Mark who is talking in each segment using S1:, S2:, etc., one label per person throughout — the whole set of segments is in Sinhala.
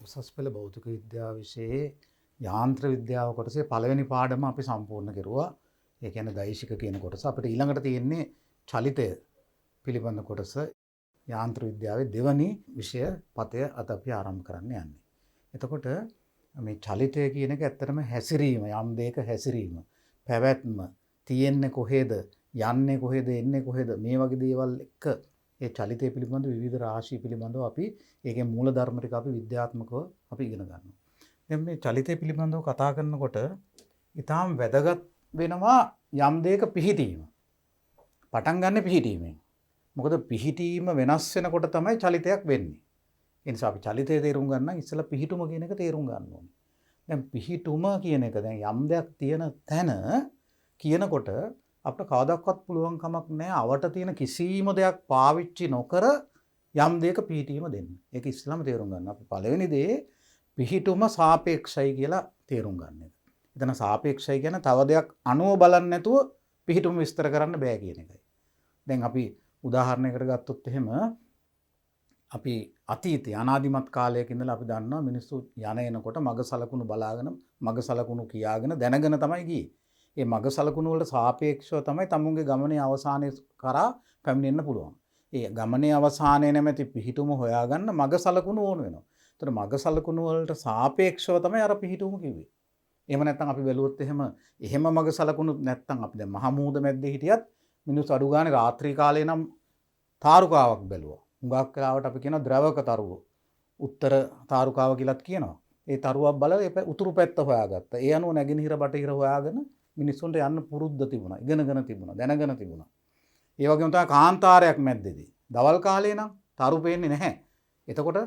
S1: උසස් පෙළ භෞතික විද්‍යාව විෂයේ යාන්ත්‍ර විද්‍යාව කොටසේ පළවෙනි පාඩම අපි සම්පූර්ණ කෙරුවා. ඒ කියන්නේ දෛශික කියන කොටස. අපිට ඊළඟට තියෙන්නේ චලිතය පිළිබඳ කොටස. යාන්ත්‍ර විද්‍යාවේ දෙවැනි විෂය පතය අද අපි ආරම්භ කරන්න යන්නේ. එතකොට මේ චලිතය කියන එක ඇත්තටම හැසිරීම, යම් දෙයක හැසිරීම, පැවැත්ම, තියෙන්නේ කොහෙද, යන්නේ කොහෙද, එන්නේ කොහෙද, මේ වගේ දේවල් එක්ක ඒ චලිතය පිළිබඳ විවිධ රාශි පිළිබඳව අපි ඒකේ මූල ධර්ම ටික අපි විද්‍යාත්මකව අපි ඉගෙන ගන්නවා. දැන් මේ චලිතය පිළිබඳව කතා කරනකොට ඊටාම් වැදගත් වෙනවා යම් දෙයක පිහිටීම. පටන් ගන්න පිහිටීමෙන්. මොකද පිහිටීම වෙනස් වෙනකොට තමයි චලිතයක් වෙන්නේ. ඒ නිසා අපි චලිතය තේරුම් ගන්න ඉස්සෙල්ලා පිහිටුම කියන එක තේරුම් ගන්න ඕනේ. දැන් පිහිටුම කියන එක දැන් යම් දෙයක් තියෙන තැන කියනකොට අපිට කවදාවත් පුළුවන් කමක් නැහැ අවට තියෙන කිසිම දෙයක් පාවිච්චි නොකර යම් දෙයක පිහිටීම දෙන්න. ඒක ඉස්සෙල්ලාම තේරුම් ගන්න. අපි පළවෙනි දේ පිහිටුම සාපේක්ෂයි කියලා තේරුම් ගන්න එක. එතන සාපේක්ෂයි කියන්නේ තව දෙයක් අනුව බලන්නේ නැතුව පිහිටුම විස්තර කරන්න බෑ කියන එකයි. දැන් අපි උදාහරණයකට ගත්තොත් එහෙම අපි අතීතයේ අනාදිමත් කාලයක ඉඳලා අපි දන්නවා මිනිස්සු යන එනකොට මග සලකුණු බලාගෙන මග සලකුණු කියාගෙන දැනගෙන තමයි ගියේ. ඒ මග සලකුණු වලට සාපේක්ෂව තමයි තමුන්ගේ ගමනේ අවසානයේ කරා පැමිණෙන්න පුළුවන්. ඒ ගමනේ අවසානයේ නැමැති පිහිටුම හොයාගන්න මග සලකුණු ඕන වෙනවා. ඒතර මග සලකුණු වලට සාපේක්ෂව තමයි අර පිහිටුම කිව්වේ. එහෙම නැත්නම් අපි බැලුවොත් එහෙම මග සලකුණු නැත්නම් අපි දැන් මහ මූද මැද්දේ හිටියත් මිනිස්සු අඩු ගානේ රාත්‍රී කාලේ නම් තාරුකාවක් බැලුවා. හුඟක් කාලවට අපි කියනවා ද්‍රවක තරුව. උත්තර තාරුකාව කියලාත් කියනවා. ඒ තරුවක් බලලා ඒ උතුරු පැත්ත හොයාගත්තා. ඒ අනුව නැගෙනහිර බටහිර හොයාගෙන මිනිස්සුන්ට යන්න පුරුද්ද තිබුණා. ඉගෙනගෙන තිබුණා. දැනගෙන තිබුණා. ඒ වගේම තමයි කාන්තාරයක් මැද්දේදී. දවල් කාලේ නම් තරු පේන්නේ නැහැ. එතකොට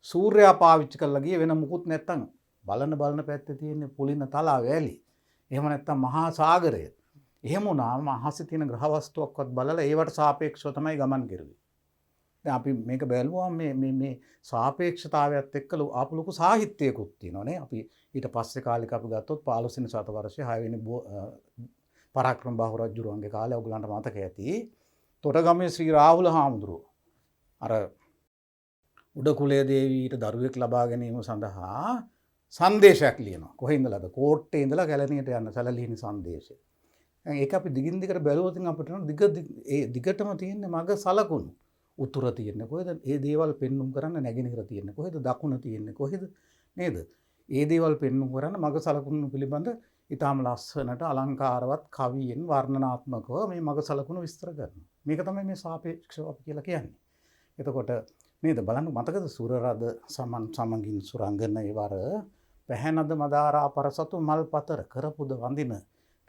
S1: සූර්යයා පාවිච්චි කරලා ගියේ වෙන මුකුත් නැත්තම් බලන පැත්තේ තියෙන පුලින තලාව වැලි. එහෙම නැත්තම් මහා සාගරය. එහෙම වුණාම අහසේ තියෙන ග්‍රහ වස්තුවක්වත් බලලා ඒවට සාපේක්ෂව තමයි ගමන් කෙරුවේ. දැන් අපි මේක බැලුවා මේ සාපේක්ෂතාවයත් එක්ක ආපු ලොකු සාහිත්‍යයකුත් තියෙනවානේ. අපි ඊට පස්සේ කාලෙක අපි ගත්තොත් 15 වෙනි සතවර්ෂයේ 6 වෙනි පරාක්‍රම බාහු රජුරුවන්ගේ කාලේ ඔයගලන්ට මතක ඇති. තොටගමේ ශ්‍රී රාහුල හාමුදුරුවෝ අර උඩකුලේ දේවීට දරුවෙක් ලබා ගැනීම සඳහා සංදේශයක් ලියනවා. කොහේ ඉඳලාද? කෝට්ටේ ඉඳලා කැලණියට යන සැලලිහිණි සංදේශය. දැන් ඒක අපි දිගින් දිගට බැලුවොත් අපිට දිගටම තියෙන්නේ මග සලකුණු. උතුර තියෙන්නේ කොහෙද? ඒ දේවල් පෙන්눔 කරන්න නැගෙනහිර තියෙන්නේ කොහෙද? දකුණ තියෙන්නේ කොහෙද? නේද? ඒ දේවල් පෙන්눔 කරන්න මග සලකුණු පිළිබඳ ඊටාම ලස්සනට අලංකාරවත් කවියෙන් වර්ණනාත්මකව මේ මග සලකුණු විස්තර කරනවා. මේක තමයි මේ සාපේක්ෂව අපි කියලා කියන්නේ. එතකොට නේද බලන්න මතකද සුරරද සමගින් සුරංගන ඒවර පැහැනද මදාරා පරසතු මල් පතර කරපුද වඳින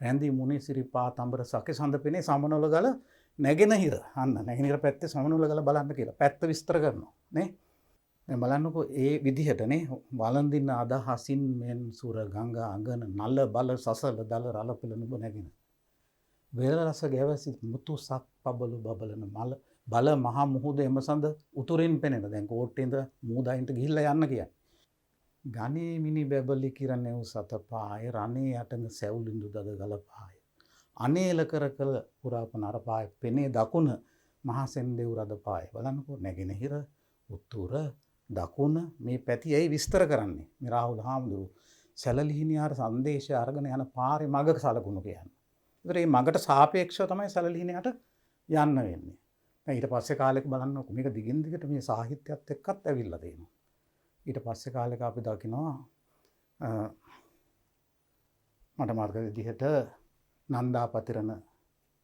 S1: රැඳි මුනි සිරිපා තඹර සකේ සඳ පෙනේ සමනොල ගල නැගෙනහිර අන්න නැගෙනහිර පැත්තේ සමනොල ගල බලන්න කියලා පැත්ත විස්තර කරනවා නේ. දැන් බලන්නකෝ ඒ විදිහටනේ වළඳින අදහසින් මෙන් සුර ගංගා අඟන නල බල සසල දල රල පෙළ නුඹ නැගෙන වේල රස ගැවසි මුතු සක් පබලු බබලන මල බල මහ මුහුද එමසඳ උතුරින් පෙනෙන. දැන් කෝට්ටේඳ මූදායින්ට ගිහිල්ලා යන්න කියන්නේ. ගනේ මිනි බැබලි කිරණෙව් සතපාය රණේ යටන සැවුලින්දු දද ගලපාය අනේල කර කළ පුරාප නරපාය පෙනේ දකුණ මහසෙන් දෙව් රදපාය. බලන්නකෝ නැගෙනහිර උතුර දකුණ මේ පැති ඇයි විස්තර කරන්නේ මේ රාහුල හාමුදුරුවෝ සැලලිහිණියාර සංදේශය අරගෙන යන පාරේ මගක සලකුණු කියන්නේ. ඒතර මේ මගට සාපේක්ෂව තමයි සැලලිහිණියට යන්න වෙන්නේ. දැන් ඊට පස්සේ කාලෙක බලන්නකො මේක දිගින් දිගට මේ සාහිත්‍යයත් එක්කත් ඇවිල්ලා තියෙනවා. ඊට පස්සේ කාලෙක අපි දකිනවා මට මතක විදිහට නන්දා පතිරණ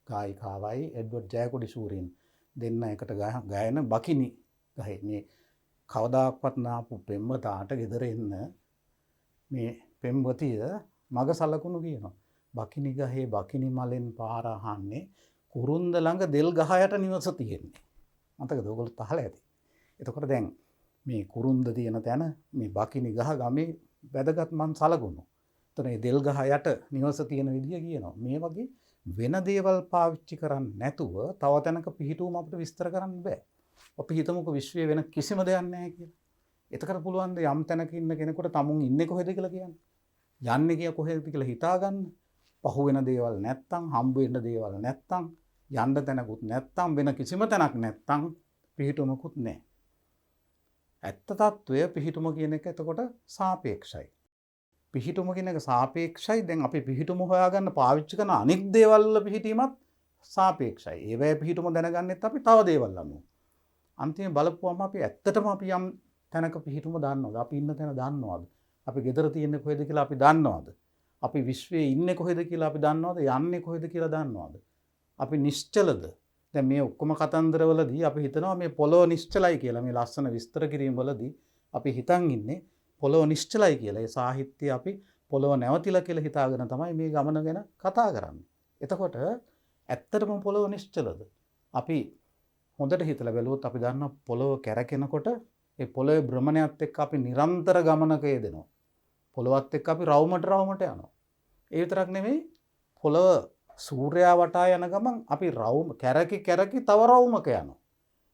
S1: ගායිකාවයි එඩ්වඩ් ජයකොඩි සූරීන් දෙන්න එකට ගායන බකිනි ගහේ මේ කවදාක්වත් නාපු පෙම්වතාට ගෙදර එන්න මේ පෙම්වතිය මග සලකුණු කියනවා. බකිනි ගහේ බකිනි මලෙන් පාර අහන්නේ කුරුන්ද ළඟ දෙල් ගහ යට නිවස තියෙන්නේ. මතකද ඔයගොල්ලෝ අහලා ඇති. එතකොට දැන් මේ කුරුන්ද තියෙන තැන මේ බකිනි ගහ ගමේ වැදගත් මන් සලකුණු. එතන මේ දෙල් ගහ යට නිවස තියෙන විදිය කියනවා. මේ වගේ වෙන දේවල් පාවිච්චි කරන්නේ නැතුව තව තැනක පිහිටුවම අපිට විස්තර කරන්න බෑ. අපි හිතමුකෝ විශ්වයේ වෙන කිසිම දෙයක් නැහැ කියලා. එතකට පුළුවන් ද යම් තැනක ඉන්න කෙනෙකුට තමුන් ඉන්නේ කොහෙද කියලා කියන්න. යන්නේ කිය කොහෙද කියලා හිතා ගන්න. පහු වෙන දේවල් නැත්තම්, හම්බ වෙන දේවල් නැත්තම්, යන්න තැනකුත් නැත්තම්, වෙන කිසිම තැනක් නැත්තම් පිහිටුමකුත් නැහැ. ඇත්ත තත්ත්වය පිහිටුම කියන එක එතකොට සාපේක්ෂයි. පිහිටුම කියන එක සාපේක්ෂයි. දැන් අපි පිහිටුම හොයාගන්න පාවිච්චි කරන අනිත් දේවල් වල පිහිටීමත් සාපේක්ෂයි. ඒවැය පිහිටුම දැනගන්නෙත් අපි තව දේවල් අනුව. අන්තිමේ බලපුවම අපි ඇත්තටම අපි යම් තැනක පිහිටුම දන්නවද? අපි ඉන්න තැන දන්නවද? අපි ගෙදර තියෙන්නේ කොහෙද කියලා අපි දන්නවද? අපි විශ්වයේ ඉන්නේ කොහෙද කියලා අපි දන්නවද? යන්නේ කොහෙද කියලා දන්නවද? අපි නිශ්චලද? දැන් මේ ඔක්කොම කතන්දරවලදී අපි හිතනවා මේ පොළොව නිශ්චලයි කියලා. මේ ලස්සන විස්තර කිරීම වලදී අපි හිතන් ඉන්නේ පොළොව නිශ්චලයි කියලා. ඒ සාහිත්‍යය අපි පොළොව නැවතිලා කියලා හිතාගෙන තමයි මේ ගමන ගැන කතා කරන්නේ. එතකොට ඇත්තටම පොළොව නිශ්චලද? අපි හොඳට හිතලා බැලුවොත් අපි දන්නවා පොළොව කැරකෙනකොට ඒ පොළොවේ භ්‍රමණයත් එක්ක අපි නිරන්තර ගමනක යෙදෙනවා. පොළොවත් එක්ක අපි රවුමට යනවා. ඒ විතරක් නෙමෙයි පොළොව සූර්යයා වටා යන ගමන් අපි රවුම කැරකි තව රවුමක යනවා.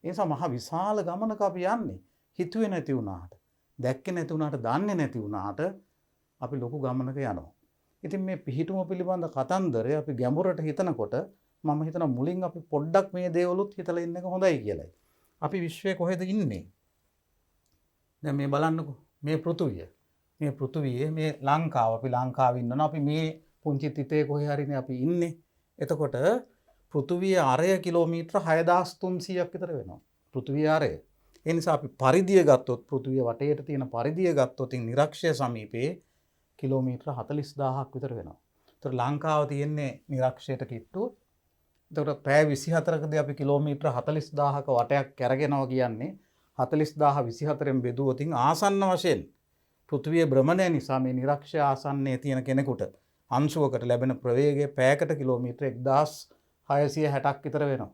S1: ඒ නිසා මහ විශාල ගමනක අපි යන්නේ. හිතුවේ නැති වුණාට, දැක්කේ නැති වුණාට, දන්නේ නැති වුණාට අපි ලොකු ගමනක යනවා. ඉතින් මේ පිහිටුම පිළිබඳ කතන්දරය අපි ගැඹුරට හිතනකොට මම හිතනවා මුලින් අපි පොඩ්ඩක් මේ දේවලුත් හිතලා ඉන්න එක හොඳයි කියලායි. අපි විශ්වයේ කොහෙද ඉන්නේ? දැන් මේ බලන්නකෝ මේ පෘථුවිය. මේ පෘථුවියේ මේ ලංකාව අපි ලංකාවේ ඉන්නවා. අපි මේ පුංචි තිතේ කොහේ හරිනේ අපි ඉන්නේ. එතකොට පෘථුවියේ අරය කිලෝමීටර 6300ක් විතර වෙනවා. පෘථුවියේ අරය. ඒ නිසා අපි පරිධිය ගත්තොත් පෘථුවිය වටේට තියෙන පරිධිය ගත්තොත් නිරක්ෂය සමීපේ කිලෝමීටර 40000ක් විතර වෙනවා. ඒතර ලංකාව තියෙන්නේ නිරක්ෂයට කිට්ටු. එතකොට පැය 24කදී අපි කිලෝමීටර 40000ක වටයක් කැරගෙනවා කියන්නේ 40000 24න් බෙදුවොත් ආසන්න වශයෙන් පෘථිවියේ භ්‍රමණය නිසා මේ නිරක්ෂය ආසන්නයේ තියෙන කෙනෙකුට අංශුවකට ලැබෙන ප්‍රවේගය පැයකට කිලෝමීටර 1660ක් විතර වෙනවා.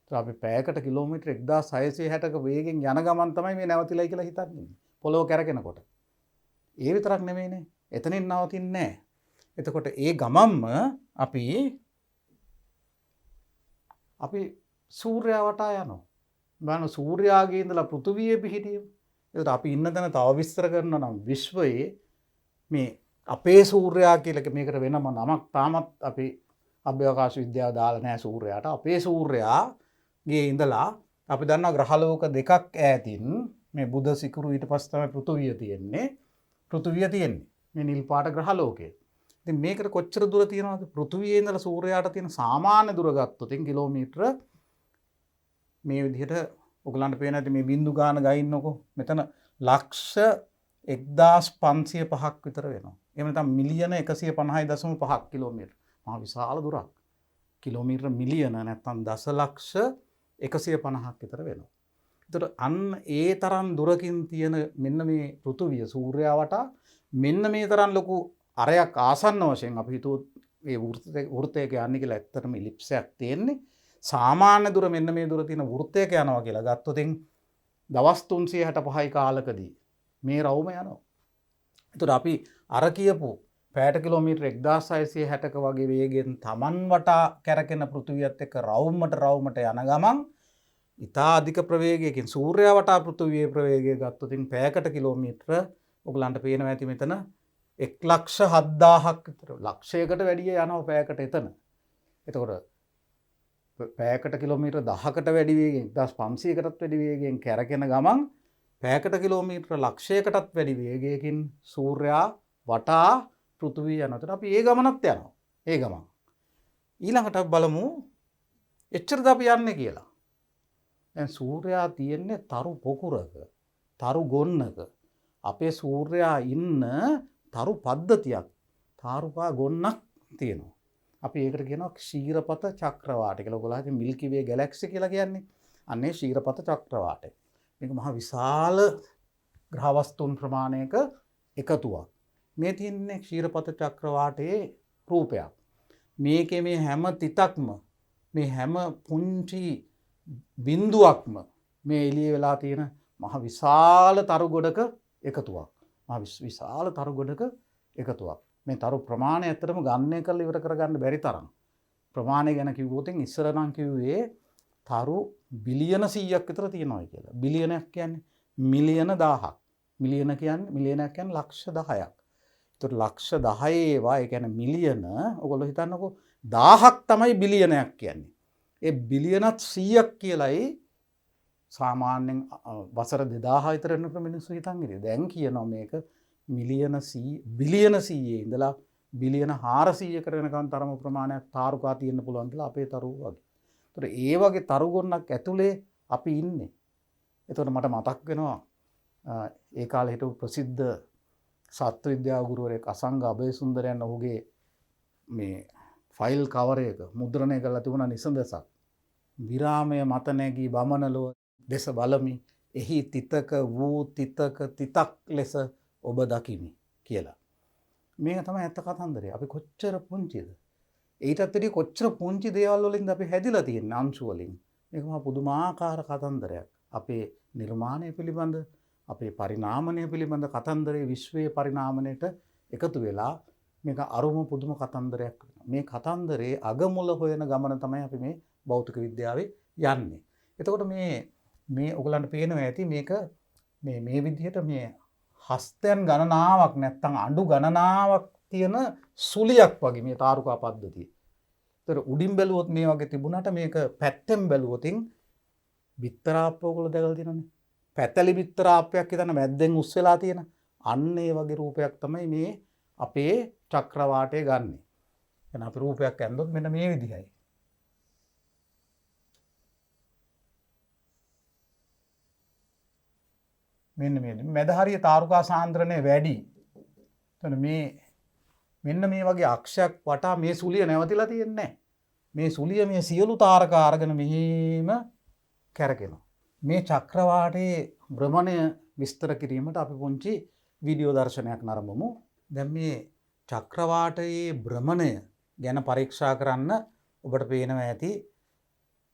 S1: ඒත් අපි පැයකට කිලෝමීටර 1660ක වේගෙන් යන ගමන් තමයි මේ නැවතිලයි කියලා හිතන්නේ. පොළොව කැරගෙනකොට. ඒ විතරක් නෙමෙයිනේ. එතනින් නවතින්නේ නැහැ. එතකොට ඒ ගමම්ම අපි සූර්යයා වටා යනවා. බලන්න සූර්යාගේ ඉඳලා පෘථිවියේ පිහිටීම. ඒකට අපි ඉන්න තැන තව විස්තර කරනවා නම් විශ්වයේ මේ අපේ සූර්යයා කියලා මේකට වෙනම නමක් තාමත් අපි අභ්‍යවකාශ විද්‍යාව දාලා නැහැ සූර්යයාට. අපේ සූර්යයාගේ ඉඳලා අපි දන්නවා ග්‍රහලෝක දෙකක් ඈතින් මේ බුධ සිකුරු ඊට පස්සේ තමයි පෘථිවිය තියෙන්නේ. පෘථිවිය තියෙන්නේ මේ නිල් පාට ග්‍රහලෝකයේ. ඉතින් මේකට කොච්චර දුර තියෙනවද? පෘථිවියේ ඉඳලා සූර්යයාට තියෙන සාමාන්‍ය දුර ගත්තොත් කිලෝමීටර මේ විදිහට ඔයගලන්ට පේන ඇති මේ බින්දු ගාන ගයින්නකො මෙතන ලක්ෂ 1505ක් විතර වෙනවා. එහෙම නැත්නම් මිලියන 150.5 කිලෝමීටර. මහා විශාල දුරක්. කිලෝමීටර මිලියන නැත්නම් දසලක්ෂ 150ක් විතර වෙනවා. ඒතර අන්න ඒ තරම් දුරකින් තියෙන මෙන්න මේ පෘථුවිය සූර්යයා වටා මෙන්න මේ තරම් ලොකු අරයක් ආසන්න වශයෙන් අපි හිතුවොත් මේ වෘත්තයක යන්නේ කියලා ඇත්තටම ඉලිප්සයක් තියෙන්නේ. සාමාන්‍ය දුර මෙන්න මේ දුර තියෙන වෘත්තයක යනවා කියලා ගත්තොත් දවස් 365යි කාලකදී මේ රවුම යනවා. ඒතර අපි අර කියපු පැයට කිලෝමීටර 1660ක වගේ වේගෙන් Taman වටා කැරකෙන පෘථිවියත් එක්ක රවුමට යන ගමන් ඉතා අධික ප්‍රවේගයකින් සූර්යයා වටා පෘථිවියේ ප්‍රවේගය ගත්තොත් පැයකට කිලෝමීටර ඔයගලන්ට පේනවා ඇති මෙතන 1,07,000ක් විතර ලක්ෂයකට වැඩිය යනවා පැයකට එතන. එතකොට පැයකට කිලෝමීටර 10කට වැඩි වේගෙන් 1500කටත් වැඩි වේගෙන් කැරකෙන ගමන් පැයකට කිලෝමීටර ලක්ෂයකටත් වැඩි වේගයකින් සූර්යයා වටා පෘථිවිය යනකොට අපි ඒ ගමනත් යනවා. ඒ ගමන. ඊළඟට බලමු එච්චරද අපි යන්නේ කියලා. දැන් සූර්යයා තියෙන්නේ තරු පොකුරක, තරු ගොන්නක. අපේ සූර්යයා ඉන්න තරු පද්ධතියක්, තාරුකා ගොන්නක් තියෙනවා. අපි ඒකට කියනවා ක්ෂීරපත චක්‍රවාටය කියලා. ඔයගොල්ලෝ හිතන්නේ මිල්කි වේ ගැලැක්සි කියලා කියන්නේ. අන්නේ ක්ෂීරපත චක්‍රවාටය. මේක මහ විශාල ග්‍රහ වස්තුන් ප්‍රමාණයක එකතුවක්. මේ තියෙන්නේ ක්ෂීරපත චක්‍රවාටයේ රූපයක්. මේකේ මේ හැම තිතක්ම මේ හැම පුංචි බිඳුවක්ම මේ එළිය වෙලා තියෙන මහ විශාල තරු ගොඩක එකතුවක්. මහ විශාල තරු ගොඩක එකතුවක්. මේ තරු ප්‍රමාණය ඇත්තටම ගණනය කරලා ඉවර කරගන්න බැරි තරම්. ප්‍රමාණය ගැන කිව්වොත් ඉස්සර නම් කිව්වේ තරු බිලියන 100ක් විතර තියෙනවා කියලා. බිලියනයක් කියන්නේ මිලියන 1000ක්. මිලියනයක් කියන්නේ ලක්ෂ 10ක්. ඒතකොට ලක්ෂ 10 ඒවා ඒ කියන්නේ මිලියන ඔයගොල්ලෝ හිතන්නකෝ 1000ක් තමයි බිලියනයක් කියන්නේ. ඒ බිලියනත් 100ක් කියලායි සාමාන්‍යයෙන් වසර 2000 විතර වෙනකොට මිනිස්සු හිතන් ඉතින් දැන් කියනවා මේක මිලියන 100 බිලියන 100 ඉඳලා බිලියන 400කට වෙනකන් තරම ප්‍රමාණයක් තාරුකා තියෙන්න පුළුවන් කියලා අපේ තරුව වගේ. ඒතර ඒ වගේ තරු ගොන්නක් ඇතුලේ අපි ඉන්නේ. එතකොට මට මතක් වෙනවා ඒ කාලේ හිටපු ප්‍රසිද්ධ සත්ව විද්‍යා ගුරුවරයෙක් අසංග අබේසුන්දරයන් ඔහුගේ මේ ෆයිල් කවර් එක මුද්‍රණය කරලා තිබුණා නිසඳසක්. විරාමය මත නැගී බමනලෝ දෙස බලමි එහි තිතක වූ තිතක තිතක් ලෙස ඔබ දකිමි කියලා. මේක තමයි ඇත්ත කතන්දරය. අපි කොච්චර පුංචිද? ඊටත් වැඩි කොච්චර පුංචි දේවල් වලින්ද අපි හැදිලා තියෙන්නේ අංශු වලින්. මේක මහා පුදුමාකාර කතන්දරයක්. අපේ නිර්මාණය පිළිබඳ අපේ පරිණාමණය පිළිබඳ කතන්දරේ විශ්වයේ පරිණාමණයට එකතු වෙලා මේක අරුම පුදුම කතන්දරයක් වෙනවා. මේ කතන්දරේ අගමුල හොයන ගමන තමයි අපි මේ භෞතික විද්‍යාවේ යන්නේ. එතකොට මේ ඔයගලන්ට පේනවා ඇති මේක මේ විදිහට මේ හස්තයන් ගණනාවක් නැත්තම් අඬු ගණනාවක් තියෙන සුලියක් වගේ මේ තාරුකා පද්ධතිය. ඒතර උඩින් බැලුවොත් මේ වගේ තිබුණාට මේක පැත්තෙන් බැලුවොතින් බිත්තරාප්ප ඔයගොල්ලෝ දැකලා තියෙනවනේ. පැතලි බිත්තරාප්පයක් හිතන මැද්දෙන් උස් වෙලා තියෙන. අන්න ඒ වගේ රූපයක් තමයි මේ අපේ චක්‍රවාටය ගන්නෙ. එහෙනම් අපි රූපයක් ඇන්දොත් මෙන්න මේ විදිහයි. මෙන්න මේ මැද හරිය තාරුකා සාන්ද්‍රණය වැඩි. එතන මෙන්න මේ වගේ අක්ෂයක් වටා මේ සුලිය නැවතිලා තියෙන්නේ නැහැ. මේ සුලිය මේ සියලු තාරකා අරගෙන මෙහිම කැරකෙනවා. මේ චක්‍රවාටයේ භ්‍රමණය විස්තර කිරීමට අපි පුංචි වීඩියෝ දර්ශනයක් නරඹමු. දැන් මේ චක්‍රවාටයේ භ්‍රමණය ගැන පරීක්ෂා කරන්න ඔබට පේනවා ඇති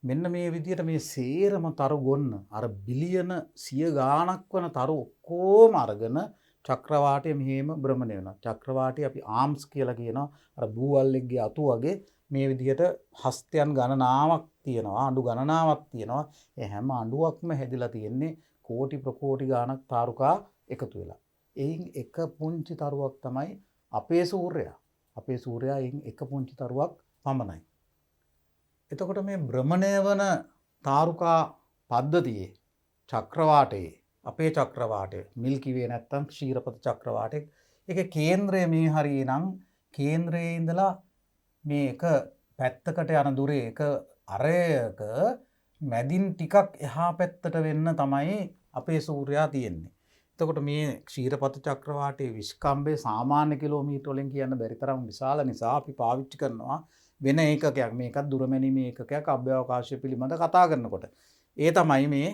S1: මෙන්න මේ විදිහට මේ සේරම තරු ගොන්න අර බිලියන 100 ගාණක් වන තරු ඔක්කොම අරගෙන චක්‍රවාටයේ මෙහෙම භ්‍රමණය වෙනවා. චක්‍රවාටයේ අපි ආම්ස් කියලා කියනවා. අර බූවල්ලෙක්ගේ අතු වගේ මේ විදිහට හස්තයන් ගණනාවක් තියෙනවා. අඬු ගණනාවක් තියෙනවා. ඒ හැම අඬුවක්ම හැදිලා තියෙන්නේ කෝටි ප්‍රකෝටි ගාණක් තාරුකා එකතු වෙලා. එයින් එක පුංචි තරුවක් තමයි අපේ සූර්යයා. අපේ සූර්යයා එයින් එක පුංචි තරුවක් පමණයි. එතකොට මේ භ්‍රමණය වන තාරුකා පද්ධතියේ චක්‍රවාටයේ අපේ චක්‍රවාටය මිල්කි වේ නැත්තම් ක්ෂීරපත චක්‍රවාටයේ ඒකේ කේන්ද්‍රය මේ හරිය නම් කේන්ද්‍රයේ ඉඳලා මේ එක පැත්තකට යන දුරේ එක අරයක මැදින් ටිකක් එහා පැත්තට වෙන්න තමයි අපේ සූර්යයා තියෙන්නේ. එතකොට මේ ක්ෂීරපත චක්‍රවාටයේ විස්කම්භය සාමාන්‍ය කිලෝමීටර වලින් කියන්න බැරි තරම් විශාල නිසා අපි පාවිච්චි කරනවා වෙන ඒකකයක්. මේකත් දුරමැනීමේ ඒකකයක් අභ්‍යවකාශය පිළිබඳ කතා කරනකොට. ඒ තමයි මේ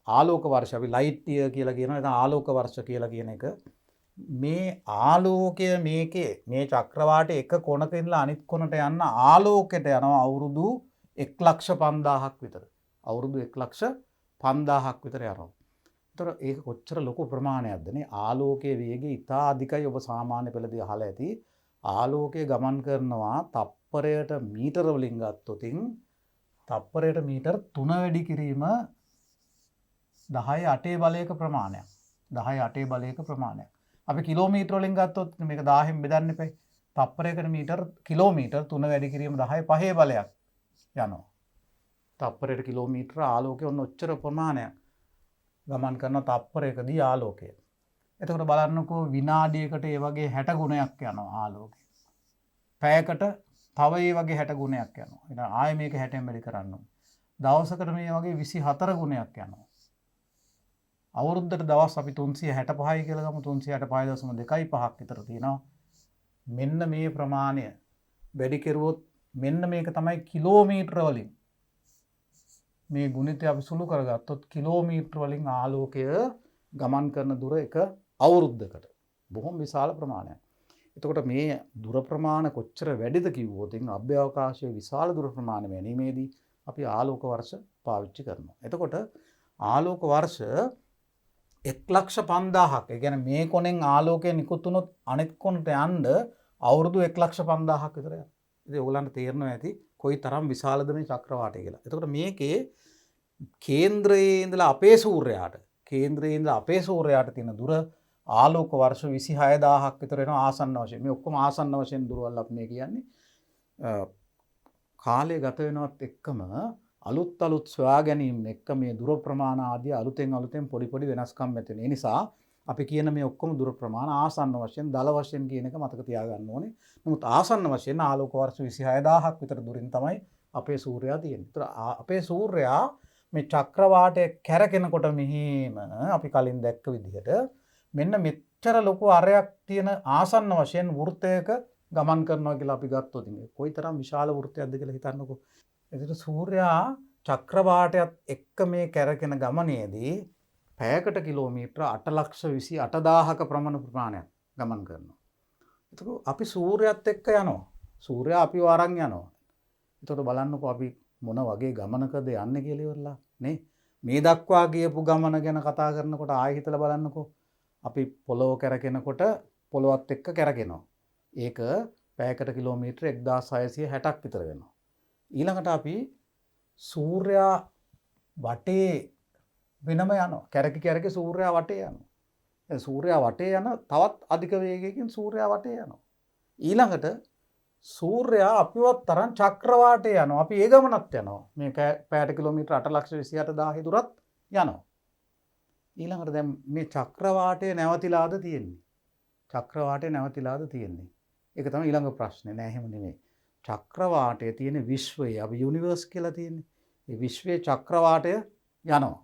S1: ආලෝක වර්ෂ අපි ලයිට් ඉයර් කියලා කියනවා. නැත්නම් ආලෝක වර්ෂ කියලා කියන එක. මේ ආලෝකය මේකේ මේ චක්‍රවාටයේ එක කොනක ඉඳලා අනිත් කොනට යන්න ආලෝකයට යනවා අවුරුදු 1,50,000ක් විතර. අවුරුදු 1,50,000ක් විතර යනවා. ඒතර ඒක කොච්චර ලොකු ප්‍රමාණයක්ද නේ? ආලෝකයේ වේගය ඉතා අධිකයි. ඔබ සාමාන්‍ය පෙළදී අහලා ඇති. ආලෝකය ගමන් කරනවා තප්පරයට මීටර වලින් ගත්තොතින් තප්පරයට මීටර් 3 වැඩි කිරීම 10/8 බලයක ප්‍රමාණයක්. 10/8 බලයක ප්‍රමාණයක්. අපි කිලෝමීටර වලින් ගත්තොත් මේක 1000න් බෙදන්න එපා. තප්පරයකට මීටර් කිලෝමීටර් 3 වැඩි කිරීම 10/5 බලයක් යනවා. තප්පරයට කිලෝමීටර ආලෝකය ඔන්න ඔච්චර ප්‍රමාණයක් ගමන් කරන තප්පරයකදී ආලෝකය. එතකොට බලන්නකෝ විනාඩියකට ඒ වගේ 60 ගුණයක් යනවා ආලෝකය. පැයකට තව ඒ වගේ 60 ගුණයක් යනවා. එහෙනම් ආයෙ මේක 60න් වැඩි කරන්න ඕනේ. දවසකට මේ වගේ 24 ගුණයක් යනවා. අවුරුද්දට දවස් අපි 365යි කියලා ගමු. 365.2.5ක් විතර තියෙනවා. මෙන්න මේ ප්‍රමාණය වැඩි කෙරුවොත් මෙන්න මේක තමයි කිලෝමීටර වලින් මේ ගුණිතය අපි සුළු කරගත්තොත් කිලෝමීටර වලින් ආලෝකය ගමන් කරන දුර එක අවුරුද්දකට. බොහොම විශාල ප්‍රමාණයක්. එතකොට මේ දුර ප්‍රමාණ කොච්චර වැඩිද කිව්වොත් අභ්‍යවකාශයේ විශාල දුර ප්‍රමාණය වැනීමේදී අපි ආලෝක වර්ෂ පාවිච්චි කරනවා. එතකොට ආලෝක වර්ෂ 1,50,000ක්. ඒ කියන්නේ මේ කොනෙන් ආලෝකය නිකුත් වුණොත් අනෙක් කොනට යන්න අවුරුදු 1,50,000ක් විතර යනවා. ඉතින් ඔයගලන්ට තේරෙනවා ඇති කොයි තරම් විශාලද මේ චක්‍රවාටය කියලා. එතකොට මේකේ කේන්ද්‍රයේ ඉඳලා අපේ සූර්යයාට තියෙන දුර ආලෝක වර්ෂ 26000ක් විතර වෙනවා ආසන්න වශයෙන්. මේ ඔක්කොම ආසන්න වශයෙන් දුරවල් අපි මේ කියන්නේ. කාලය ගත වෙනවත් එක්කම අලුත් සොයා ගැනීම එක්ක මේ දුර ප්‍රමාණ ආදී අලුතෙන් පොඩි වෙනස්කම් ඇති වෙන නිසා අපි කියන මේ ඔක්කොම දුර ප්‍රමාණ ආසන්න වශයෙන් දල වශයෙන් කියන එක මතක තියාගන්න ඕනේ. නමුත් ආසන්න වශයෙන් ආලෝක වර්ෂ 26000ක් විතර දුරින් තමයි අපේ සූර්යයා තියෙන්නේ. ඒතර අපේ සූර්යයා මේ චක්‍රවාටය කැරකෙනකොට මෙහිම අපි කලින් දැක්ක විදිහට මෙන්න මෙච්චර ලොකු අරයක් තියෙන ආසන්න වශයෙන් වෘත්තයක ගමන් කරනවා කියලා අපි ගත්තොත් කොයිතරම් විශාල වෘත්තයක්ද කියලා හිතන්නකෝ. එතකොට සූර්යයා චක්‍රවාටයත් එක්ක මේ කැරකෙන ගමනේදී පැයකට කිලෝමීටර 8,28,000ක ප්‍රමාණයක් ගමන් කරනවා. එතකොට අපි සූර්යයත් එක්ක යනවා. සූර්යයා අපිව අරන් යනවා. එතකොට බලන්නකෝ අපි මොන වගේ ගමනකද යන්නේ කියලා ඉවරලා නේ. මේ දක්වා ගියපු ගමන ගැන කතා කරනකොට ආයෙ හිතලා බලන්නකෝ. අපි පොළොව කැරකෙනකොට පොළොවත් එක්ක කැරකෙනවා. ඒක පැයකට කිලෝමීටර 1660ක් විතර වෙනවා. ඊළඟට අපි සූර්යයා වටේ වෙනම යනවා. කැරකි සූර්යයා වටේ යනවා. ඒ සූර්යයා වටේ යන තවත් අධික වේගයකින් සූර්යයා වටේ යනවා. ඊළඟට සූර්යයා අපිවත් තරම් චක්‍රවාටේ යනවා. අපි ඒ ගමනත් යනවා. මේ පැයට කිලෝමීටර 8,28,000 දුරත් යනවා. ඊළඟට දැන් මේ චක්‍රවාටේ නැවතිලාද තියෙන්නේ? චක්‍රවාටේ නැවතිලාද තියෙන්නේ? ඒක තමයි ඊළඟ ප්‍රශ්නේ. නෑ එහෙම නෙමෙයි. චක්‍රවාටයේ තියෙන විශ්වය අපි යුනිවර්ස් කියලා තියෙන්නේ. මේ විශ්වයේ චක්‍රවාටය යනවා.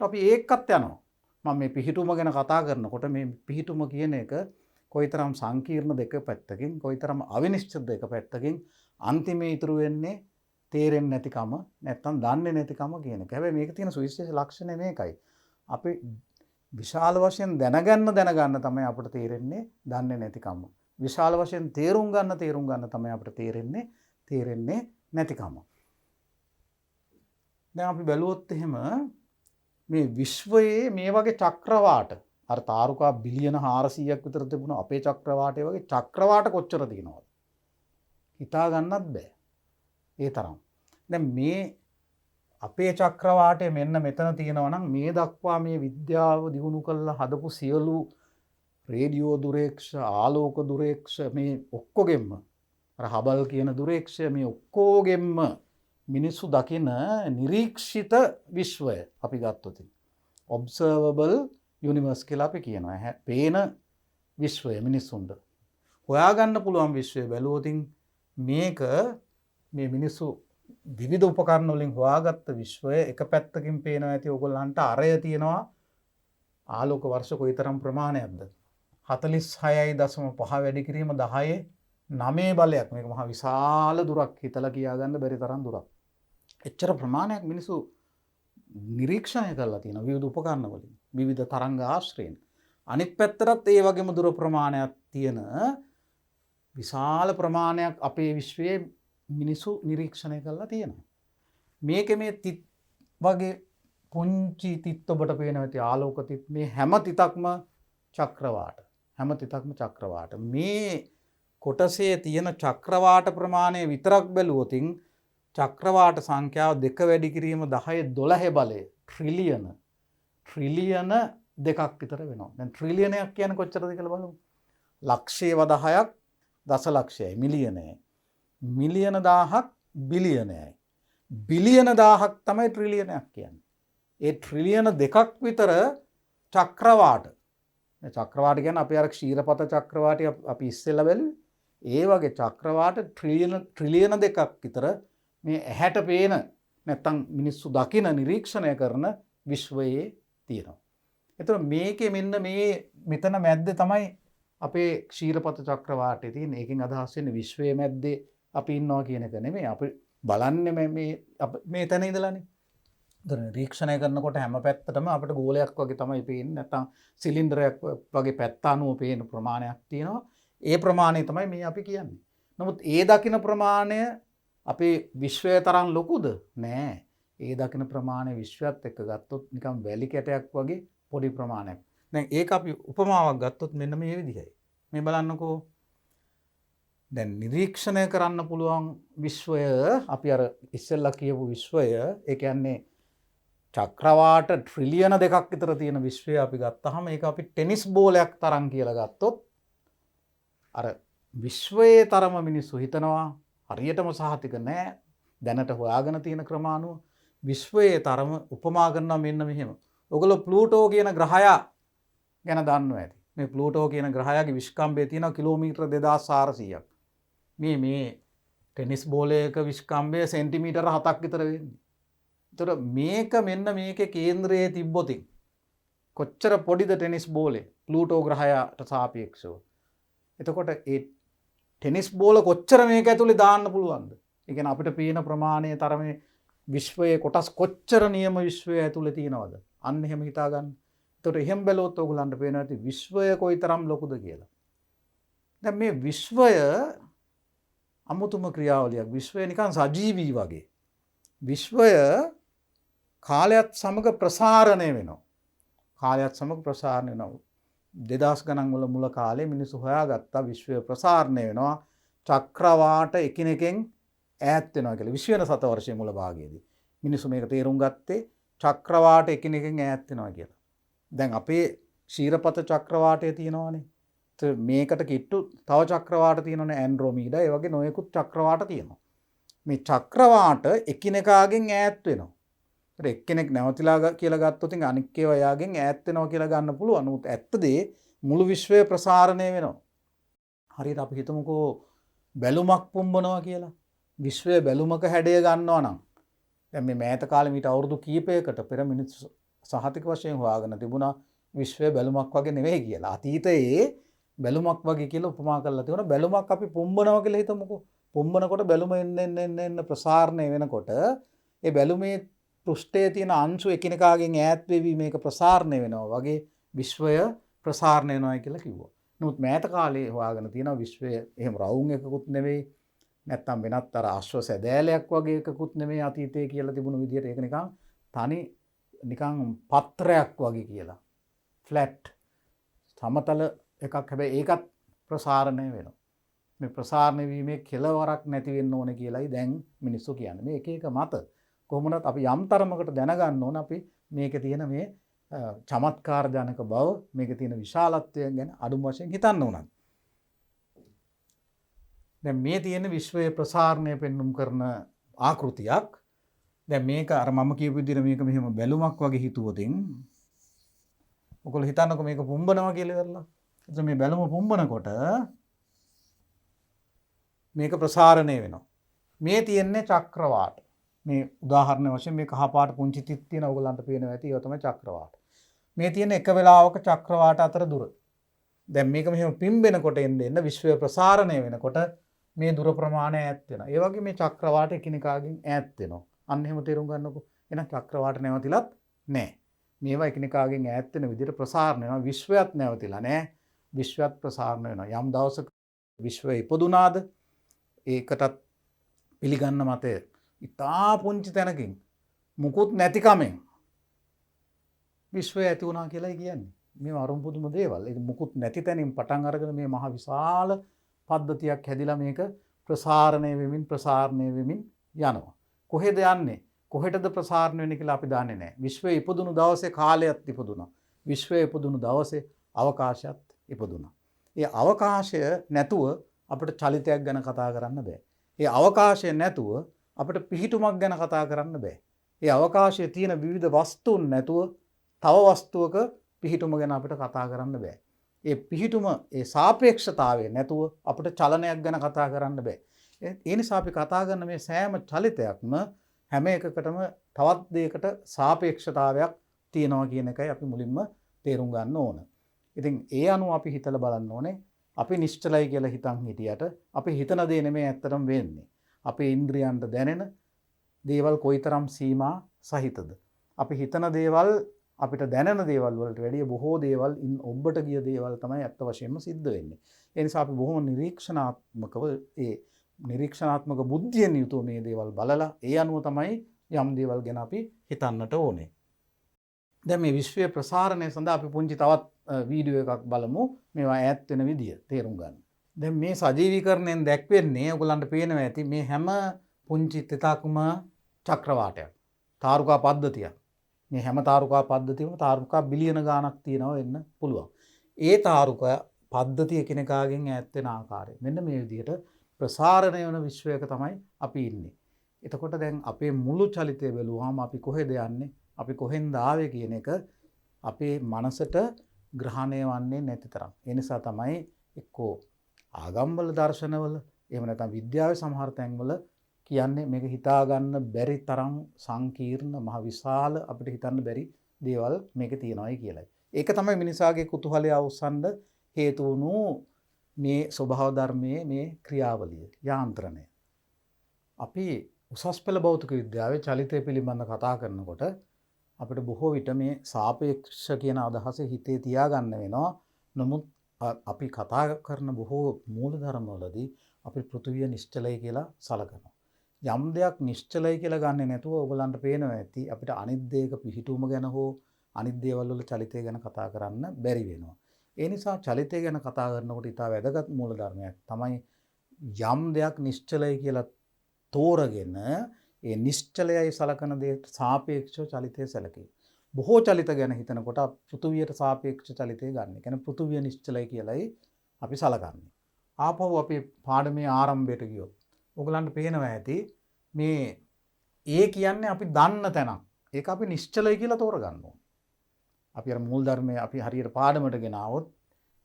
S1: අපි ඒකත් යනවා. මම මේ පිහිටුම ගැන කතා කරනකොට මේ පිහිටුම කියන එක කොයිතරම් සංකීර්ණ දෙක පැත්තකින් කොයිතරම් අවිනිශ්චිත දෙක පැත්තකින් අන්තිමේ ඉතුරු වෙන්නේ තේරෙන්නේ නැතිකම නැත්තම් දන්නේ නැතිකම කියන එක. හැබැයි මේක තියෙන සුවිශේෂ ලක්ෂණය මේකයි. අපි විශාල වශයෙන් දැනගන්න තමයි අපිට තේරෙන්නේ දන්නේ නැතිකම. විශාල වශයෙන් තේරුම් ගන්න තමයි අපිට තේරෙන්නේ නැතිකම. දැන් අපි බැලුවොත් එහෙම මේ විශ්වයේ මේ වගේ චක්‍රවාට අර තාරුකා බිලියන 400ක් විතර තිබුණ අපේ චක්‍රවාටය වගේ චක්‍රවාට කොච්චර තියෙනවද? හිතා ගන්නත් බෑ. ඒ තරම්. දැන් මේ අපේ චක්‍රවාටය මෙන්න මෙතන තියෙනවා නම් මේ දක්වා මේ විද්‍යාව දියුණු කරලා හදපු සියලු රේඩියෝ දුරේක්ෂ ආලෝක දුරේක්ෂ මේ ඔක්කොගෙම අර හබල් කියන දුරේක්ෂය මේ ඔක්කොගෙම මිනිස්සු දකින නිරීක්ෂිත විශ්වය අපි ගත්තොත් ඔබ්සර්වබල් යුනිවර්ස් කියලා අපි කියනවා. පේන විශ්වය මිනිස්සුන්ට හොයාගන්න පුළුවන් විශ්වය බැලුවොත් මේක මේ මිනිස්සු විවිධ උපකරණ වලින් හොයාගත්ත විශ්වය එක පැත්තකින් පේනවා ඇති ඔයගොල්ලන්ට අරය තියෙනවා ආලෝක වර්ෂ කොයිතරම් ප්‍රමාණයක්ද 46.5 වැඩි කිරීම 10 බලයක්. මේක මහා විශාල දුරක් හිතලා කියාගන්න බැරි තරම් දුරක්. එච්චර ප්‍රමාණයක් මිනිස්සු නිරීක්ෂණය කරලා තියෙනවා විවිධ උපකරණ වලින් විවිධ තරංග ආශ්‍රයෙන්. අනිත් පැත්තටත් ඒ වගේම දුර ප්‍රමාණයක් තියෙන විශාල ප්‍රමාණයක් අපේ විශ්වයේ මිනිස්සු නිරීක්ෂණය කරලා තියෙනවා. මේක මේ තිත් වගේ පුංචි තිත් ඔබට පේනවා ඇති ආලෝක තිත් මේ හැම තිතක්ම චක්‍රවාට. හැම තිතක්ම චක්‍රවාට. මේ කොටසේ තියෙන චක්‍රවාට ප්‍රමාණය විතරක් බැලුවොත් චක්‍රවාට සංඛ්‍යාව 2 වැඩි කිරීම 10-12 බලය ට්‍රිලියන 2ක් විතර වෙනවා. දැන් ට්‍රිලියනයක් කියන්නේ කොච්චරද කියලා බලමු. ලක්ෂය 10ක් දසලක්ෂයයි මිලියනයයි. මිලියන 1000ක් බිලියනයයි. බිලියන 1000ක් තමයි ට්‍රිලියනයක් කියන්නේ. ඒ ට්‍රිලියන 2ක් විතර චක්‍රවාට. මේ චක්‍රවාට කියන්නේ අපි අර ක්ෂීරපත චක්‍රවාටය අපි ඉස්සෙල්ලා බැලුවේ. ඒ වගේ චක්‍රවාට ට්‍රිලියන 2ක් විතර මේ ඇහැට පේන නැත්තම් මිනිස්සු දකින නිරීක්ෂණය කරන විශ්වයේ තියෙනවා. එතකොට මේකේ මෙන්න මේ මෙතන මැද්දේ තමයි අපේ ක්ෂීරපත චක්‍රවාටයේ තියෙන. ඒකෙන් අදහස් වෙන්නේ විශ්වයේ මැද්දේ අපි ඉන්නවා කියන එක නෙමෙයි. අපි බලන්නේ මේ තැන ඉඳලානේ. නිරීක්ෂණය කරනකොට හැම පැත්තටම අපිට ගෝලයක් වගේ තමයි පේන්නේ. නැත්තම් සිලින්ඩරයක් වගේ පැත්ත අනුව පේන ප්‍රමාණයක් තියෙනවා. ඒ ප්‍රමාණය තමයි මේ අපි කියන්නේ. නමුත් ඒ දකින ප්‍රමාණය අපේ විශ්වය තරම් ලොකුද? නෑ. ඒ දකින ප්‍රමාණය විශ්වයත් එක්ක ගත්තොත් නිකන් වැලි කැටයක් වගේ පොඩි ප්‍රමාණයක්. දැන් ඒක අපි උපමාවක් ගත්තොත් මෙන්න මේ විදිහයි. මේ බලන්නකෝ. දැන් නිරීක්ෂණය කරන්න පුළුවන් විශ්වය අපි අර ඉස්සෙල්ලා කියපු විශ්වය ඒ කියන්නේ චක්‍රවාට ට්‍රිලියන 2ක් විතර තියෙන විශ්වය අපි ගත්තාම ඒක අපි ටෙනිස් බෝලයක් තරම් කියලා ගත්තොත් අර විශ්වයේ තරම මිනිස්සු හිතනවා හරියටම සහතික නෑ දැනට හොයාගෙන තියෙන ක්‍රම අනුව විශ්වයේ තරම උපමා කරනවා මෙන්න මෙහෙම. ඔයගොල්ලෝ ප්ලූටෝ කියන ග්‍රහයා ගැන දන්නවා ඇති. මේ ප්ලූටෝ කියන ග්‍රහයාගේ විශ්කම්භය තියෙනවා කිලෝමීටර 2400ක්. මේ ටෙනිස් බෝලයක විශ්කම්භය සෙන්ටිමීටර 7ක් විතර වෙන්නේ. ඒතර මේක මෙන්න මේකේ කේන්ද්‍රයේ තිබ්බොතින් කොච්චර පොඩිද ටෙනිස් බෝලේ ප්ලූටෝ ග්‍රහයට සාපේක්ෂව. එතකොට ඒ ටෙනිස් බෝල කොච්චර මේක ඇතුලේ දාන්න පුළුවන්ද? ඒ කියන්නේ අපිට පේන ප්‍රමාණයේ තරමේ විශ්වයේ කොටස් කොච්චර නියම විශ්වය ඇතුලේ තියෙනවද? අන්න එහෙම හිතා ගන්න. එතකොට එහෙම බැලුවොත් ඔයගලන්ට පේනවා ඇති විශ්වය කොයිතරම් ලොකුද කියලා. දැන් මේ විශ්වය අමුතුම ක්‍රියාවලියක්. විශ්වය නිකන් සජීවී වගේ. විශ්වය කාලයත් සමග ප්‍රසාරණය වෙනවා. කාලයත් සමග ප්‍රසාරණය වෙනවා. 2000 ගණන් වල මුල කාලේ මිනිස්සු හොයාගත්තා විශ්වය ප්‍රසාරණය වෙනවා චක්‍රවාට එකිනෙකෙන් ඈත් වෙනවා කියලා. 20 වෙනි සතවර්ෂයේ මුල භාගයේදී මිනිස්සු මේක තේරුම් ගත්තේ චක්‍රවාට එකිනෙකෙන් ඈත් වෙනවා කියලා. දැන් අපේ ක්ෂීරපත චක්‍රවාටය තියෙනවානේ. මේකට කිට්ටු තව චක්‍රවාට තියෙනවානේ ඇන්ඩ්‍රොමීඩා. ඒ වගේ නොයෙකුත් චක්‍රවාට තියෙනවා. මේ චක්‍රවාට එකිනෙකාගෙන් ඈත් වෙනවා. එක්කෙනෙක් නැවතිලා කියලා ගත්තොත් අනික් ඒවා යාගෙන් ඈත් වෙනවා කියලා ගන්න පුළුවන්. නමුත් ඇත්ත දේ මුළු විශ්වය ප්‍රසාරණය වෙනවා. හරියට අපි හිතමුකෝ බැලුමක් පුම්බනවා කියලා. විශ්වය බැලුමක හැඩය ගන්නවා නම් දැන් මේ මෑත කාලේ මීට අවුරුදු කීපයකට පෙර මිනිස්සු සහතික වශයෙන් හොයාගෙන තිබුණා විශ්වය බැලුමක් වගේ නෙවෙයි කියලා. අතීතයේ බැලුමක් වගේ කියලා උපමා කරලා තිබුණා. බැලුමක් අපි පුම්බනවා කියලා හිතමුකෝ. පුම්බනකොට බැලුම එන්න ප්‍රසාරණය වෙනකොට ඒ බැලුමේ පෘෂ්ඨයේ තියෙන අංශු එකිනෙකාගෙන් ඈත් වෙවි මේක ප්‍රසාරණය වෙනවා වගේ විශ්වය ප්‍රසාරණය වෙනවා කියලා කිව්වා. නමුත් මෑත කාලේ හොයාගෙන තියෙනවා විශ්වය එහෙම රවුම් එකකුත් නෙවෙයි නැත්තම් වෙනත් අර අශ්ව සැදෑලයක් වගේ එකකුත් නෙවෙයි අතීතයේ කියලා තිබුණු විදිහට ඒක නිකන් තනි නිකන් පත්‍රයක් වගේ කියලා. ෆ්ලැට් සමතල එකක්. හැබැයි ඒකත් ප්‍රසාරණය වෙනවා. මේ ප්‍රසාරණය වීමේ කෙලවරක් නැති වෙන්න ඕනේ කියලායි දැන් මිනිස්සු කියන්නේ. මේ එක එක මත කොහොමවත් අපි යම් තරමකට දැනගන්න ඕන අපි මේකේ තියෙන මේ චමත්කාර ජනක බව මේකේ තියෙන විශාලත්වය ගැන අඩුම වශයෙන් හිතන්න උනත්. දැන් මේ තියෙන විශ්වයේ ප්‍රසාරණය පෙන්눔 කරන ආකෘතියක්. දැන් මේක අර මම කියපු විදිහට මේක මෙහෙම බැලුමක් වගේ හිතුවොතින් ඔයගොල්ලෝ හිතන්නකෝ මේක පුම්බනවා කියලා ඉවරලා. එතකොට මේ බැලුම පුම්බනකොට මේක ප්‍රසාරණය වෙනවා. මේ තියෙන්නේ චක්‍රවාට. මේ උදාහරණ වශයෙන් මේ කහපාට පුංචි තිත් තියෙන ඔයගලන්ට පේනවා ඇති ඒවා තමයි චක්‍රවාට. මේ තියෙන එක වෙලාවක චක්‍රවාට අතර දුර. දැන් මේක මෙහෙම පිම්බෙනකොට එන්න විශ්වය ප්‍රසාරණය වෙනකොට මේ දුර ප්‍රමාණය ඈත් වෙනවා. ඒ වගේ මේ චක්‍රවාට එකිනෙකාගෙන් ඈත් වෙනවා. අන්න එහෙම තේරුම් ගන්නකො. එහෙනම් චක්‍රවාට නැවතිලත් නැහැ. මේවා එකිනෙකාගෙන් ඈත් වෙන විදිහට ප්‍රසාරණය වෙනවා. විශ්වයත් නැවතිලා නැහැ. විශ්වයත් ප්‍රසාරණය වෙනවා. යම් දවසක විශ්වය ඉපදුනාද ඒකටත් පිළිගන්න මතය ඉතා පුංචි තැනකින් මුකුත් නැතිකමෙන් විශ්වය ඇති වුණා කියලායි කියන්නේ. මේ අරුම් පුදුම දේවල්. ඒක මුකුත් නැති තැනින් පටන් අරගෙන මේ මහ විශාල පද්ධතියක් හැදිලා මේක ප්‍රසාරණය වෙමින් යනවා. කොහෙද යන්නේ? කොහෙටද ප්‍රසාරණය වෙන්නේ කියලා අපි දන්නේ නැහැ. විශ්වය ඉපදුණු දවසේ කාලයත් ඉපදුණා. විශ්වය ඉපදුණු දවසේ අවකාශයත් ඉපදුණා. ඒ අවකාශය නැතුව අපිට චලිතයක් ගැන කතා කරන්න බෑ. ඒ අවකාශය නැතුව අපිට පිහිටුමක් ගැන කතා කරන්න බෑ. ඒ අවකාශයේ තියෙන විවිධ වස්තුන් නැතුව තව වස්තුවක පිහිටුම ගැන අපිට කතා කරන්න බෑ. ඒ පිහිටුම ඒ සාපේක්ෂතාවය නැතුව අපිට චලනයක් ගැන කතා කරන්න බෑ. ඒ නිසා අපි කතා කරන මේ සෑම චලිතයක්ම හැම එකකටම තවත් දෙයකට සාපේක්ෂතාවයක් තියෙනවා කියන එකයි අපි මුලින්ම තේරුම් ගන්න ඕන. ඉතින් ඒ අනුව අපි හිතලා බලන්න ඕනේ අපි නිශ්චලයි කියලා හිතන් හිටියට අපි හිතන දේ නෙමෙයි ඇත්තටම වෙන්නේ. අපේ ඉන්ද්‍රියන්ට දැනෙන දේවල් කොයිතරම් සීමා සහිතද? අපි හිතන දේවල් අපිට දැනෙන දේවල් වලට වැඩිය බොහෝ දේවල් ඔබට ගිය දේවල් තමයි ඇත්ත වශයෙන්ම සිද්ධ වෙන්නේ. ඒ නිසා අපි බොහොම නිරීක්ෂණාත්මකව ඒ නිරීක්ෂණාත්මක බුද්ධියෙන් යුතුව මේ දේවල් බලලා ඒ අනුව තමයි යම් දේවල් ගැන අපි හිතන්නට ඕනේ. දැන් මේ විශ්වයේ ප්‍රසාරණය සඳහා අපි පුංචි තවත් වීඩියෝ එකක් බලමු. මේවා ඈත් වෙන විදිය තේරුම් ගන්න. දැන් මේ සජීවීකරණයෙන් දැක්වෙන්නේ ඔයගලන්ට පේනවා ඇති මේ හැම පුංචි තෙතක්ම චක්‍රවාටයක්. තාරුකා පද්ධතියක්. මේ හැම තාරුකා පද්ධතියම තාරුකා බිලියන ගාණක් තියෙනවා වෙන්න පුළුවන්. ඒ තාරුකා පද්ධතිය එකිනෙකාගෙන් ඈත් වෙන ආකාරය. මෙන්න මේ විදිහට ප්‍රසාරණය වන විශ්වයක තමයි අපි ඉන්නේ. එතකොට දැන් අපේ මුළු චලිතය බැලුවාම අපි කොහෙද යන්නේ? අපි කොහෙන්ද ආවේ කියන එක අපේ මනසට ග්‍රහණය වන්නේ නැති තරම්. ඒ නිසා තමයි එක්කෝ ආගම්වල දර්ශනවල එහෙම නැත්නම් විද්‍යාවේ සමහර තැන්වල කියන්නේ මේක හිතා ගන්න බැරි තරම් සංකීර්ණ මහ විශාල අපිට හිතන්න බැරි දේවල් මේකේ තියෙනවායි කියලයි. ඒක තමයි මිනිසාගේ කුතුහලය අවසන්ද හේතු වුණු මේ ස්වභාව ධර්මයේ මේ ක්‍රියාවලිය යාන්ත්‍රණය. අපි උසස් පෙළ භෞතික විද්‍යාවේ චලිතය පිළිබඳ කතා කරනකොට අපිට බොහෝ විට මේ සාපේක්ෂ කියන අදහස හිතේ තියාගන්න වෙනවා. නමුත් අපි කතා කරන බොහෝ මූලධර්මවලදී අපි පෘථිවිය නිශ්චලයි කියලා සලකනවා. යම් දෙයක් නිශ්චලයි කියලා ගන්නෙ නැතුව ඔයගලන්ට පේනවා ඇති අපිට අනිත් දෙයක පිහිටුම ගැන හෝ අනිත් දේවල් වල චලිතය ගැන කතා කරන්න බැරි වෙනවා. ඒ නිසා චලිතය ගැන කතා කරනකොට ඉතා වැදගත් මූලධර්මයක් තමයි යම් දෙයක් නිශ්චලයි කියලා තෝරගෙන ඒ නිශ්චලයයි සලකන දේට සාපේක්ෂව චලිතය සැලකේ. බොහෝ චලිත ගැන හිතනකොට පෘථුවියට සාපේක්ෂ චලිතය ගන්න. ඒ කියන්නේ පෘථුවිය නිශ්චලයි කියලායි අපි සලකන්නේ. ආපහු අපි පාඩමේ ආරම්භයට ගියොත් ඔයගලන්ට පේනවා ඇති මේ ඒ කියන්නේ අපි දන්න තැනක්. ඒක අපි නිශ්චලයි කියලා තෝරගන්න ඕනේ. අපි අර මූල ධර්මයේ අපි හරියට පාඩමට ගෙනාවොත්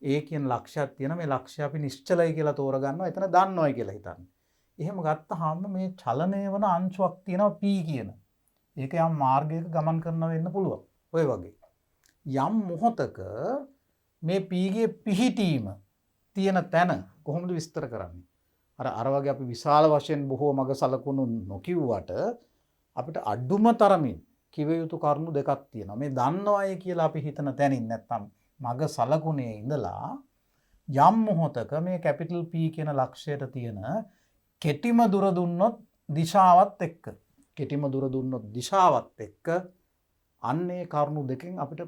S1: ඒ කියන ලක්ෂයක් තියෙන මේ ලක්ෂය අපි නිශ්චලයි කියලා තෝරගන්නවා. එතන දන්නවයි කියලා හිතන්නේ. එහෙම ගත්තාම මේ චලනය වන අංශුවක් තියෙනවා p කියන. ඒක යම් මාර්ගයක ගමන් කරනවා වෙන්න පුළුවන්. ඔය වගේ. යම් මොහොතක මේ p ගේ පිහිටීම තියෙන තැන කොහොමද විස්තර කරන්නේ? අර වගේ අපි විශාල වශයෙන් බොහෝ මග සලකුණු නොකියුවට අපිට අඩුම තරමින් කිව යුතු කරුණු දෙකක් තියෙනවා. මේ දන්නවයි කියලා අපි හිතන තැනින් නැත්තම් මග සලකුණේ ඉඳලා යම් මොහොතක මේ කැපිටල් P කියන ලක්ෂයට තියෙන කෙටිම දුර දුන්නොත් දිශාවත් එක්ක කෙටිම දුර දුන්නොත් දිශාවත් එක්ක අන්නේ කරුණු දෙකෙන් අපිට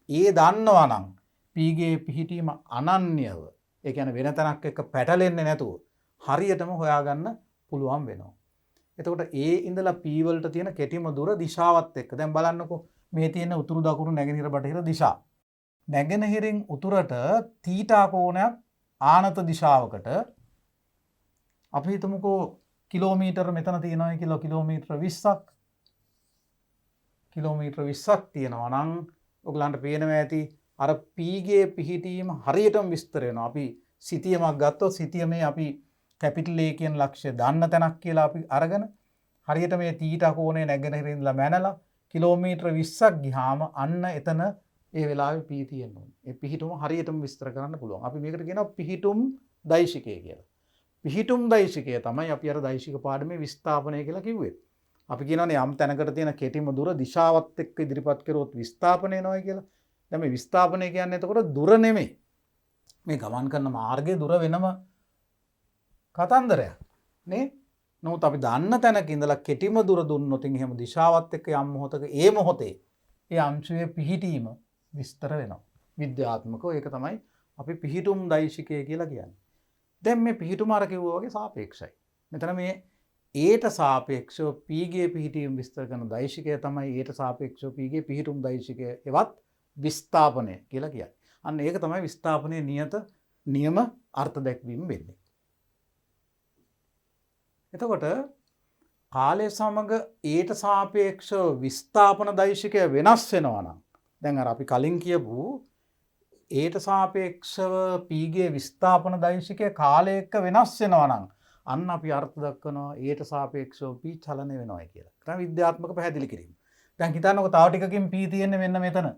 S1: ඒ දන්නවා නම් P ගේ පිහිටීම අනන්‍යව ඒ කියන්නේ වෙන තැනක් එක්ක පැටලෙන්නේ නැතුව හරියටම හොයාගන්න පුළුවන් වෙනවා. එතකොට ඒ ඉඳලා P වලට තියෙන කෙටිම දුර දිශාවත් එක්ක දැන් බලන්නකෝ මේ තියෙන උතුරු දකුණු නැගෙනහිර බටහිර දිශා. නැගෙනහිරින් උතුරට තීටා කෝණයක් ආනත දිශාවකට අපි හිතමුකෝ කිලෝමීටර මෙතන තියෙනවා කියලා කිලෝමීටර 20ක් කිලෝමීටර 20ක් තියෙනවා නම් ඔයගලන්ට පේනවා ඇති අර P ගේ පිහිටීම හරියටම විස්තර වෙනවා. අපි සිතියමක් ගත්තොත් සිතියමේ අපි කැපිටල් A කියන ලක්ෂ්‍ය දන්න තැනක් කියලා අපි අරගෙන හරියට මේ තීටා කෝණය නැගෙනහිරින් ඉඳලා මැනලා කිලෝමීටර 20ක් ගියාම අන්න එතන ඒ වෙලාවේ P තියෙන්න ඕනේ. ඒ පිහිටුම හරියටම විස්තර කරන්න පුළුවන්. අපි මේකට කියනවා පිහිටුම් දෛශිකය කියලා. පිහිටුම් දෛශිකය තමයි අපි අර දෛශික පාඩමේ විස්ථාපනය කියලා කිව්වේ. අපි කියනවානේ යම් තැනකට තියෙන කෙටිම දුර දිශාවත් එක්ක ඉදිරිපත් කරුවොත් විස්ථාපනය වෙනවායි කියලා. දැන් මේ විස්ථාපනය කියන්නේ එතකොට දුර නෙමෙයි. මේ ගමන් කරන මාර්ගයේ දුර වෙනම කතන්දරයක් නේ. නමුත් අපි දන්න තැනක ඉඳලා කෙටිම දුර දුන්නොත් එහෙම දිශාවත් එක්ක යම් මොහොතක ඒ මොහොතේ ඒ අංශයේ පිහිටීම විස්තර වෙනවා. විද්‍යාත්මකව ඒක තමයි අපි පිහිටුම් දෛශිකය කියලා කියන්නේ. දැන් මේ පිහිටුම අර කිව්වා වගේ සාපේක්ෂයි. මෙතන මේ ඒට සාපේක්ෂව P ගේ පිහිටීම විස්තර කරන දෛශිකය තමයි ඒට සාපේක්ෂව P ගේ පිහිටුම් දෛශිකය එවත් විස්ථාපනය කියලා කියන්නේ. අන්න ඒක තමයි විස්ථාපනයේ නියම අර්ථ දැක්වීම වෙන්නේ. එතකොට කාලය සමග ඒට සාපේක්ෂව විස්ථාපන දෛශිකය වෙනස් වෙනවා නම් දැන් අර අපි කලින් කියපු ඒට සාපේක්ෂව P ගේ විස්ථාපන දෛශිකය කාලය එක්ක වෙනස් වෙනවා නම් අන්න අපි අර්ථ දක්වනවා ඒට සාපේක්ෂව P චලනය වෙනවා කියලා. ඒක තමයි විද්‍යාත්මක පැහැදිලි කිරීම. දැන් හිතන්නකෝ තව ටිකකින් P තියෙන්නේ මෙන්න මෙතන.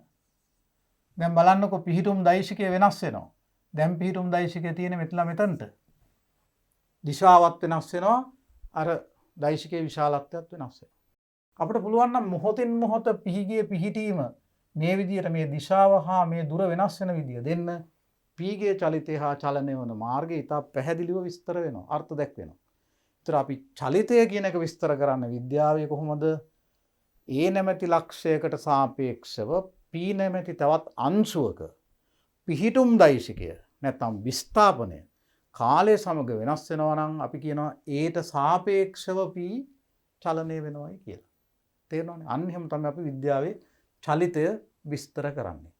S1: දැන් බලන්නකෝ පිහිටුම් දෛශිකය වෙනස් වෙනවා. දැන් පිහිටුම් දෛශිකය තියෙන්නේ මෙතනට. දිශාවත් වෙනස් වෙනවා. අර දෛශිකයේ විශාලත්වයත් වෙනස් වෙනවා. අපිට පුළුවන් නම් මොහොතින් මොහොත P ගේ පිහිටීම මේ විදිහට මේ දිශාව හා මේ දුර වෙනස් වෙන විදිය දෙන්න P ගේ චලිතය හා චලනය වන මාර්ගය ඉතා පැහැදිලිව විස්තර වෙනවා. අර්ථ දැක්වෙනවා. ඒතර අපි චලිතය කියන එක විස්තර කරන්න විද්‍යාවේ කොහොමද? A නැමැති ලක්ෂයකට සාපේක්ෂව P නැමැති තවත් අංශුවක පිහිටුම් දෛශිකය නැත්නම් විස්ථාපනය කාලය සමග වෙනස් වෙනවා නම් අපි කියනවා ඒට සාපේක්ෂව P චලනය වෙනවායි කියලා. තේරෙනවනේ? අන්න එහෙම තමයි අපි විද්‍යාවේ චලිතය විස්තර කරන්නේ.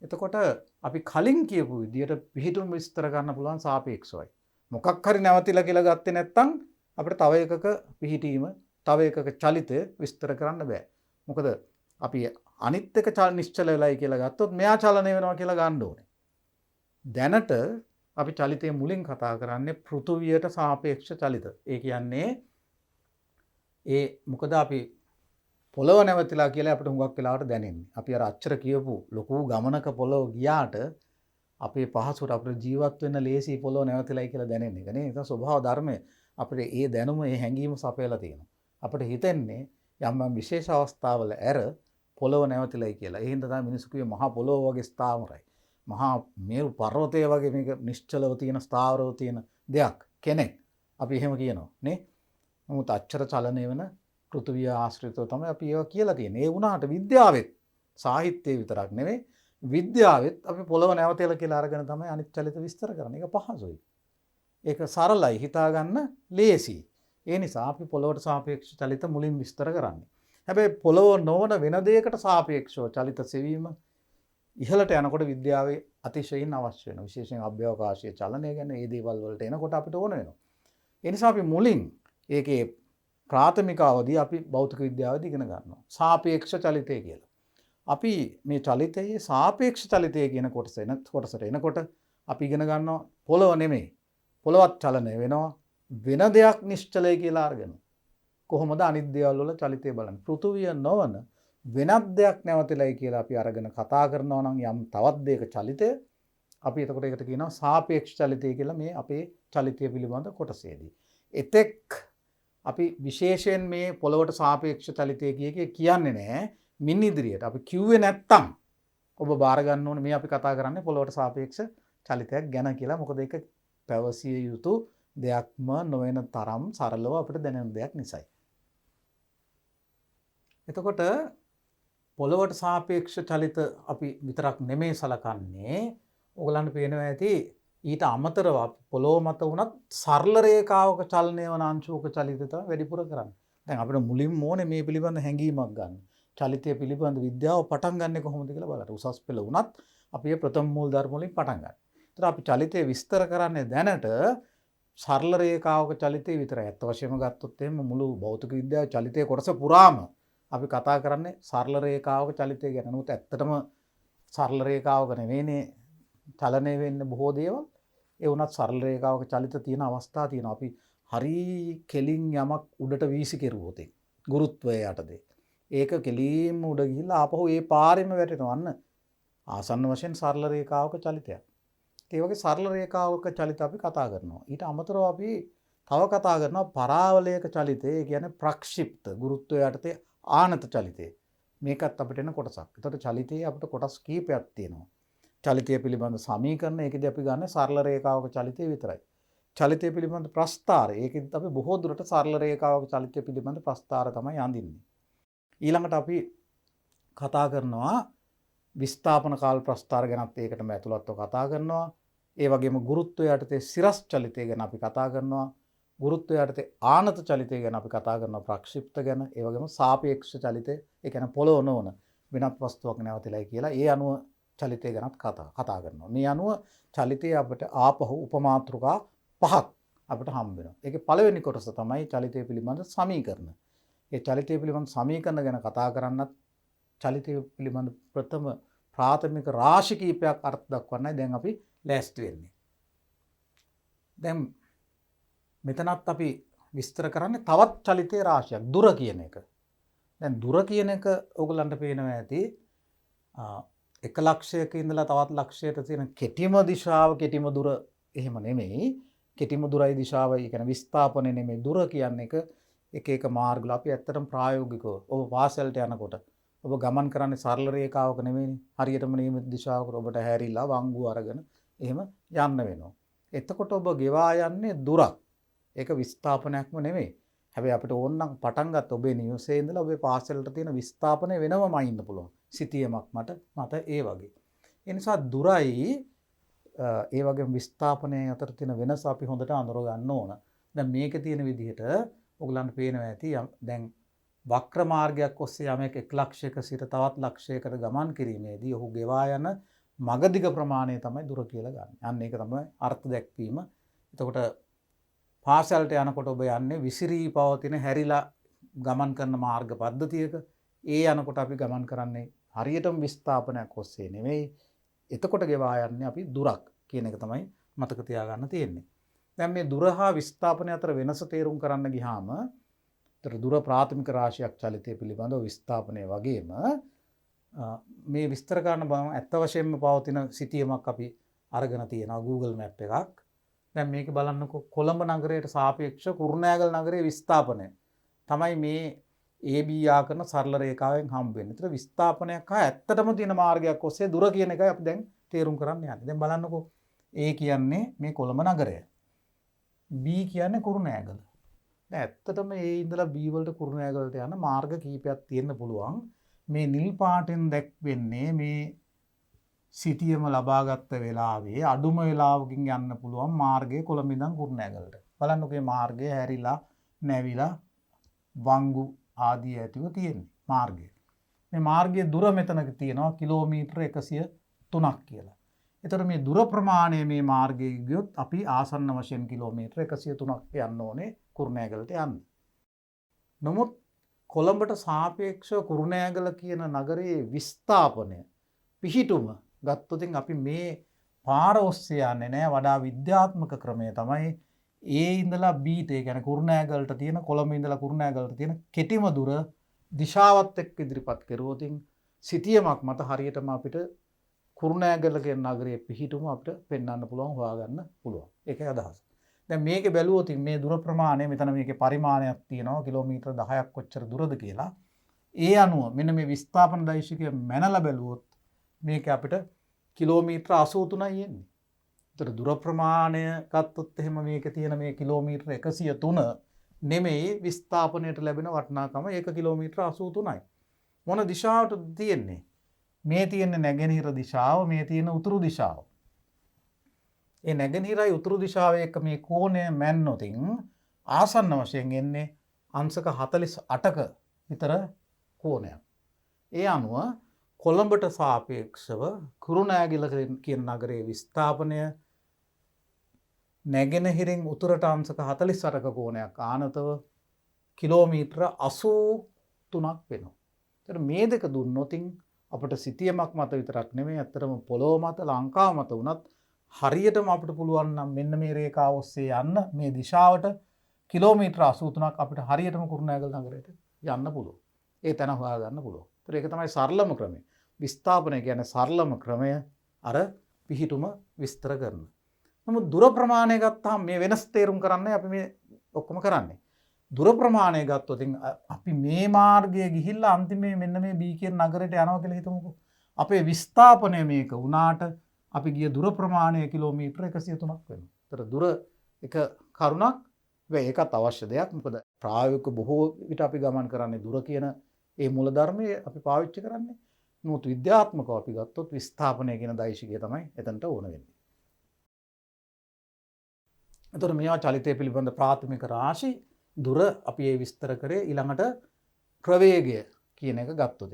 S1: එතකොට අපි කලින් කියපු විදිහට පිහිටුම් විස්තර කරන්න පුළුවන් සාපේක්ෂවයි. මොකක් හරි නැවතිලා කියලා ගත්තේ නැත්නම් අපිට තව එකක පිහිටීම තව එකක චලිතය විස්තර කරන්න බෑ. මොකද අපි අනිත් එක නිශ්චල වෙලයි කියලා ගත්තොත් මෙයා චලනය වෙනවා කියලා ගන්න ඕනේ. දැනට අපි චලිතය මුලින් කතා කරන්නේ පෘථුවියට සාපේක්ෂ චලිත. ඒ කියන්නේ මොකද අපි පොළොව නැවතිලා කියලා අපිට හුඟක් වෙලාවට දැනෙන්නේ. අපි අර අච්චර කියපු ලොකු ගමනක පොළොව ගියාට අපේ පහසුවට අපිට ජීවත් වෙන්න ලේසි පොළොව නැවතිලායි කියලා දැනෙන්නේ. ඒක නේ. ඒක ස්වභාව ධර්මය. අපිට ඒ දැනුම, ඒ හැඟීම සපයලා තියෙනවා. අපිට හිතෙන්නේ යම් විශේෂ අවස්ථාවල පොළොව නැවතිලායි කියලා. ඒ හින්දා තමයි මිනිස්සු කිව්වේ මහා පොළොව වගේ ස්ථාවරයි. මහා මේරු පර්වතය වගේ මේක නිශ්චලව තියෙන ස්ථාවරව තියෙන දෙයක් කෙනෙක්. අපි එහෙම කියනවා නේ. නමුත් අච්චර චලනය වෙන පෘථිවිය ආශ්‍රිතව තමයි අපි ඒවා කියලා තියෙන්නේ. ඒ වුණාට විද්‍යාවෙත් සාහිත්‍යයේ විතරක් නෙවෙයි විද්‍යාවෙත් අපි පොළොව නැවතෙලා කියලා අරගෙන තමයි අනිත් චලිත විස්තර කරන්නේ. ඒක පහසුයි. ඒක සරලයි හිතා ගන්න ලේසි. ඒ නිසා අපි පොළොවට සාපේක්ෂ චලිත මුලින් විස්තර කරන්නේ. හැබැයි පොළොව නොවන වෙන දෙයකට සාපේක්ෂව චලිත සෙවීම ඉහළට යනකොට විද්‍යාවේ අතිශයින් අවශ්‍ය වෙනවා. විශේෂයෙන් අභ්‍යවකාශීය චලනය ගැන මේ දේවල් වලට එනකොට අපිට ඕන වෙනවා. ඒ නිසා අපි මුලින් ඒකේ ප්‍රාථමික අවදී අපි භෞතික විද්‍යාවේදී ඉගෙන ගන්නවා. සාපේක්ෂ චලිතය කියලා. අපි මේ චලිතයේ සාපේක්ෂ චලිතය කියන කොටසට එනකොට අපි ඉගෙන ගන්නවා පොළොව නෙමෙයි. පොළොවත් චලනය වෙනවා. වෙන දෙයක් නිශ්චලයි කියලා අරගෙන. කොහොමද අනිත් දේවල් වල චලිතය බලන්නේ? පෘථුවිය නොවන වෙනත් දෙයක් නැවතිලයි කියලා අපි අරගෙන කතා කරනවා නම් යම් තවත් දෙයක චලිතය අපි එතකොට ඒකට කියනවා සාපේක්ෂ චලිතය කියලා මේ අපේ චලිතය පිළිබඳ කොටසේදී. එතෙක් අපි විශේෂයෙන් මේ පොළොවට සාපේක්ෂ චලිතය කියන්නේ නැහැ. මින් ඉදිරියට අපි කිව්වේ නැත්තම් ඔබ බාර ගන්න ඕනේ මේ අපි කතා කරන්නේ පොළොවට සාපේක්ෂ චලිතයක් ගැන කියලා. මොකද ඒක පැවසිය යුතු දෙයක්ම නොවන තරම් සරලව අපිට දැනෙන දෙයක් නිසායි. එතකොට පොළොවට සාපේක්ෂ චලිත අපි විතරක් නෙමෙයි සලකන්නේ. ඔයගලන්ට පේනවා ඇති ඊට අමතරව පොළොව මත වුණත් සරල රේඛාවක චලනය වන අංශුක චලිත තමයි වැඩිපුර කරන්නේ. දැන් අපිට මුලින්ම ඕනේ මේ පිළිබඳ හැඟීමක් ගන්න. චලිතය පිළිබඳ විද්‍යාව පටන් ගන්නෙ කොහොමද කියලා බලන්න. උසස් පෙළ වුණත් අපි ප්‍රථම මූල ධර්ම වලින් පටන් ගන්නවා. ඒතර අපි චලිතය විස්තර කරන්නේ දැනට සරල රේඛාවක චලිතය විතරයි. අත් වශයෙන්ම ගත්තොත් එහෙම මුළු භෞතික විද්‍යාවේ චලිතයේ කොටස පුරාම අපි කතා කරන්නේ සරල රේඛාවක චලිතය ගැන. නමුත් ඇත්තටම සරල රේඛාවක නෙවෙයිනේ චලනය වෙන්න බොහෝ දේවල්. ඒ වුණත් සරල රේඛාවක චලිත තියෙන අවස්ථා තියෙනවා. අපි හරි කෙලින් යමක් උඩට වීසි කෙරුවොත් ගුරුත්වය යටතේ ඒක කෙලින්ම උඩ ගිහිල්ලා ආපහු ඒ පාරෙම වැටෙනවා. අන්න ආසන්න වශයෙන් සරල රේඛාවක චලිතයක්. ඒ වගේ සරල රේඛාවක චලිත අපි කතා කරනවා. ඊට අමතරව අපි තව කතා කරනවා පරාවලයක චලිතය. ඒ කියන්නේ ප්‍රක්ෂිප්ත ගුරුත්වය යටතේ ආනත චලිතය. මේකත් අපිට එන කොටසක්. ඒතකොට චලිතයේ අපිට කොටස් කීපයක් තියෙනවා. චලිතය පිළිබඳ සමීකරණ ඒකෙදි අපි ගන්න සරල රේඛාවක චලිතය විතරයි. චලිතය පිළිබඳ ප්‍රස්ථාරය ඒකෙදි අපි බොහෝ දුරට සරල රේඛාවක චලිතය පිළිබඳ ප්‍රස්ථාර තමයි අඳින්නේ. ඊළඟට අපි කතා කරනවා විස්ථාපන කාල ප්‍රස්ථාර ගැනත් ඒකටම ඇතුළත්ව කතා කරනවා. ඒ වගේම ගුරුත්වය යටතේ සිරස් චලිතය ගැන අපි කතා කරනවා. ගුරුත්වය යටතේ ආනත චලිතය ගැන අපි කතා කරනවා. ප්‍රක්ෂිප්ත ගැන. ඒ වගේම සාපේක්ෂ චලිතය ඒ කියන්නේ පොළොව නොවන වෙනත් වස්තුවක් නැවතිලයි කියලා ඒ අනුව චලිතය ගැනත් කතා කරනවා. මේ අනුව චලිතය අපිට ආපහු උපමාතෘකා පහක් අපිට හම්බ වෙනවා. ඒකේ පළවෙනි කොටස තමයි චලිතය පිළිබඳ සමීකරණ. ඒ චලිතය පිළිබඳ සමීකරණ ගැන කතා කරන්නත් චලිතය පිළිබඳ ප්‍රථම ප්‍රාථමික රාශි කීපයක් අර්ථ දක්වන්නයි දැන් අපි ලෑස්ති වෙන්නේ. දැන් මෙතනත් අපි විස්තර කරන්නේ තවත් චලිතයේ රාශියක් දුර කියන එක. දැන් දුර කියන එක ඕගලන්ට පේනවා ඇති එක ලක්ෂයක ඉඳලා තවත් ලක්ෂයට තියෙන කෙටිම දිශාව කෙටිම දුර එහෙම නෙමෙයි. කෙටිම දුරයි දිශාවයි කියන්නේ විස්ථාපනය නෙමෙයි. දුර කියන්නේ එක මාර්ගවල අපි ඇත්තටම ප්‍රායෝගිකව ඔබ පාසලට යනකොට ඔබ ගමන් කරන්නේ සරල රේඛාවක නෙමෙයිනේ. හරියටම නියමිත දිශාවකට ඔබට හැරිලා වංගු අරගෙන එහෙම යන්න වෙනවා. එතකොට ඔබ ගෙවා යන්නේ දුරක්. ඒක විස්ථාපනයක්ම නෙමෙයි. හැබැයි අපිට ඕනනම් පටන් ගත්ත ඔබේ නිවසේ ඉඳලා ඔබේ පාසලට තියෙන විස්ථාපනය වෙනවමයි ඉන්න පුළුවන්. සිටියමක් මට ඒ වගේ. ඒ නිසා දුරයි ඒ වගේ විස්ථාපනය අතර තියෙන වෙනස අපි හොඳට අඳුර ගන්න ඕන. දැන් මේකේ තියෙන විදිහට ඔයගලන්ට පේනවා ඇති දැන් වක්‍ර මාර්ගයක් ඔස්සේ යමෙක් 1 ලක්ෂයක සිට තවත් ලක්ෂයකට ගමන් කිරීමේදී ඔහු ගෙවා යන මගදිග ප්‍රමාණය තමයි දුර කියලා ගන්න. අන්න ඒක තමයි අර්ථ දැක්වීම. එතකොට පාසලට යනකොට ඔබ යන්නේ විසිරී පවතින හැරිලා ගමන් කරන මාර්ග පද්ධතියක ඒ යනකොට අපි ගමන් කරන්නේ හරියටම විස්ථාපනයක් ඔස්සේ නෙවෙයි. එතකොට ගෙවා යන්නේ අපි දුරක් කියන එක තමයි මතක තියාගන්න තියෙන්නේ. දැන් මේ දුර හා විස්ථාපනය අතර වෙනස තේරුම් කරන්න ගියාම දුර ප්‍රාථමික රාශියක් චලිතය පිළිබඳව විස්ථාපනය වගේම මේ විස්තර කරන බව ඇත්ත වශයෙන්ම පවතින සිතියමක් අපි අරගෙන තියෙනවා Google Map එකක්. දැන් මේක බලන්නකො කොළඹ නගරයට සාපේක්ෂව කුරුණෑගල නගරයේ විස්ථාපනය තමයි මේ AB ආකරන සරල රේඛාවෙන් හම්බ වෙන්නේ. ඒතර විස්ථාපනයක් හා ඇත්තටම තියෙන මාර්ගයක් ඔස්සේ දුර කියන එකයි අපි දැන් තේරුම් කරන්න යන්නේ. දැන් බලන්නකො A කියන්නේ මේ කොළඹ නගරය. B කියන්නේ කුරුණෑගල. දැන් ඇත්තටම A ඉඳලා B වලට කුරුණෑගලට යන මාර්ග කීපයක් තියෙන්න පුළුවන්. මේ නිල් පාටෙන් දැක්වෙන්නේ මේ සිටියම ලබාගත්ත වෙලාවේ අඩුම වෙලාවකින් යන්න පුළුවන් මාර්ගය කොළඹ ඉඳන් කුරුණෑගලට. බලන්නකො මේ මාර්ගය හැරිලා නැවිලා වංගු ආදී ඇතිව තියෙන්නේ මාර්ගය. මේ මාර්ගයේ දුර මෙතනක තියෙනවා කිලෝමීටර 103ක් කියලා. ඒතර මේ දුර ප්‍රමාණය මේ මාර්ගයේ ගියොත් අපි ආසන්න වශයෙන් කිලෝමීටර 103ක් යන්න ඕනේ කුරුණෑගලට යන්න. නමුත් කොළඹට සාපේක්ෂව කුරුණෑගල කියන නගරයේ විස්ථාපනය පිහිටුම ගත්තොත් අපි මේ පාර ඔස්සේ යන්නේ නැහැ. වඩා විද්‍යාත්මක ක්‍රමය තමයි A ඉඳලා B ට ඒ කියන්නේ කුරුණෑගලට තියෙන කොළඹ ඉඳලා කුරුණෑගලට තියෙන කෙටිම දුර දිශාවත් එක්ක ඉදිරිපත් කරුවොත් සිතියමක් මත හරියටම අපිට කුරුණෑගල කියන නගරයේ පිහිටුම අපිට පෙන්වන්න පුළුවන් හොයාගන්න පුළුවන්. ඒකයි අදහස. දැන් මේකේ බැලුවොත් මේ දුර ප්‍රමාණය මෙතන මේකේ පරිමාණයක් තියෙනවා කිලෝමීටර 10ක් කොච්චර දුරද කියලා. ඒ අනුව මෙන්න මේ විස්ථාපන දෛශිකය මැනලා බැලුවොත් මේක අපිට කිලෝමීටර 83යි එන්නේ. ඒතර දුර ප්‍රමාණය ගත්තොත් එහෙම මේකේ තියෙන මේ කිලෝමීටර 103 නෙමෙයි විස්ථාපනයට ලැබෙන වටිනාකම ඒක කිලෝමීටර 83යි. මොන දිශාවටද තියෙන්නේ? මේ තියෙන නැගෙනහිර දිශාව, මේ තියෙන උතුරු දිශාව. ඒ නැගෙනහිරයි උතුරු දිශාවේ එක මේ කෝණය මැන්නොතින් ආසන්න වශයෙන් එන්නේ අංශක 48ක විතර කෝණයක්. ඒ අනුව කොළඹට සාපේක්ෂව කුරුණෑගල කියන නගරයේ විස්ථාපනය නැගෙනහිරින් උතුරට අංශක 48ක කෝණයක් ආනතව කිලෝමීටර 83ක් වෙනවා. ඒතර මේ දෙක දුන්නොතින් අපිට සිතියමක් මත විතරක් නෙමෙයි අත්‍තරම පොළොව මත ලංකාව මත උනත් හරියටම අපිට පුළුවන් නම් මෙන්න මේ රේඛාව ඔස්සේ යන්න මේ දිශාවට කිලෝමීටර 83ක් අපිට හරියටම කුරුණෑගල නගරයට යන්න පුළුවන්. ඒ තැන හොයාගන්න පුළුවන්. ඒතර ඒක තමයි සරලම ක්‍රමය. විස්ථාපනය කියන්නේ සරලම ක්‍රමය අර පිහිටුම විස්තර කරන. නමුත් දුර ප්‍රමාණය ගත්තාම මේ වෙනස් තේරුම් කරන්නයි අපි මේ ඔක්කොම කරන්නේ. දුර ප්‍රමාණය ගත්තොත් අපි මේ මාර්ගයේ ගිහිල්ලා අන්තිමේ මෙන්න මේ B කියන නගරයට යනවා කියලා හිතමුකෝ. අපේ විස්ථාපනය මේක වුණාට අපි ගිය දුර ප්‍රමාණය කිලෝමීටර 103ක් වෙනවා. ඒතර දුර එක කරුණක් වෙයි ඒකත් අවශ්‍ය දෙයක්. මොකද ප්‍රායෝගික බොහෝ විට අපි ගමන් කරන්නේ දුර කියන ඒ මූලධර්මයේ අපි පාවිච්චි කරන්නේ. නමුත් විද්‍යාත්මකව අපි ගත්තොත් විස්ථාපනය කියන දෛශිකය තමයි එතනට ඕන වෙන්නේ. එතකොට මේවා චලිතය පිළිබඳ ප්‍රාථමික රාශි දුර අපි ඒ විස්තර කරේ ඊළඟට ප්‍රවේගය කියන එක ගත්තොත්.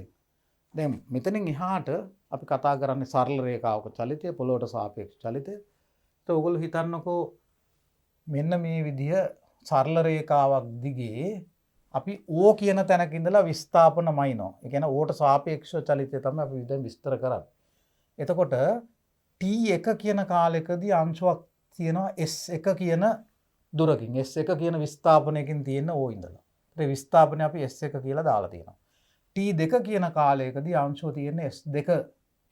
S1: දැන් මෙතනින් එහාට අපි කතා කරන්නේ සරල රේඛාවක චලිතය පොළොවට සාපේක්ෂ චලිතය. ඒත් ඔයගොල්ලෝ හිතන්නකෝ මෙන්න මේ විදිය සරල රේඛාවක් දිගේ අපි O කියන තැනක ඉඳලා විස්ථාපනමයිනවා. ඒ කියන්නේ O ට සාපේක්ෂව චලිතය තමයි අපි දැන් විස්තර කරන්නේ. එතකොට T1 කියන කාලයකදී අංශුවක් තියෙනවා S1 කියන දුරකින්. S1 කියන විස්ථාපනයකින් තියෙන O ඉඳලා. ඒ විස්ථාපනය අපි S1 කියලා දාලා තියෙනවා. T2 කියන කාලයකදී අංශුව තියෙන S2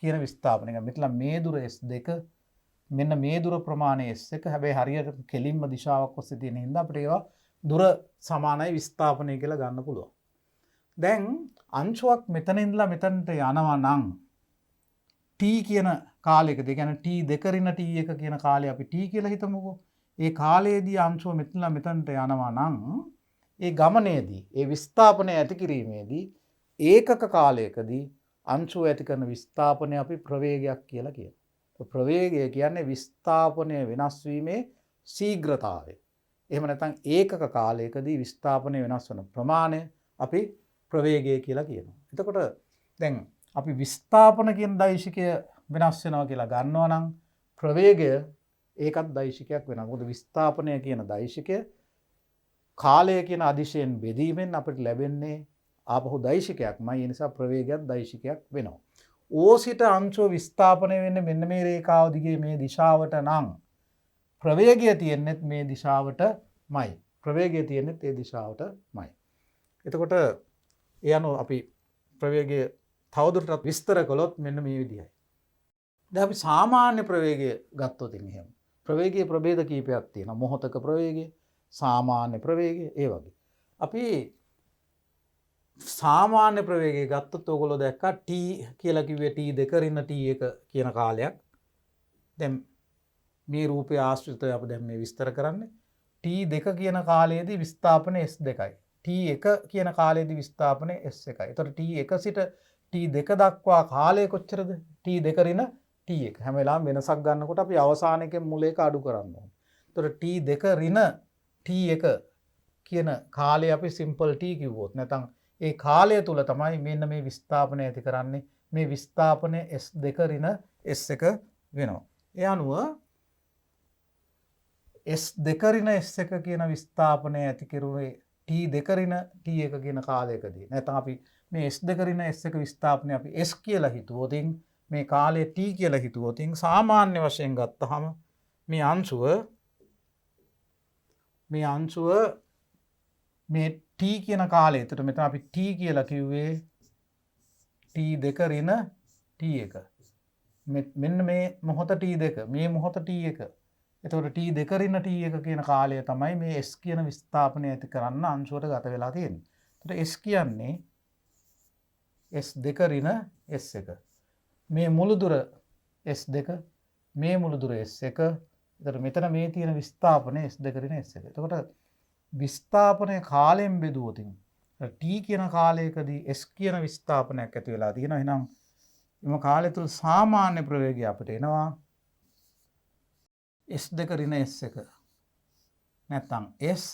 S1: කියන විස්ථාපනයක. මෙතන මේ දුර S2 මෙන්න මේ දුර ප්‍රමාණය S1. හැබැයි හරියට කෙලින්ම දිශාවක් ඔස්සේ තියෙන හින්දා අපිට ඒවා දුර සමානයි විස්ථාපනය කියලා ගන්න පුළුවන්. දැන් අංශුවක් මෙතන ඉඳලා මෙතනට යනවා නම් T කියන කාලයකදී, ඒ කියන්නේ T2 රින T1 කියන කාලය අපි T කියලා හිතමුකෝ. ඒ කාලයේදී අංශුව මෙතනලා මෙතනට යනවා නම් ඒ ගමනේදී, ඒ විස්ථාපනය ඇති කිරීමේදී ඒකක කාලයකදී අංශුව ඇති කරන විස්ථාපනය අපි ප්‍රවේගයක් කියලා කියනවා. ප්‍රවේගය කියන්නේ විස්ථාපනය වෙනස් වීමේ ශීඝ්‍රතාවය. එහෙම නැත්නම් ඒකක කාලයකදී විස්ථාපනය වෙනස් වන ප්‍රමාණය අපි ප්‍රවේගය කියලා කියනවා. එතකොට දැන් අපි විස්ථාපන කියන දෛශිකය වෙනස් වෙනවා කියලා ගන්නවා නම් ප්‍රවේගය ඒකත් දෛශිකයක් වෙනවා. මොකද විස්ථාපනය කියන දෛශිකය කාලය කියන අදිශයෙන් බෙදීමෙන් අපිට ලැබෙන්නේ ආපහු දෛශිකයක්මයි. ඒ නිසා ප්‍රවේගයක් දෛශිකයක් වෙනවා. ඕසිට අංශුව විස්ථාපනය වෙන්නේ මෙන්න මේ රේඛාව දිගේ මේ දිශාවට නම් ප්‍රවේගය තියෙන්නේත් මේ දිශාවටමයි. ප්‍රවේගය තියෙන්නේත් ඒ දිශාවටමයි. එතකොට ඒ අනුව අපි ප්‍රවේගය තවදුරටත් විස්තර කළොත් මෙන්න මේ විදිහයි. දැන් අපි සාමාන්‍ය ප්‍රවේගය ගත්තොත් එහෙම ප්‍රවේගයේ ප්‍රභේද කීපයක් තියෙනවා. මොහොතක ප්‍රවේගය, සාමාන්‍ය ප්‍රවේගය, ඒ වගේ. අපි සාමාන්‍ය ප්‍රවේගය ගත්තොත් ඔයගොල්ලෝ දැක්කා t කියලා කිව්වේ t2 රින්න t1 කියන කාලයක්. දැන් මේ රූපය ආශ්‍රිතව අපි දැන් මේ විස්තර කරන්නේ t2 කියන කාලයේදී විස්ථාපනය s2යි. t1 කියන කාලයේදී විස්ථාපනය s1යි. එතකොට t1 සිට t2 දක්වා කාලය කොච්චරද? t2 රින්න t1. හැම වෙලාවෙම වෙනසක් ගන්නකොට අපි අවසානයේ මුල එක අඩු කරන්න ඕනේ. එතකොට t2 රින්න t1 කියන කාලය අපි සිම්පල් t කිව්වොත් නැත්නම් ඒ කාලය තුල තමයි මෙන්න මේ විස්ථාපනය ඇති කරන්නේ. මේ විස්ථාපනය s2 රින s1 වෙනවා. ඒ අනුව s2 රින s1 කියන විස්ථාපනය ඇති කෙරුවේ t2 රින t1 කියන කාලයකදී. නැත්නම් අපි මේ s2 රින s1 විස්ථාපනය අපි s කියලා හිතුවොත් මේ කාලය t කියලා හිතුවොත් සාමාන්‍ය වශයෙන් ගත්තහම මේ අංශුව මේ t කියන කාලය. එතකොට මෙතන අපි t කියලා කිව්වේ t2 රින t1. මෙන්න මේ මොහොත t2, මේ මොහොත t1. එතකොට t2 රින t1 කියන කාලය තමයි මේ s කියන විස්ථාපනය ඇති කරන්න අංශුවට ගත වෙලා තියෙන්නේ. එතකොට s කියන්නේ s2 රින s1. මේ මුළු දුර s2, මේ මුළු දුර s1. එතකොට මෙතන මේ තියෙන විස්ථාපනය s2 රින s1. එතකොට විස්ථාපනය කාලයෙන් බෙදුවොත් t කියන කාලයකදී s කියන විස්ථාපනයක් ඇති වෙලා තියෙනවා. එහෙනම් එම කාලය තුල සාමාන්‍ය ප්‍රවේගය අපිට එනවා s2 රින s1. නැත්නම් s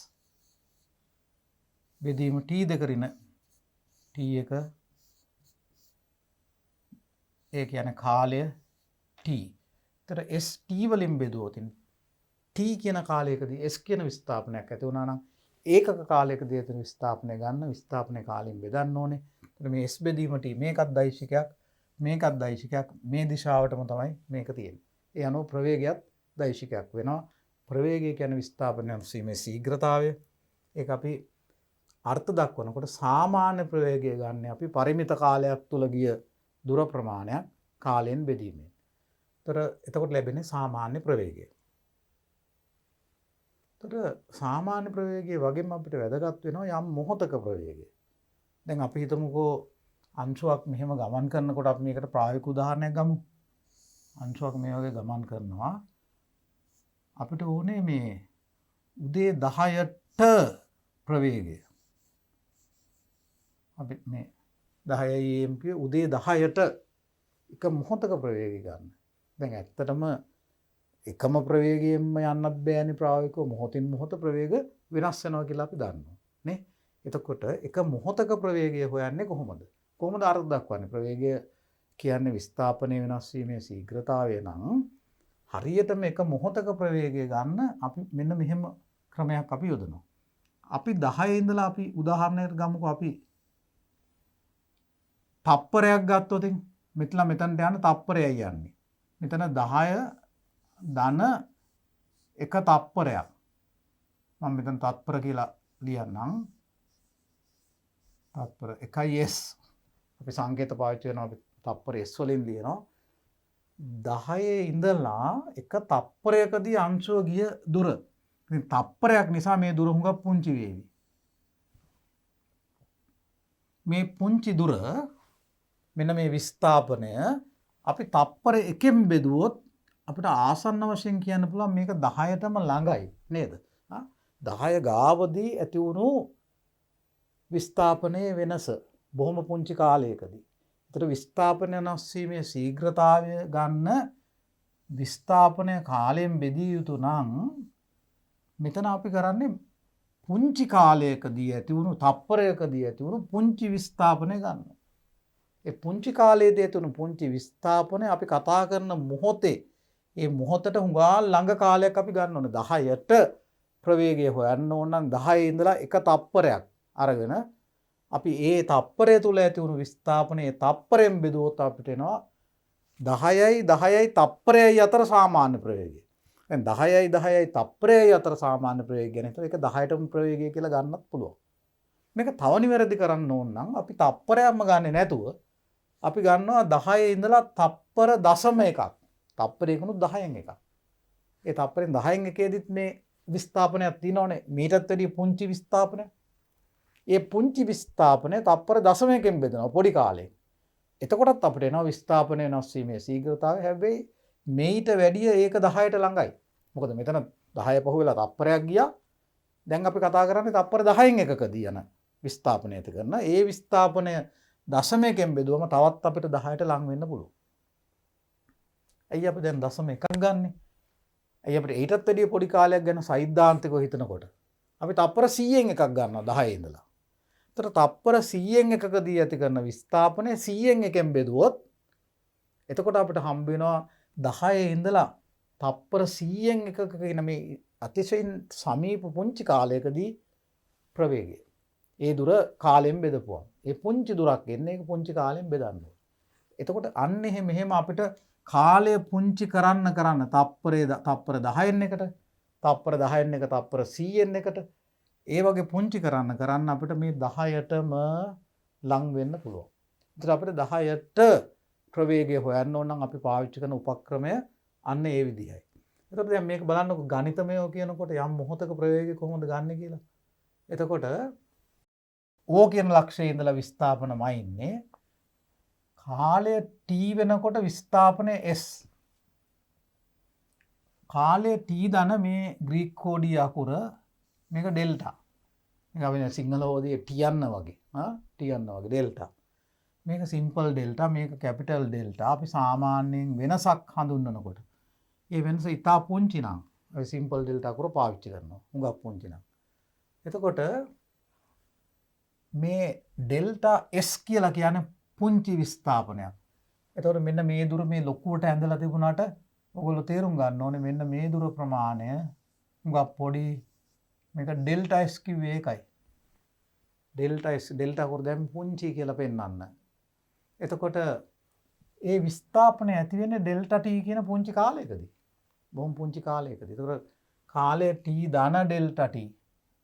S1: බෙදීම t2 රින t1. ඒ කියන්නේ කාලය t. ඒතර s t වලින් බෙදුවොත් t කියන කාලයකදී s කියන විස්ථාපනයක් ඇති වුණා නම් ඒකක කාලයකදී එතන විස්ථාපනය ගන්න විස්ථාපනයේ කාලයෙන් බෙදන්න ඕනේ. එතන මේ s බෙදීම t මේකත් දෛශිකයක්, මේකත් දෛශිකයක්, මේ දිශාවටම තමයි මේක තියෙන්නේ. ඒ අනුව ප්‍රවේගයත් දෛශිකයක් වෙනවා. ප්‍රවේගය කියන්නේ විස්ථාපනය අනුසීමේ ශීඝ්‍රතාවය. ඒක අපි අර්ථ දක්වනකොට සාමාන්‍ය ප්‍රවේගය ගන්න අපි පරිමිත කාලයක් තුල ගිය දුර ප්‍රමාණයක් කාලයෙන් බෙදීමෙන්. එතකොට ලැබෙන්නේ සාමාන්‍ය ප්‍රවේගය. සාමාන්‍ය ප්‍රවේගයේ වගේම අපිට වැදගත් වෙනවා යම් මොහොතක ප්‍රවේගය. දැන් අපි හිතමුකෝ අංශුවක් මෙහෙම ගමන් කරනකොට අපි මේකට ප්‍රායෝගික උදාහරණයක් ගමු. අංශුවක් මේ වගේ ගමන් කරනවා. අපිට ඕනේ මේ උදේ 10ට ප්‍රවේගය. අපි මේ 10 am කිය උදේ 10ට එක මොහොතක ප්‍රවේගය ගන්න. දැන් ඇත්තටම එකම ප්‍රවේගයෙන්ම යන්නත් බෑනේ ප්‍රායෝගිකව. මොහොතින් මොහොත ප්‍රවේග වෙනස් වෙනවා කියලා අපි දන්නවා නේ. එතකොට එක මොහොතක ප්‍රවේගය හොයන්නේ කොහොමද? කොහොමද අර්ථ දක්වන්නේ? ප්‍රවේගය කියන්නේ විස්ථාපනය වෙනස් වීමේ ශීඝ්‍රතාවය නම් හරියටම එක මොහොතක ප්‍රවේගය ගන්න අපි මෙන්න මෙහෙම ක්‍රමයක් අපි යොදනවා. අපි 10 ඉඳලා අපි උදාහරණයකට ගමුකෝ අපි තප්පරයක් ගත්තොත් මෙතනට යන තප්පරයයි යන්නේ. මෙතන 10 ධන එක තප්පරයක්. මම මෙතන තත්පර කියලා ලියන්නම්. තත්පර 1s. අපි සංකේත පාවිච්චි කරනවා. අපි තප්පර s වලින් ලියනවා. 10 ඉඳලා එක තප්පරයකදී අංශුව ගිය දුර. ඉතින් තප්පරයක් නිසා මේ දුර හුඟක් පුංචි වේවි. මේ පුංචි දුර මෙන්න මේ විස්ථාපනය අපි තප්පර එකෙන් බෙදුවොත් අපිට ආසන්න වශයෙන් කියන්න පුළුවන් මේක 10ටම ළඟයි නේද? 10 ගාවදී ඇති වුණු විස්ථාපනයේ වෙනස බොහොම පුංචි කාලයකදී. ඒතර විස්ථාපනය නැස්වීමේ ශීඝ්‍රතාවය ගන්න විස්ථාපනය කාලයෙන් බෙදිය යුතු නම් මෙතන අපි කරන්නේ පුංචි කාලයකදී ඇති වුණු තප්පරයකදී ඇති වුණු පුංචි විස්ථාපනය ගන්නවා. ඒ පුංචි කාලයේදී ඇති වුණු පුංචි විස්ථාපනය අපි කතා කරන මොහොතේ ඒ මොහොතට හුඟා ළඟ කාලයක් අපි ගන්න ඕනේ. 10ට ප්‍රවේගය හොයන්න ඕන නම් 10 ඉඳලා එක තප්පරයක් අරගෙන අපි ඒ තප්පරය තුල ඇති වුණු විස්ථාපනයේ තප්පරයෙන් බෙදුවොත් අපිට එනවා 10යි 10යි තප්පරයයි අතර සාමාන්‍ය ප්‍රවේගය. දැන් 10යි 10යි තප්පරයයි අතර සාමාන්‍ය ප්‍රවේගය ගැන හිතුවා ඒක 10ටම ප්‍රවේගය කියලා ගන්නත් පුළුවන්. මේක තව නිවැරදි කරන්න ඕන නම් අපි තප්පරයක්ම ගන්නෙ නැතුව අපි ගන්නවා 10 ඉඳලා තප්පර දශම එකක්. තප්පරයකනුත් 10න් එකක්. ඒ තප්පරෙන් 10න් එකේදීත් මේ විස්ථාපනයක් තියෙනවනේ. මීටත් වැඩිය පුංචි විස්ථාපනයක්. ඒ පුංචි විස්ථාපනය තප්පර දශමයකින් බෙදෙනවා පොඩි කාලේ. එතකොටත් අපිට එනවා විස්ථාපනය වෙනස් වීමේ ශීඝ්‍රතාවය. හැබැයි මේට වැඩිය ඒක 10ට ළඟයි. මොකද මෙතන 10 පහු වෙලා තප්පරයක් ගියා. දැන් අපි කතා කරන්නේ තප්පර 10න් එකකදී යන විස්ථාපනයත කරන. ඒ විස්ථාපනය දශමයකින් බෙදුවම තවත් අපිට 10ට ලං වෙන්න පුළුවන්. ඇයි අපි දැන් දශම එකක් ගන්නෙ? ඇයි අපිට ඊටත් වැඩිය පොඩි කාලයක් ගැන සෛද්ධාන්තිකව හිතනකොට අපි තප්පර 100න් එකක් ගන්නවා 10 ඉඳලා. ඒතර තප්පර 100න් එකකදී ඇති කරන විස්ථාපනය 100න් එකෙන් බෙදුවොත් එතකොට අපිට හම්බ වෙනවා 10 ඉඳලා තප්පර 100න් එකක කියන මේ අතිශයින් සමීප පුංචි කාලයකදී ප්‍රවේගය. ඒ දුර කාලයෙන් බෙදපුවා. ඒ පුංචි දුරක් එන්නේ ඒක පුංචි කාලයෙන් බෙදන්න. එතකොට අන්න එහෙම අපිට කාලය පුංචි කරන්න තප්පර 10න් එකට තප්පර 10න් එක තප්පර 100න් එකට ඒ වගේ පුංචි කරන්න අපිට මේ 10ටම ලං වෙන්න පුළුවන්. ඒත් අපිට 10ට ප්‍රවේගය හොයන්න ඕන නම් අපි පාවිච්චි කරන උපක්‍රමය අන්න ඒ විදිහයි. එතකොට දැන් මේක බලන්නකො ගණිතමය කියනකොට යම් මොහොතක ප්‍රවේගය කොහොමද ගන්නෙ කියලා. එතකොට ඕ කියන ලක්ෂයේ ඉඳලා විස්ථාපනමයි ඉන්නේ. කාලය t වෙනකොට විස්ථාපනය s. කාලය t දන මේ ග්‍රීක් කෝඩී අකුර මේක ඩෙල්ටා. මේක අපි සිංහල හොදී t යන්න වගේ. t යන්න වගේ ඩෙල්ටා. මේක සිම්පල් ඩෙල්ටා මේක කැපිටල් ඩෙල්ටා. අපි සාමාන්‍යයෙන් වෙනසක් හඳුන්වනකොට ඒ වෙනස ඉතා පුංචි නම් අපි සිම්පල් ඩෙල්ටා අකුර පාවිච්චි කරනවා. හුඟක් පුංචි නම්. එතකොට මේ ඩෙල්ටා S කියලා කියන්නේ පුංචි විස්ථාපනයක්. එතකොට මෙන්න මේ දුර මේ ලොකුවට ඇඳලා තිබුණාට ඔයගොල්ලෝ තේරුම් ගන්න ඕනේ මෙන්න මේ දුර ප්‍රමාණය හුඟක් පොඩි මේක ඩෙල්ටා S කිව්වේ ඒකයි. ඩෙල්ටා S ඩෙල්ටා අකුර දැන් පුංචි කියලා පෙන්වන්න. එතකොට ඒ විස්ථාපනය ඇති වෙන්නේ ඩෙල්ටා T කියන පුංචි කාලයකදී. බොහොම පුංචි කාලයකදී. එතකොට කාලය T ධන ඩෙල්ටා T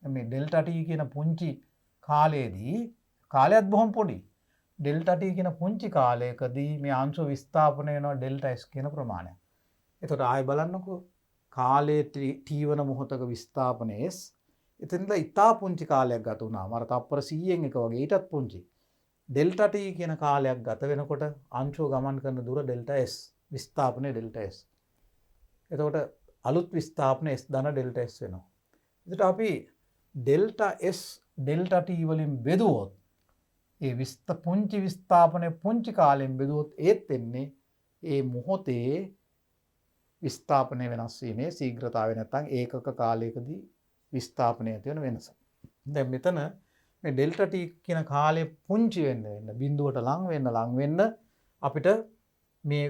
S1: මේ ඩෙල්ටා T කියන පුංචි කාලයේදී කාලයත් බොහොම පොඩි. ඩෙල්ටා T කියන පුංචි කාලයකදී මේ අංශු විස්ථාපනය වෙනවා ඩෙල්ටා S කියන ප්‍රමාණය. එතකොට ආයෙ බලන්නකෝ කාලයේ T වන මොහොතක විස්ථාපනය S. එතනදලා ඉතා පුංචි කාලයක් ගත වුණාම අර තප්පර 100න් එක වගේ ඊටත් පුංචි. ඩෙල්ටා T කියන කාලයක් ගත වෙනකොට අංශුව ගමන් කරන දුර ඩෙල්ටා S විස්ථාපනය ඩෙල්ටා S. එතකොට අලුත් විස්ථාපනය S ධන ඩෙල්ටා S වෙනවා. එතකොට අපි ඩෙල්ටා S ඩෙල්ටා T වලින් බෙදුවොත් ඒ පුංචි විස්ථාපනය පුංචි කාලයෙන් බෙදුවොත් ඒත් එන්නේ ඒ මොහොතේ විස්ථාපනය වෙනස් වීමේ ශීඝ්‍රතාවය නැත්නම් ඒකක කාලයකදී විස්ථාපනය ඇති වෙන වෙනස. දැන් මෙතන මේ ඩෙල්ටා T කියන කාලය පුංචි වෙන්න බිඳුවට ලං වෙන්න අපිට මේ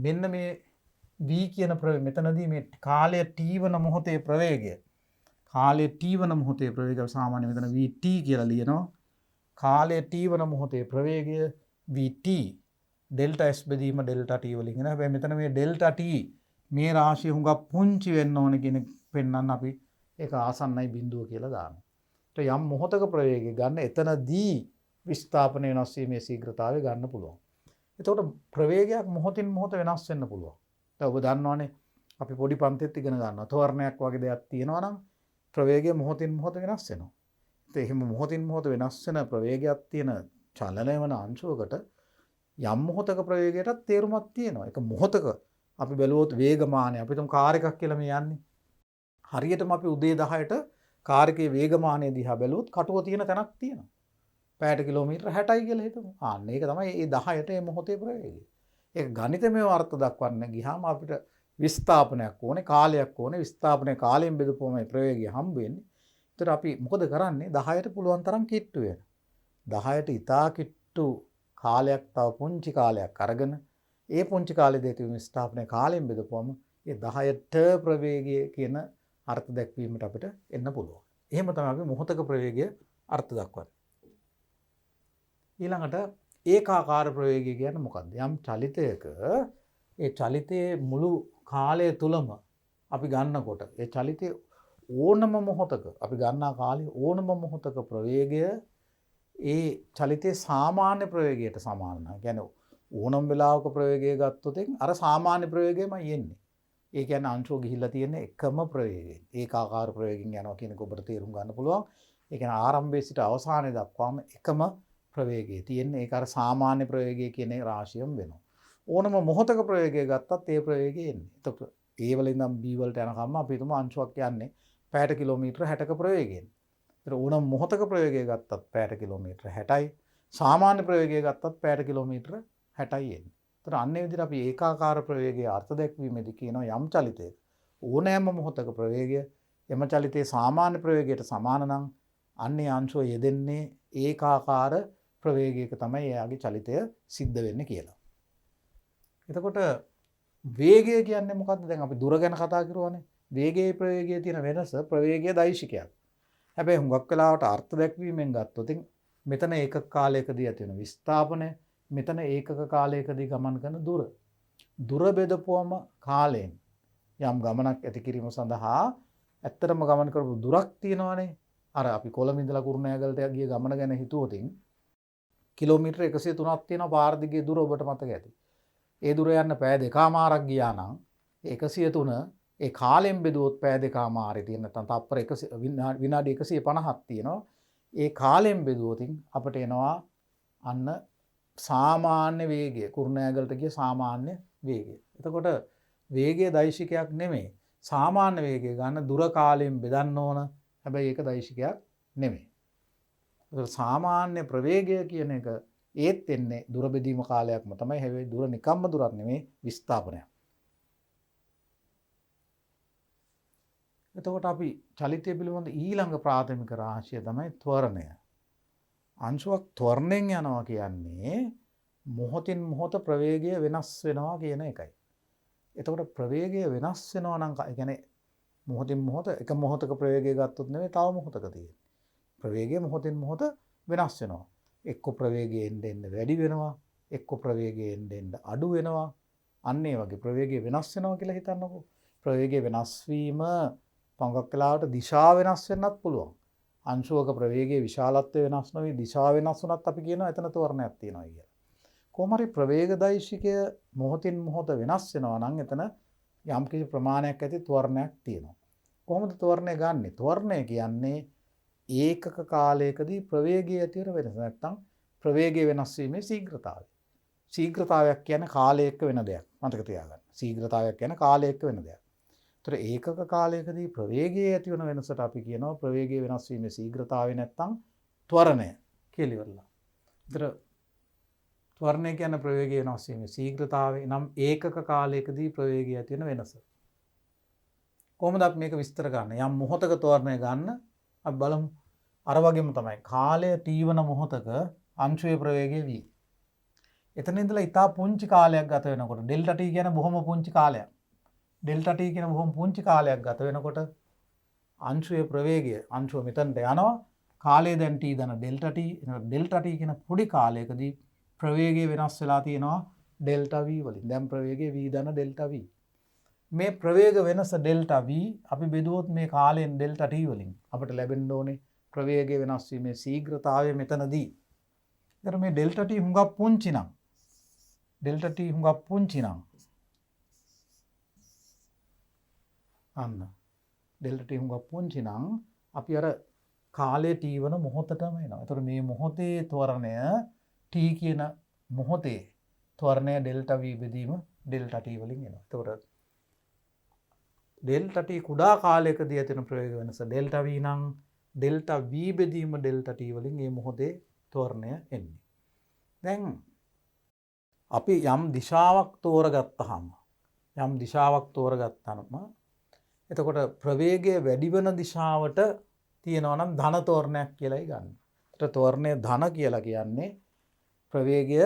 S1: මෙන්න මේ v කියන මෙතනදී මේ කාලය t වන මොහොතේ ප්‍රවේගය කාලය t වන මොහොතේ ප්‍රවේගය සාමාන්‍ය මෙතන vt කියලා ලියනවා. කාලය t වන මොහොතේ ප්‍රවේගය vt ඩෙල්ටා s බෙදීම ඩෙල්ටා t වලින් එන. හැබැයි මෙතන මේ ඩෙල්ටා t මේ රාශිය හුඟක් පුංචි වෙන්න ඕනේ කියන පෙන්වන්න අපි ඒක ආසන්නයි බිඳුව කියලා දානවා. ඒත් යම් මොහොතක ප්‍රවේගය ගන්න එතනදී විස්ථාපනය වෙනස් වීමේ ශීඝ්‍රතාවය ගන්න පුළුවන්. එතකොට ප්‍රවේගයක් මොහොතින් මොහොත වෙනස් වෙන්න පුළුවන්. දැන් ඔබ දන්නවනේ අපි පොඩි පන්තිත් ඉගෙන ගන්නවා. තෝරණයක් වගේ දෙයක් තියෙනවා නම් ප්‍රවේගය මොහොතින් මොහොත වෙනස් වෙනවා. ඒත් එහෙම මොහොතින් මොහොත වෙනස් වෙන ප්‍රවේගයක් තියෙන චලනය වන අංශුවකට යම් මොහොතක ප්‍රවේගයටත් තේරුමක් තියෙනවා. ඒක මොහොතක අපි බැලුවොත් වේගමානය අපි තුන් කාර් එකක් කියලා මේ යන්නේ. හරියටම අපි උදේ 10ට කාර් එකේ වේගමානය දිහා බැලුවොත් කටුව තියෙන තැනක් තියෙනවා. පැයට කිලෝමීටර 60යි කියලා හිතමු. ආන්න ඒක තමයි මේ 10ට මේ මොහොතේ ප්‍රවේගය. ඒක ගණිතමය අර්ථ දක්වන්න ගියාම අපිට විස්ථාපනයක් ඕනේ, කාලයක් ඕනේ. විස්ථාපනය කාලයෙන් බෙදපුවම මේ ප්‍රවේගය හම්බ වෙන්නේ. ඒතර අපි මොකද කරන්නේ? 10ට පුළුවන් තරම් කිට්ටු වෙන. 10ට ඉතා කිට්ටු කාලයක් තව පුංචි කාලයක් අරගෙන ඒ පුංචි කාලේ දෙක විස්ථාපනය කාලයෙන් බෙදපුවම ඒ 10ට ප්‍රවේගය කියන අර්ථ දැක්වීමට අපිට එන්න පුළුවන්. එහෙම තමයි අපි මොහොතක ප්‍රවේගය අර්ථ දක්වන්නේ. ඊළඟට ඒකාකාර ප්‍රවේගය කියන්නේ මොකක්ද? යම් චලිතයක ඒ චලිතයේ මුළු කාලය තුලම අපි ගන්නකොට ඒ චලිතයේ ඕනම මොහොතක අපි ගන්නා කාලේ ඕනම මොහොතක ප්‍රවේගය ඒ චලිතයේ සාමාන්‍ය ප්‍රවේගයට සමාන නැහැ. කියන්නේ ඕනම වෙලාවක ප්‍රවේගය ගත්තොත් අර සාමාන්‍ය ප්‍රවේගයමයි එන්නේ. ඒ කියන්නේ අංශුව ගිහිල්ලා තියෙන එකම ප්‍රවේගයෙන්. ඒකාකාර ප්‍රවේගයෙන් යනවා කියන එක ඔබට තේරුම් ගන්න පුළුවන්. ඒ කියන්නේ ආරම්භයේ සිට අවසානයේ දක්වාම එකම ප්‍රවේගය තියෙන්නේ. ඒක අර සාමාන්‍ය ප්‍රවේගය කියන රාශියම වෙනවා. ඕනම මොහොතක ප්‍රවේගය ගත්තත් ඒ ප්‍රවේගය එන්නේ. එතකොට A වල ඉඳන් B වලට යනකම් අපි හිතමු අංශුවක් යන්නේ පැයට කිලෝමීටර 60ක ප්‍රවේගයෙන්. ඒතර ඕනම මොහොතක ප්‍රවේගය ගත්තත් පැයට කිලෝමීටර 60යි. සාමාන්‍ය ප්‍රවේගය ගත්තත් පැයට කිලෝමීටර 60යි එන්නේ. ඒතර අන්නේ විදිහට අපි ඒකාකාර ප්‍රවේගයේ අර්ථ දැක්වීමේදී කියනවා යම් චලිතයක ඕනෑම මොහොතක ප්‍රවේගය එම චලිතයේ සාමාන්‍ය ප්‍රවේගයට සමාන නම් අන්නේ අංශුව යෙදෙන්නේ ඒකාකාර ප්‍රවේගයක තමයි එයාගේ චලිතය සිද්ධ වෙන්නේ කියලා. එතකොට වේගය කියන්නේ මොකක්ද? දැන් අපි දුර ගැන කතා කරුවානේ. වේගයේ ප්‍රවේගයේ තියෙන වෙනස ප්‍රවේගය දෛශිකයක්. හැබැයි හුඟක් වෙලාවට අර්ථ දැක්වීමෙන් ගත්තොත් මෙතන ඒකක කාලයකදී ඇති වෙන විස්ථාපනය, මෙතන ඒකක කාලයකදී ගමන් කරන දුර. දුර බෙදපුවම කාලයෙන් යම් ගමනක් ඇති කිරීම සඳහා ඇත්තටම ගමන් කරපු දුරක් තියෙනවානේ. අර අපි කොළඹ ඉඳලා කුරුණෑගලට ගිය ගමන ගැන හිතුවොත් කිලෝමීටර 103ක් තියෙන පාර දිගේ දුර ඔබට මතක ඇති. ඒ දුර යන්න පැය දෙකමාරක් ගියා නම් 103 ඒ කාලෙන් බෙදුවොත් පැය දෙකමාරේ තියෙන නැත්නම් තප්පර 100 විනාඩි 150ක් තියෙනවා. ඒ කාලෙන් බෙදුවොත් අපිට එනවා අන්න සාමාන්‍ය වේගය. කුරුණෑගලට ගිය සාමාන්‍ය වේගය. එතකොට වේගය දෛශිකයක් නෙමෙයි. සාමාන්‍ය වේගය ගන්න දුර කාලයෙන් බෙදන්න ඕන. හැබැයි ඒක දෛශිකයක් නෙමෙයි. ඒක සාමාන්‍ය ප්‍රවේගය කියන එක ඒත් එන්නේ දුර බෙදීම කාලයක්ම තමයි. හැබැයි දුර නිකම්ම දුරක් නෙමෙයි විස්ථාපනයක්. එතකොට අපි චලිතය පිළිබඳ ඊළඟ ප්‍රාථමික රාශිය තමයි ත්වරණය. අංශුවක් ත්වරණයෙන් යනවා කියන්නේ මොහොතින් මොහොත ප්‍රවේගය වෙනස් වෙනවා කියන එකයි. එතකොට ප්‍රවේගය වෙනස් වෙනවා නම් ඒ කියන්නේ මොහොතින් මොහොත එක මොහොතක ප්‍රවේගය ගත්තොත් නෙවෙයි තව මොහොතක තියෙන්නේ. ප්‍රවේගය මොහොතින් මොහොත වෙනස් වෙනවා. එක්ක ප්‍රවේගය එන්න වැඩි වෙනවා, එක්ක ප්‍රවේගය එන්න අඩු වෙනවා. අන්න ඒ වගේ ප්‍රවේගය වෙනස් වෙනවා කියලා හිතන්නකෝ. ප්‍රවේගය වෙනස් වීම පංගක් වෙලාවට දිශා වෙනස් වෙන්නත් පුළුවන්. අංශුවක ප්‍රවේගයේ විශාලත්වය වෙනස් නොවි දිශා වෙනස් වුණත් අපි කියනවා එතන ත්වරණයක් තියෙනවා කියලා. කොහොම හරි ප්‍රවේග දෛශිකය මොහොතින් මොහොත වෙනස් වෙනවා නම් එතන යම්කිසි ප්‍රමාණයක් ඇති ත්වරණයක් තියෙනවා. කොහොමද ත්වරණය ගන්නෙ? ත්වරණය කියන්නේ ඒකක කාලයකදී ප්‍රවේගයේ ඇති වෙන වෙනස. නැත්තම් ප්‍රවේගය වෙනස් වීමේ ශීඝ්‍රතාවය. ශීඝ්‍රතාවයක් කියන්නේ කාලය එක්ක වෙන දෙයක්. මතක තියාගන්න. ශීඝ්‍රතාවයක් කියන්නේ කාලය එක්ක වෙන දෙයක්. ඒතර ඒකක කාලයකදී ප්‍රවේගයේ ඇති වෙන වෙනසට අපි කියනවා ප්‍රවේගය වෙනස් වීමේ ශීඝ්‍රතාවය නැත්තම් ත්වරණය කියලා ඉවරලා. ඒතර ත්වරණය කියන්නේ ප්‍රවේගය වෙනස් වීමේ ශීඝ්‍රතාවය නම් ඒකක කාලයකදී ප්‍රවේගය ඇති වෙන වෙනස. කොහොමද අපි මේක විස්තර කරන්නේ? යම් මොහොතක ත්වරණය ගන්න අපි බලමු. අර වගේම තමයි කාලය තීවන මොහොතක අංශුවේ ප්‍රවේගය v. එතන ඉඳලා ඉතා පුංචි කාලයක් ගත වෙනකොට ඩෙල්ටා t කියන බොහොම පුංචි කාලයක්. ඩෙල්ටා t කියන බොහොම පුංචි කාලයක් ගත වෙනකොට අංශුවේ ප්‍රවේගය අංශුව මෙතනට යනවා. කාලය දැන් t දන ඩෙල්ටා t කියන පොඩි කාලයකදී ප්‍රවේගය වෙනස් වෙලා තියෙනවා ඩෙල්ටා v වලින්. දැන් ප්‍රවේගය v දන ඩෙල්ටා v. මේ ප්‍රවේග වෙනස ඩෙල්ටා v අපි බෙදුවොත් මේ කාලයෙන් ඩෙල්ටා t වලින් අපිට ලැබෙන්න ඕනේ ප්‍රවේගය වෙනස් වීමේ ශීඝ්‍රතාවය මෙතනදී. ඒතර මේ ඩෙල්ටා t හුඟක් පුංචි නම් අන්න ඩෙල්ටා t හුඟක් පුංචි නම් අපි අර කාලය t වන මොහොතටම එනවා. ඒතර මේ මොහොතේ ත්වරණය t කියන මොහොතේ ත්වරණය ඩෙල්ටා v බෙදීම ඩෙල්ටා t වලින් එනවා. ඒතකොට ඩෙල්ටා t කුඩා කාලයකදී ඇතිවන ප්‍රවේග වෙනස ඩෙල්ටා v නම් ඩෙල්ටා v බෙදීම ඩෙල්ටා t වලින් මේ මොහොතේ ත්වරණය එන්නේ. දැන් අපි යම් දිශාවක් තෝරගත්තාම එතකොට ප්‍රවේගය වැඩි වෙන දිශාවට තියෙනවා නම් ධන ත්වරණයක් කියලායි ගන්න. ඒතර ත්වරණය ධන කියලා කියන්නේ ප්‍රවේගය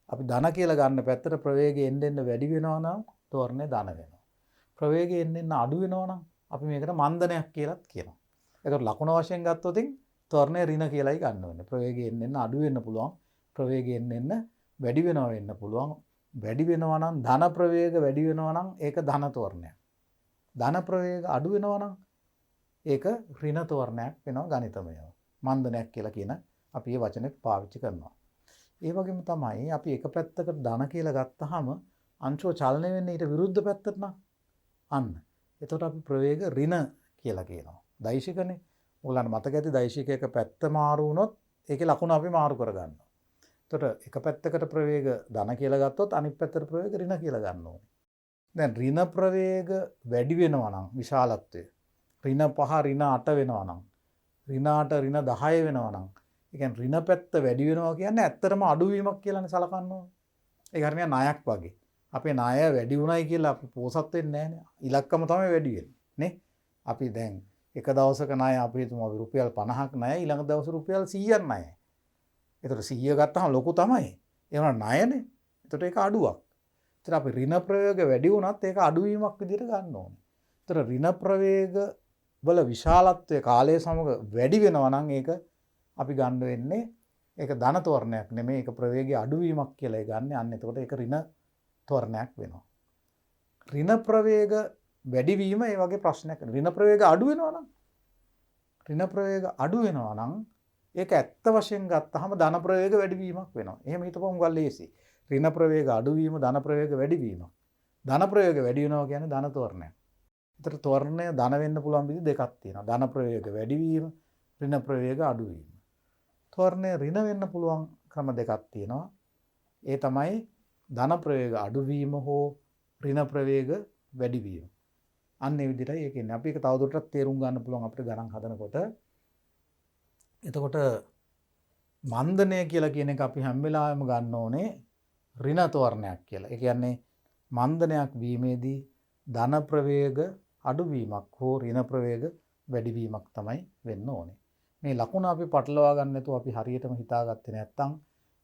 S1: අපි ධන කියලා ගන්න පැත්තට ප්‍රවේගය එන්න වැඩි වෙනවා නම් ත්වරණය ධන වෙනවා. ප්‍රවේගය එන්න අඩු වෙනවා නම් අපි මේකට මන්දනයක් කියලාත් කියනවා. ඒකට ලකුණ වශයෙන් ගත්තොත් ත්වරණය ඍණ කියලායි ගන්න ඕනේ. ප්‍රවේගය එන්න අඩු වෙන්න පුළුවන්. ප්‍රවේගය එන්න වැඩි වෙනවා වෙන්න පුළුවන්. වැඩි වෙනවා නම් ධන ප්‍රවේග වැඩි වෙනවා නම් ඒක ධන ත්වරණයක්. ධන ප්‍රවේග අඩු වෙනවා නම් ඒක ඍණ ත්වරණයක් වෙනවා ගණිතමය. මන්දනයක් කියලා කියන අපි මේ වචනේ පාවිච්චි කරනවා. ඒ වගේම තමයි අපි එක පැත්තකට ධන කියලා ගත්තාම අංශුව චලනය වෙන්නේ ඊට විරුද්ධ පැත්තට නම් අන්න. එතකොට අපි ප්‍රවේග ඍණ කියලා කියනවා. දෛශිකනේ. ඔයගලන්ට මතක ඇති දෛශිකයක පැත්ත මාරු වුණොත් ඒකේ ලකුණ අපි මාරු කරගන්නවා. එතකොට එක පැත්තකට ප්‍රවේග ධන කියලා ගත්තොත් අනිත් පැත්තට ප්‍රවේග ඍණ කියලා ගන්න ඕනේ. දැන් ඍණ ප්‍රවේග වැඩි වෙනවා නම් විශාලත්වය ඍණ 5 ඍණ 8 වෙනවා නම් ඍණ 8 ඍණ 10 වෙනවා නම් ඒ කියන්නේ ඍණ පැත්ත වැඩි වෙනවා කියන්නේ ඇත්තටම අඩුවීමක් කියලානේ සලකන්න ඕනේ. ඒක හරියට ණයක් වගේ. අපේ ණය වැඩි වුණයි කියලා අපි පෝසත් වෙන්නේ නැහැනේ. ඉලක්කම තමයි වැඩි වෙන්නේ නේ. අපි දැන් එක දවසක ණය අපි හිතමු අපි රුපියල් 50ක් ණය ඊළඟ දවසේ රුපියල් 100ක් ණයයි. ඒතර 100 ගත්තාම ලොකු තමයි. ඒ වුණා ණයනේ. ඒතර ඒක අඩුවක්. ඒතර අපි ඍණ ප්‍රවේග වැඩි වුණත් ඒක අඩුවීමක් විදිහට ගන්න ඕනේ. ඒතර ඍණ ප්‍රවේග වල විශාලත්වය කාලය සමග වැඩි වෙනවා නම් ඒක අපි ගන්න වෙන්නේ ඒක ධන තෝරණයක් නෙමෙයි ඒක ප්‍රවේගය අඩුවීමක් කියලා ගන්න. අන්න එතකොට ඒක ඍණ තෝරණයක් වෙනවා. ඍණ ප්‍රවේග වැඩිවීම ඒ වගේ ප්‍රශ්නයක්. ඍණ ප්‍රවේග අඩු වෙනවා නම් ඍණ ප්‍රවේග අඩු වෙනවා නම් ඒක ඇත්ත වශයෙන් ගත්තාම ධන ප්‍රවේග වැඩිවීමක් වෙනවා. එහෙම හිතපුවම ගල් ලේසි. ඍණ ප්‍රවේග අඩුවීම ධන ප්‍රවේග වැඩිවීම. ධන ප්‍රවේග වැඩි වෙනවා කියන්නේ ධන තෝරණයක්. ඒතර තෝරණය ධන වෙන්න පුළුවන් විදි දෙකක් තියෙනවා. ධන ප්‍රවේග වැඩිවීම, ඍණ ප්‍රවේග අඩුවීම. තෝරණය ඍණ වෙන්න පුළුවන් ක්‍රම දෙකක් තියෙනවා. ඒ තමයි ධන ප්‍රවේග අඩුවීම හෝ ඍණ ප්‍රවේග වැඩිවීම. අන්න ඒ විදිහටයි ඒක ඉන්නේ. අපි ඒක තවදුරටත් තේරුම් ගන්න පුළුවන් අපිට ගණන් හදනකොට. එතකොට මන්දනය කියලා කියන එක අපි හැම වෙලාවෙම ගන්න ඕනේ ඍණ තෝරණයක් කියලා. ඒ කියන්නේ මන්දනයක් වීමේදී ධන ප්‍රවේග අඩුවීමක් හෝ ඍණ ප්‍රවේග වැඩිවීමක් තමයි වෙන්න ඕනේ. මේ ලකුණ අපි පටලවා ගන්න නැතුව අපි හරියටම හිතාගත්තේ නැත්නම්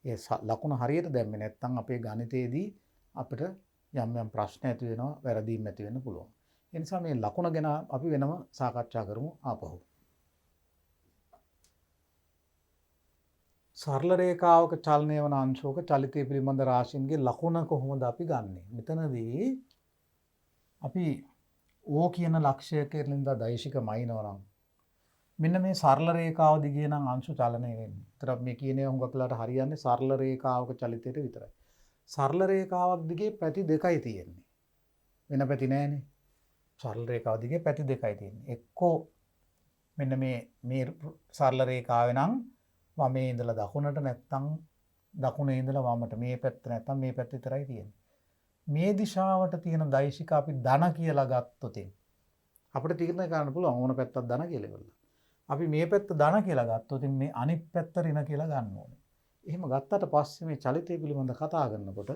S1: ඒ ලකුණ හරියට දැම්මේ නැත්නම් අපේ ගණිතයේදී අපිට යම් යම් ප්‍රශ්න ඇති වෙනවා, වැරදීම් ඇති වෙන්න පුළුවන්. ඒ නිසා මේ ලකුණ ගැන අපි වෙනම සාකච්ඡා කරමු ආපහු. සරල රේඛාවක චලනය වන අංශෝක චලිතය පිළිබඳ රාශීන්ගේ ලකුණ කොහොමද අපි ගන්නෙ? මෙතනදී අපි O කියන ලක්ෂයකින්ද දෛශික මයින්නවා නම් මෙන්න මේ සරල රේඛාව දිගේ නම් අංශු චලනය වෙන්නේ. ඒතර මේ කියන්නේ හුඟක් වෙලාට හරියන්නේ සරල රේඛාවක චලිතයට විතරයි. සරල රේඛාවක් දිගේ පැති දෙකයි තියෙන්නේ. වෙන පැති නැහැනේ. සරල රේඛාව දිගේ පැති දෙකයි තියෙන්නේ. එක්කෝ මෙන්න මේ සරල රේඛාවේ නම් වමේ ඉඳලා දකුණට නැත්තම් දකුණේ ඉඳලා වමට මේ පැත්ත නැත්තම් මේ පැත්ත විතරයි තියෙන්නේ. මේ දිශාවට තියෙන දෛශික අපි ධන කියලා ගත්තොත් අපිට තීරණය කරන්න පුළුවන් ඕන පැත්තක් ධන කියලා ඉවරලා. අපි මේ පැත්ත ධන කියලා ගත්තොත් මේ අනිත් පැත්ත ඍණ කියලා ගන්න ඕනේ. එහෙම ගත්තට පස්සේ මේ චලිතය පිළිබඳ කතා කරනකොට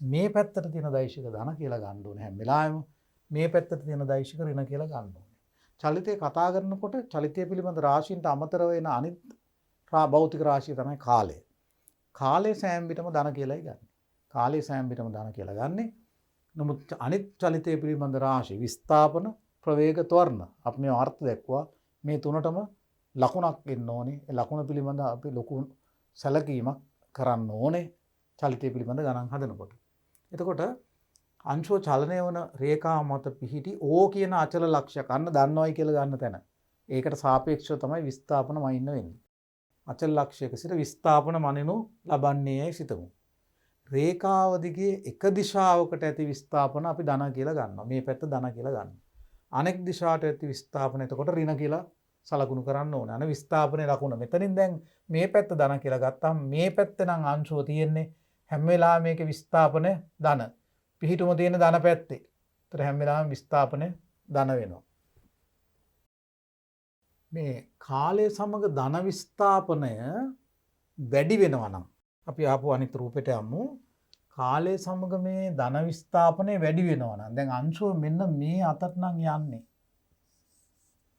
S1: මේ පැත්තට තියෙන දෛශික ධන කියලා ගන්න ඕනේ. හැම වෙලාවෙම මේ පැත්තට තියෙන දෛශික ඍණ කියලා ගන්න ඕනේ. චලිතය කතා කරනකොට චලිතය පිළිබඳ රාශීන්ට අමතරව වෙන අනිත් භෞතික රාශිය තමයි කාලය. කාලය සෑම විටම ධන කියලායි ගන්න. කාලය සෑම විටම ධන කියලා ගන්නෙ. නමුත් අනිත් චලිතය පිළිබඳ රාශි විස්ථාපන ප්‍රවේග ත්වරණ අපි මේ අර්ථ දැක්වුවා. මේ තුනටම ලකුණක් එන්න ඕනේ. ඒ ලකුණ පිළිබඳ අපි ලොකු සැලකීමක් කරන්න ඕනේ චලිතය පිළිබඳ ගණන් හදනකොට. එතකොට අංශුව චලනය වන රේඛා මත පිහිටි O කියන අචල ලක්ෂයක් අන්න දන්නවයි කියලා ගන්න තැන. ඒකට සාපේක්ෂව තමයි විස්ථාපන මනින්න වෙන්නේ. අචල ලක්ෂයක සිට විස්ථාපන මනිනු ලබන්නේයි සිතමු. රේඛාව දිගේ එක දිශාවකට ඇති විස්ථාපන අපි ධන කියලා ගන්නවා. මේ පැත්ත ධන කියලා ගන්නවා. අනෙක් දිශාවට ඇති විස්ථාපන එතකොට ඍණ කියලා සලකුණු කරන්න ඕනේ. අනේ විස්ථාපනයේ ලකුණ. මෙතනින් දැන් මේ පැත්ත ධන කියලා ගත්තාම මේ පැත්ත නම් අංශුව තියෙන්නේ හැම වෙලාවෙම මේකේ විස්ථාපන ධන. පිහිටුම තියෙන ධන පැත්තේ. ඒතර හැම වෙලාවෙම විස්ථාපන ධන වෙනවා. මේ කාලය සමග ධන විස්ථාපනය වැඩි වෙනවා නම් අපි ආපු අනිත් රූපෙට යමු. කාලය සමග මේ ධන විස්ථාපනය වැඩි වෙනවා නම් දැන් අංශුව මෙන්න මේ අතට නම් යන්නේ.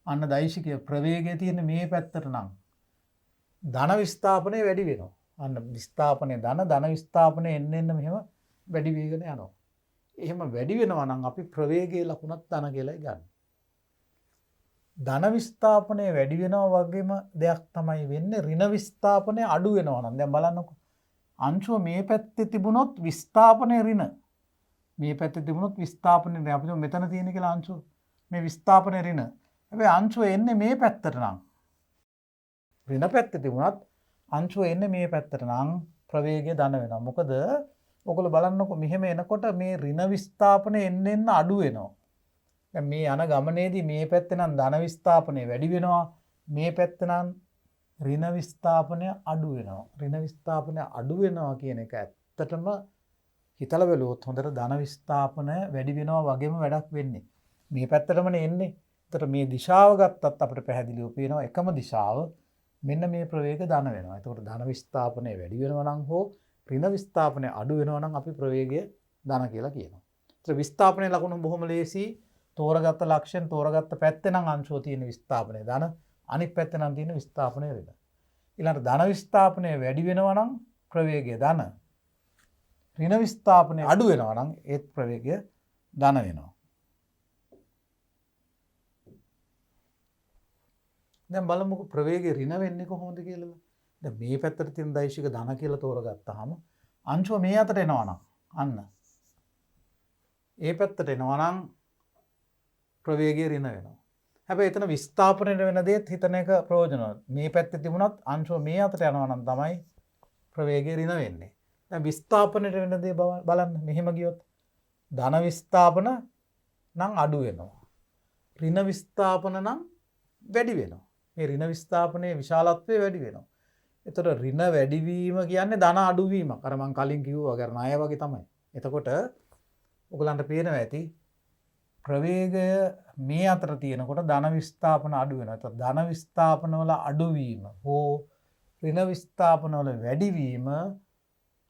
S1: අන්න දෛශිකයේ ප්‍රවේගය තියෙන මේ පැත්තට නම් ධන විස්ථාපනය වැඩි වෙනවා. අන්න විස්ථාපනය ධන විස්ථාපනය එන්න මෙහෙම වැඩි වේගන යනවා. එහෙම වැඩි වෙනවා නම් අපි ප්‍රවේගයේ ලකුණක් ධන කියලායි ගන්න. ධන විස්ථාපනය වැඩි වෙනවා වගේම දෙයක් තමයි වෙන්නේ ඍණ විස්ථාපනය අඩු වෙනවා නම් දැන් බලන්නකෝ අංශුව මේ පැත්තේ තිබුණොත් විස්ථාපනය ඍණ මේ පැත්තේ තිබුණොත් විස්ථාපනය ඍණ අපිට මෙතන තියෙන කියලා අංශුව මේ විස්ථාපනය ඍණ හැබැයි අංශුව එන්නේ මේ පැත්තට නම් ඍණ පැත්තේ තිබුණත් අංශුව එන්නේ මේ පැත්තට නම් ප්‍රවේගය ධන වෙනවා මොකද ඔයගොල්ලෝ බලන්නකෝ මෙහෙම එනකොට මේ ඍණ විස්ථාපනය එන්න අඩු වෙනවා දැන් මේ යන ගමනේදී මේ පැත්තේ නම් ධන විස්ථාපනය වැඩි වෙනවා මේ පැත්තේ නම් ඍණ විස්ථාපනය අඩු වෙනවා ඍණ විස්ථාපනය අඩු වෙනවා කියන එක ඇත්තටම හිතලා බලුවොත් හොඳට ධන විස්ථාපනය වැඩි වෙනවා වගේම වැඩක් වෙන්නේ මේ පැත්තටමනේ එන්නේ ඒතර මේ දිශාව ගත්තත් අපිට පැහැදිලිව පේනවා එකම දිශාව මෙන්න මේ ප්‍රවේග ධන වෙනවා එතකොට ධන විස්ථාපනය වැඩි වෙනවා නම් හෝ ඍණ විස්ථාපනය අඩු වෙනවා නම් අපි ප්‍රවේගය ධන කියලා කියනවා ඒතර විස්ථාපනයේ ලකුණු බොහොම ලේසි තෝරගත්ත ලක්ෂණ තෝරගත්ත පැත්තේ නම් අංශුව තියෙන විස්ථාපනය ධන අනිත් පැත්තේ නම් තියෙන විස්ථාපනය ඍණ ඊළඟට ධන විස්ථාපනය වැඩි වෙනවා නම් ප්‍රවේගය ධන ඍණ විස්ථාපනය අඩු වෙනවා නම් ඒත් ප්‍රවේගය ධන වෙනවා දැන් බලමුකෝ ප්‍රවේගය ඍණ වෙන්නේ කොහොමද කියලා දැන් මේ පැත්තට තියෙන දෛශික ධන කියලා තෝරගත්තාම අංශුව මේ අතට එනවා නම් අන්න ඒ පැත්තට එනවා නම් ප්‍රවේගය ඍණ වෙනවා. හැබැයි එතන විස්ථාපනය වෙන දේත් හිතන එක ප්‍රයෝජනවත්. මේ පැත්තේ තිබුණත් අංශුව මේ අතට යනවා නම් තමයි ප්‍රවේගය ඍණ වෙන්නේ. දැන් විස්ථාපනයට වෙන දේ බලන්න. මෙහෙම ගියොත් ධන විස්ථාපන නම් අඩු වෙනවා. ඍණ විස්ථාපන නම් වැඩි වෙනවා. මේ ඍණ විස්ථාපනයේ විශාලත්වය වැඩි වෙනවා. එතකොට ඍණ වැඩිවීම කියන්නේ ධන අඩුවීමක්. අර මම කලින් කිව්වා වගේ ණය වගේ තමයි. එතකොට ඔයගලන්ට පේනවා ඇති ප්‍රවේගය මේ අතර තියෙනකොට ධන විස්ථාපන අඩු වෙනවා. ඒත් ධන විස්ථාපන වල අඩුවීම හෝ ඍණ විස්ථාපන වල වැඩිවීම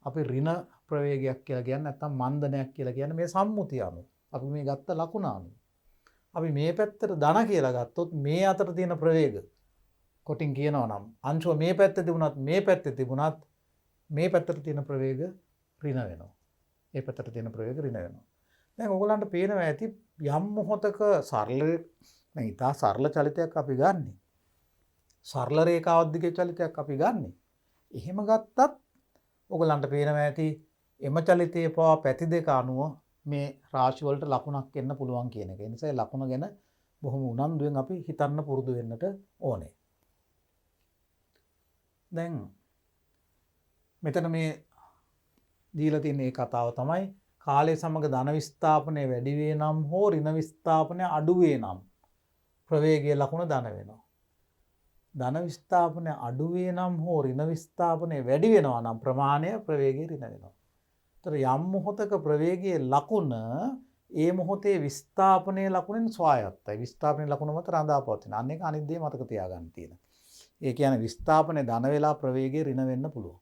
S1: අපි ඍණ ප්‍රවේගයක් කියලා කියන්නේ නැත්නම් මන්දනයක් කියලා කියන්නේ මේ සම්මුතිය අනුව. අපි මේ ගත්ත ලකුණ අනුව. අපි මේ පැත්තට ධන කියලා ගත්තොත් මේ අතර තියෙන ප්‍රවේග කොටින් කියනවා නම් අංශුව මේ පැත්තේ තිබුණත් මේ පැත්තේ තිබුණත් මේ පැත්තට තියෙන ප්‍රවේග ඍණ වෙනවා. මේ පැත්තට තියෙන ප්‍රවේග ඍණ වෙනවා. දැන් ඔයගලන්ට පේනවා ඇති යම් මොහොතක සරල දැන් ඉතා සරල චලිතයක් අපි ගන්නෙ. සරල රේඛාවක් දිගේ චලිතයක් අපි ගන්නෙ. එහෙම ගත්තත් ඔයගලන්ට පේනවා ඇති එම චලිතයේ පවා පැති දෙක අනුව මේ රාශි වලට ලකුණක් එන්න පුළුවන් කියන එක. ඒ නිසා ලකුණ ගැන බොහොම උනන්දුවෙන් අපි හිතන්න පුරුදු වෙන්නට ඕනේ. දැන් මෙතන මේ දීලා තියෙන මේ කතාව තමයි කාලය සමග ධන විස්ථාපනය වැඩි වේ නම් හෝ ඍණ විස්ථාපනය අඩු වේ නම් ප්‍රවේගයේ ලකුණ ධන වෙනවා. ධන විස්ථාපනය අඩු වේ නම් හෝ ඍණ විස්ථාපනය වැඩි වෙනවා නම් ප්‍රමාණය ප්‍රවේගයේ ඍණ වෙනවා. ඒතර යම් මොහොතක ප්‍රවේගයේ ලකුණ ඒ මොහොතේ විස්ථාපනයේ ලකුණෙන් ස්වායත්තයි. විස්ථාපනයේ ලකුණ මත රඳා පවතින. අන්න ඒක අනිත් දේ මතක තියාගන්න තියෙන. ඒ කියන්නේ විස්ථාපනයේ ධන වෙලා ප්‍රවේගයේ ඍණ වෙන්න පුළුවන්.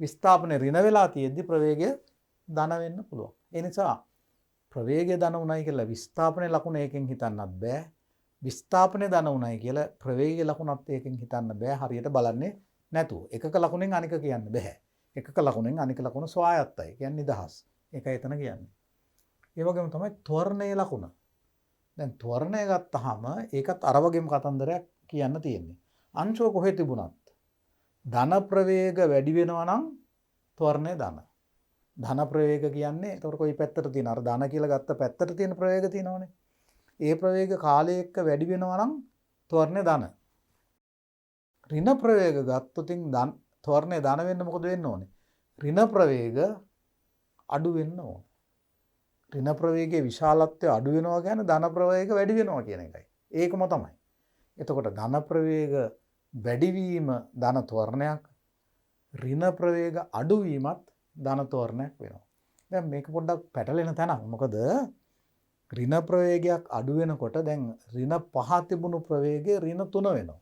S1: විස්ථාපනයේ ඍණ වෙලා තියෙද්දි ප්‍රවේගය ධන වෙන්න පුළුවන්. ඒ නිසා ප්‍රවේගය ධන උනායි කියලා විස්ථාපනයේ ලකුණ එකෙන් හිතන්නත් බෑ. විස්ථාපනයේ ධන උනායි කියලා ප්‍රවේගයේ ලකුණත් එකෙන් හිතන්න බෑ. හරියට බලන්නේ නැතුව. එකක ලකුණෙන් අනික කියන්න බෑ. එකක ලකුණෙන් අනික ලකුණ ස්වායත්තයි. කියන්නේ නිදහස්. ඒකයි එතන කියන්නේ. ඒ වගේම තමයි ත්වරණයේ ලකුණ. දැන් ත්වරණය ගත්තාම ඒකත් අර වගේම කතන්දරයක් කියන්න තියෙන්නේ. අංශුව කොහෙ තිබුණත් ධන ප්‍රවේග වැඩි වෙනවා නම් ත්වරණය ධන. ධන ප්‍රවේග කියන්නේ එතකොට කොයි පැත්තට තියෙන අර ධන කියලා ගත්ත පැත්තට තියෙන ප්‍රවේග තියෙනවනේ. ඒ ප්‍රවේග කාලය එක්ක වැඩි වෙනවා නම් ත්වරණය ධන. ඍණ ප්‍රවේග ගත්තොත් ත්වරණය ධන වෙන්න මොකද වෙන්න ඕනේ? ඍණ ප්‍රවේග අඩු වෙන්න ඕනේ. ඍණ ප්‍රවේගයේ විශාලත්වය අඩු වෙනවා කියන්නේ ධන ප්‍රවේග වැඩි වෙනවා කියන එකයි. ඒකම තමයි. එතකොට ධන ප්‍රවේග වැඩිවීම ධන ත්වරණයක් ඍණ ප්‍රවේග අඩුවීමත් ධන ත්වරණයක් වෙනවා. දැන් මේක පොඩ්ඩක් පැටලෙන තැනක්. මොකද ඍණ ප්‍රවේගයක් අඩු වෙනකොට දැන් ඍණ 5 තිබුණු ප්‍රවේගය ඍණ 3 වෙනවා.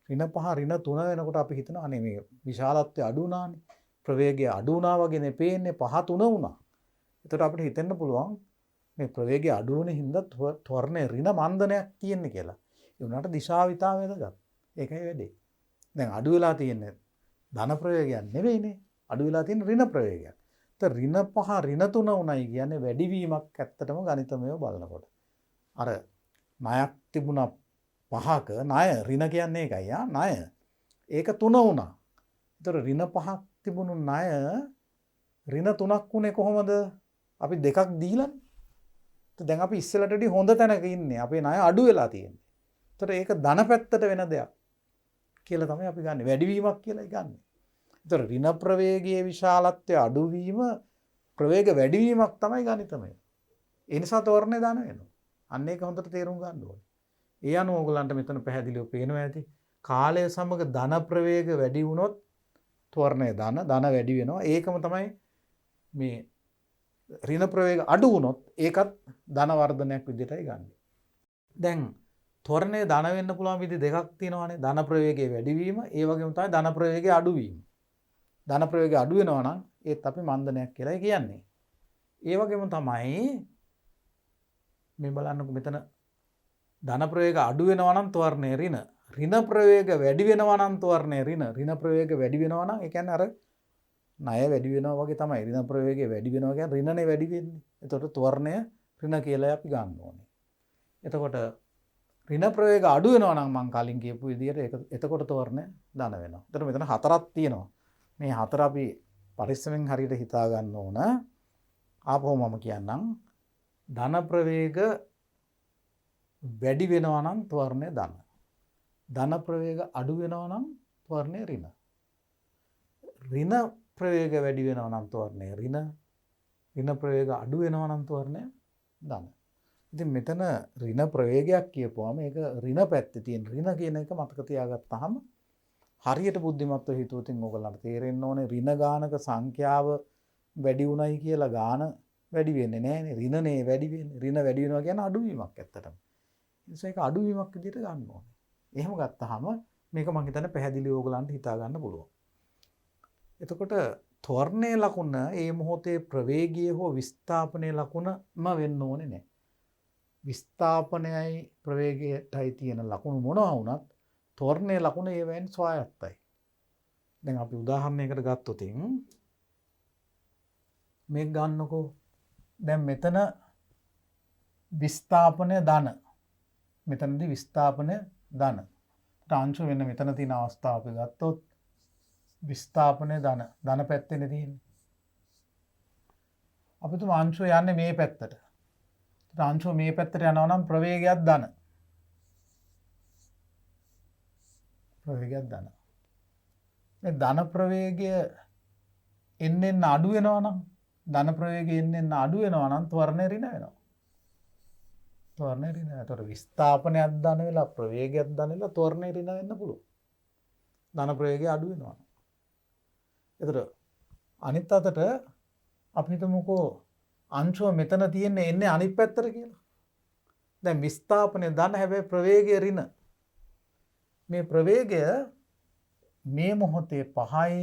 S1: ඍණ 5 ඍණ 3 වෙනකොට අපි හිතනවා අනේ මේ විශාලත්වය අඩු වුණානේ. ප්‍රවේගය අඩු වුණා වගේනේ පේන්නේ 5 3 වුණා. එතකොට අපිට හිතෙන්න පුළුවන් මේ ප්‍රවේගය අඩු වෙන හින්දා ත්වරණය ඍණ මන්දනයක් තියෙන්නේ කියලා. ඒ වුණාට දිශාව විතා වැදගත්. ඒකයි වැඩේ. දැන් අඩු වෙලා තියෙන්නේ ධන ප්‍රවේගයක් නෙවෙයිනේ. අඩු වෙලා තියෙන ඍණ ප්‍රවේගයක්. ඒත් ඍණ 5 ඍණ 3 උණයි කියන්නේ වැඩිවීමක් ඇත්තටම ගණිතමයව බලනකොට. අර ණයක් තිබුණා 5ක ණය ඍණ කියන්නේ ඒකයි ණය. ඒක 3 වුණා. ඒතර ඍණ 5ක් තිබුණු ණය ඍණ 3ක් වුණේ කොහොමද? අපි 2ක් දීලානේ. දැන් අපි ඉස්සෙල්ලට වඩා හොඳ තැනක ඉන්නේ. අපේ ණය අඩු වෙලා තියෙන්නේ. ඒතර ඒක ධන පැත්තට වෙන දෙයක් කියලා තමයි අපි ගන්නෙ. වැඩිවීමක් කියලායි ගන්නෙ. ඒතර ඍණ ප්‍රවේගයේ විශාලත්වය අඩුවීම ප්‍රවේග වැඩිවීමක් තමයි ගණිතමය. ඒ නිසා තෝරණය ධන වෙනවා. අන්න ඒක හොඳට තේරුම් ගන්න ඕනේ. ඒ අනුව ඔයගලන්ට මෙතන පැහැදිලිව පේනවා ඇති. කාලය සමග ධන ප්‍රවේග වැඩි වුණොත් තෝරණය ධන වැඩි වෙනවා. ඒකම තමයි මේ ඍණ ප්‍රවේග අඩු වුණොත් ඒකත් ධන වර්ධනයක් විදිහටයි ගන්න. දැන් තොරණේ ධන වෙන්න පුළුවන් විදි දෙකක් තියෙනවානේ. ධන ප්‍රවේගයේ වැඩිවීම, ඒ වගේම තමයි ධන ප්‍රවේගයේ අඩුවීම. ධන ප්‍රවේගය අඩු වෙනවා නම් ඒත් අපි මන්දනයක් කියලා කියන්නේ. ඒ වගේම තමයි මේ බලන්නකො මෙතන ධන ප්‍රවේග අඩු වෙනවා නම් තොරණේ ඍණ. ඍණ ප්‍රවේග වැඩි වෙනවා නම් තොරණේ ඍණ. ඍණ ප්‍රවේග වැඩි වෙනවා නම් ඒ කියන්නේ අර ණය වැඩි වෙනවා වගේ තමයි. ඍණ ප්‍රවේගය වැඩි වෙනවා කියන්නේ ඍණනේ වැඩි වෙන්නේ. එතකොට තොරණය ඍණ කියලා අපි ගන්න ඕනේ. එතකොට ඍණ ප්‍රවේග අඩු වෙනවා නම් මම කලින් කියපු විදිහට එතකොට තෝරණය ධන වෙනවා. එතකොට මෙතන හතරක් තියෙනවා. මේ හතර අපි පරිස්සමෙන් හරියට හිතා ගන්න ඕන. ආපහු මම කියන්නම්. ධන ප්‍රවේග වැඩි වෙනවා නම් තෝරණය ධන. ධන ප්‍රවේග අඩු වෙනවා නම් තෝරණය ඍණ. ඍණ ප්‍රවේග වැඩි වෙනවා නම් තෝරණය ඍණ. ඍණ ප්‍රවේග අඩු වෙනවා නම් තෝරණය ධන. ඉතින් මෙතන ඍණ ප්‍රවේගයක් කියපුවාම ඒක ඍණ පැත්තේ තියෙන ඍණ කියන එක මතක තියාගත්තාම හරියට බුද්ධිමත්ව හිතුවොත් ඕගොල්ලන්ට තේරෙන්න ඕනේ ඍණ ගානක සංඛ්‍යාව වැඩි උණයි කියලා ගාන වැඩි වෙන්නේ නැහැනේ. ඍණනේ වැඩි වෙන්නේ. ඍණ වැඩි වෙනවා කියන්නේ අඩුවීමක් ඇත්තටම. ඒ නිසා ඒක අඩුවීමක් විදිහට ගන්න ඕනේ. එහෙම ගත්තාම මේක මම හිතන්නේ පැහැදිලිව ඕගොල්ලන්ට හිතා ගන්න පුළුවන්. එතකොට තොරණේ ලකුණ ඒ මොහොතේ ප්‍රවේගයේ හෝ විස්ථාපනයේ ලකුණම වෙන්න ඕනේ නැහැ. විස්ථාපනයයි ප්‍රවේගයටයි තියෙන ලකුණු මොනවා වුණත් තොරණේ ලකුණ ඒවෙන් ස්වායත්තයි. දැන් අපි උදාහරණයකට ගත්තොත් මේක ගන්නකෝ. දැන් මෙතන විස්ථාපනය ධන. මෙතනදී විස්ථාපනය ධන. අංශු වෙන මෙතන තියෙන අවස්ථාව අපි ගත්තොත් විස්ථාපනය ධන. ධන පැත්තේනේ තියෙන්නේ. අපි තුමා අංශු යන්නේ මේ පැත්තට. අංශුව මේ පැත්තට යනවා නම් ප්‍රවේගයක් ධන. ප්‍රවේගයක් ධන. මේ ධන ප්‍රවේගය එන්න අඩු වෙනවා නම් ධන ප්‍රවේගය එන්න අඩු වෙනවා නම් ත්වරණය ඍණ වෙනවා. ත්වරණය ඍණ. ඒතකොට විස්ථාපනයක් ධන වෙලා ප්‍රවේගයක් ධන වෙලා ත්වරණය ඍණ වෙන්න පුළුවන්. ධන ප්‍රවේගය අඩු වෙනවා. ඒතකොට අනිත් අතට අපි හිතමුකෝ අංශුව මෙතන තියෙන්නේ එන්නේ අනිත් පැත්තට කියලා. දැන් විස්ථාපනය ධන හැබැයි ප්‍රවේගය ඍණ. මේ ප්‍රවේගය මේ මොහොතේ 5යි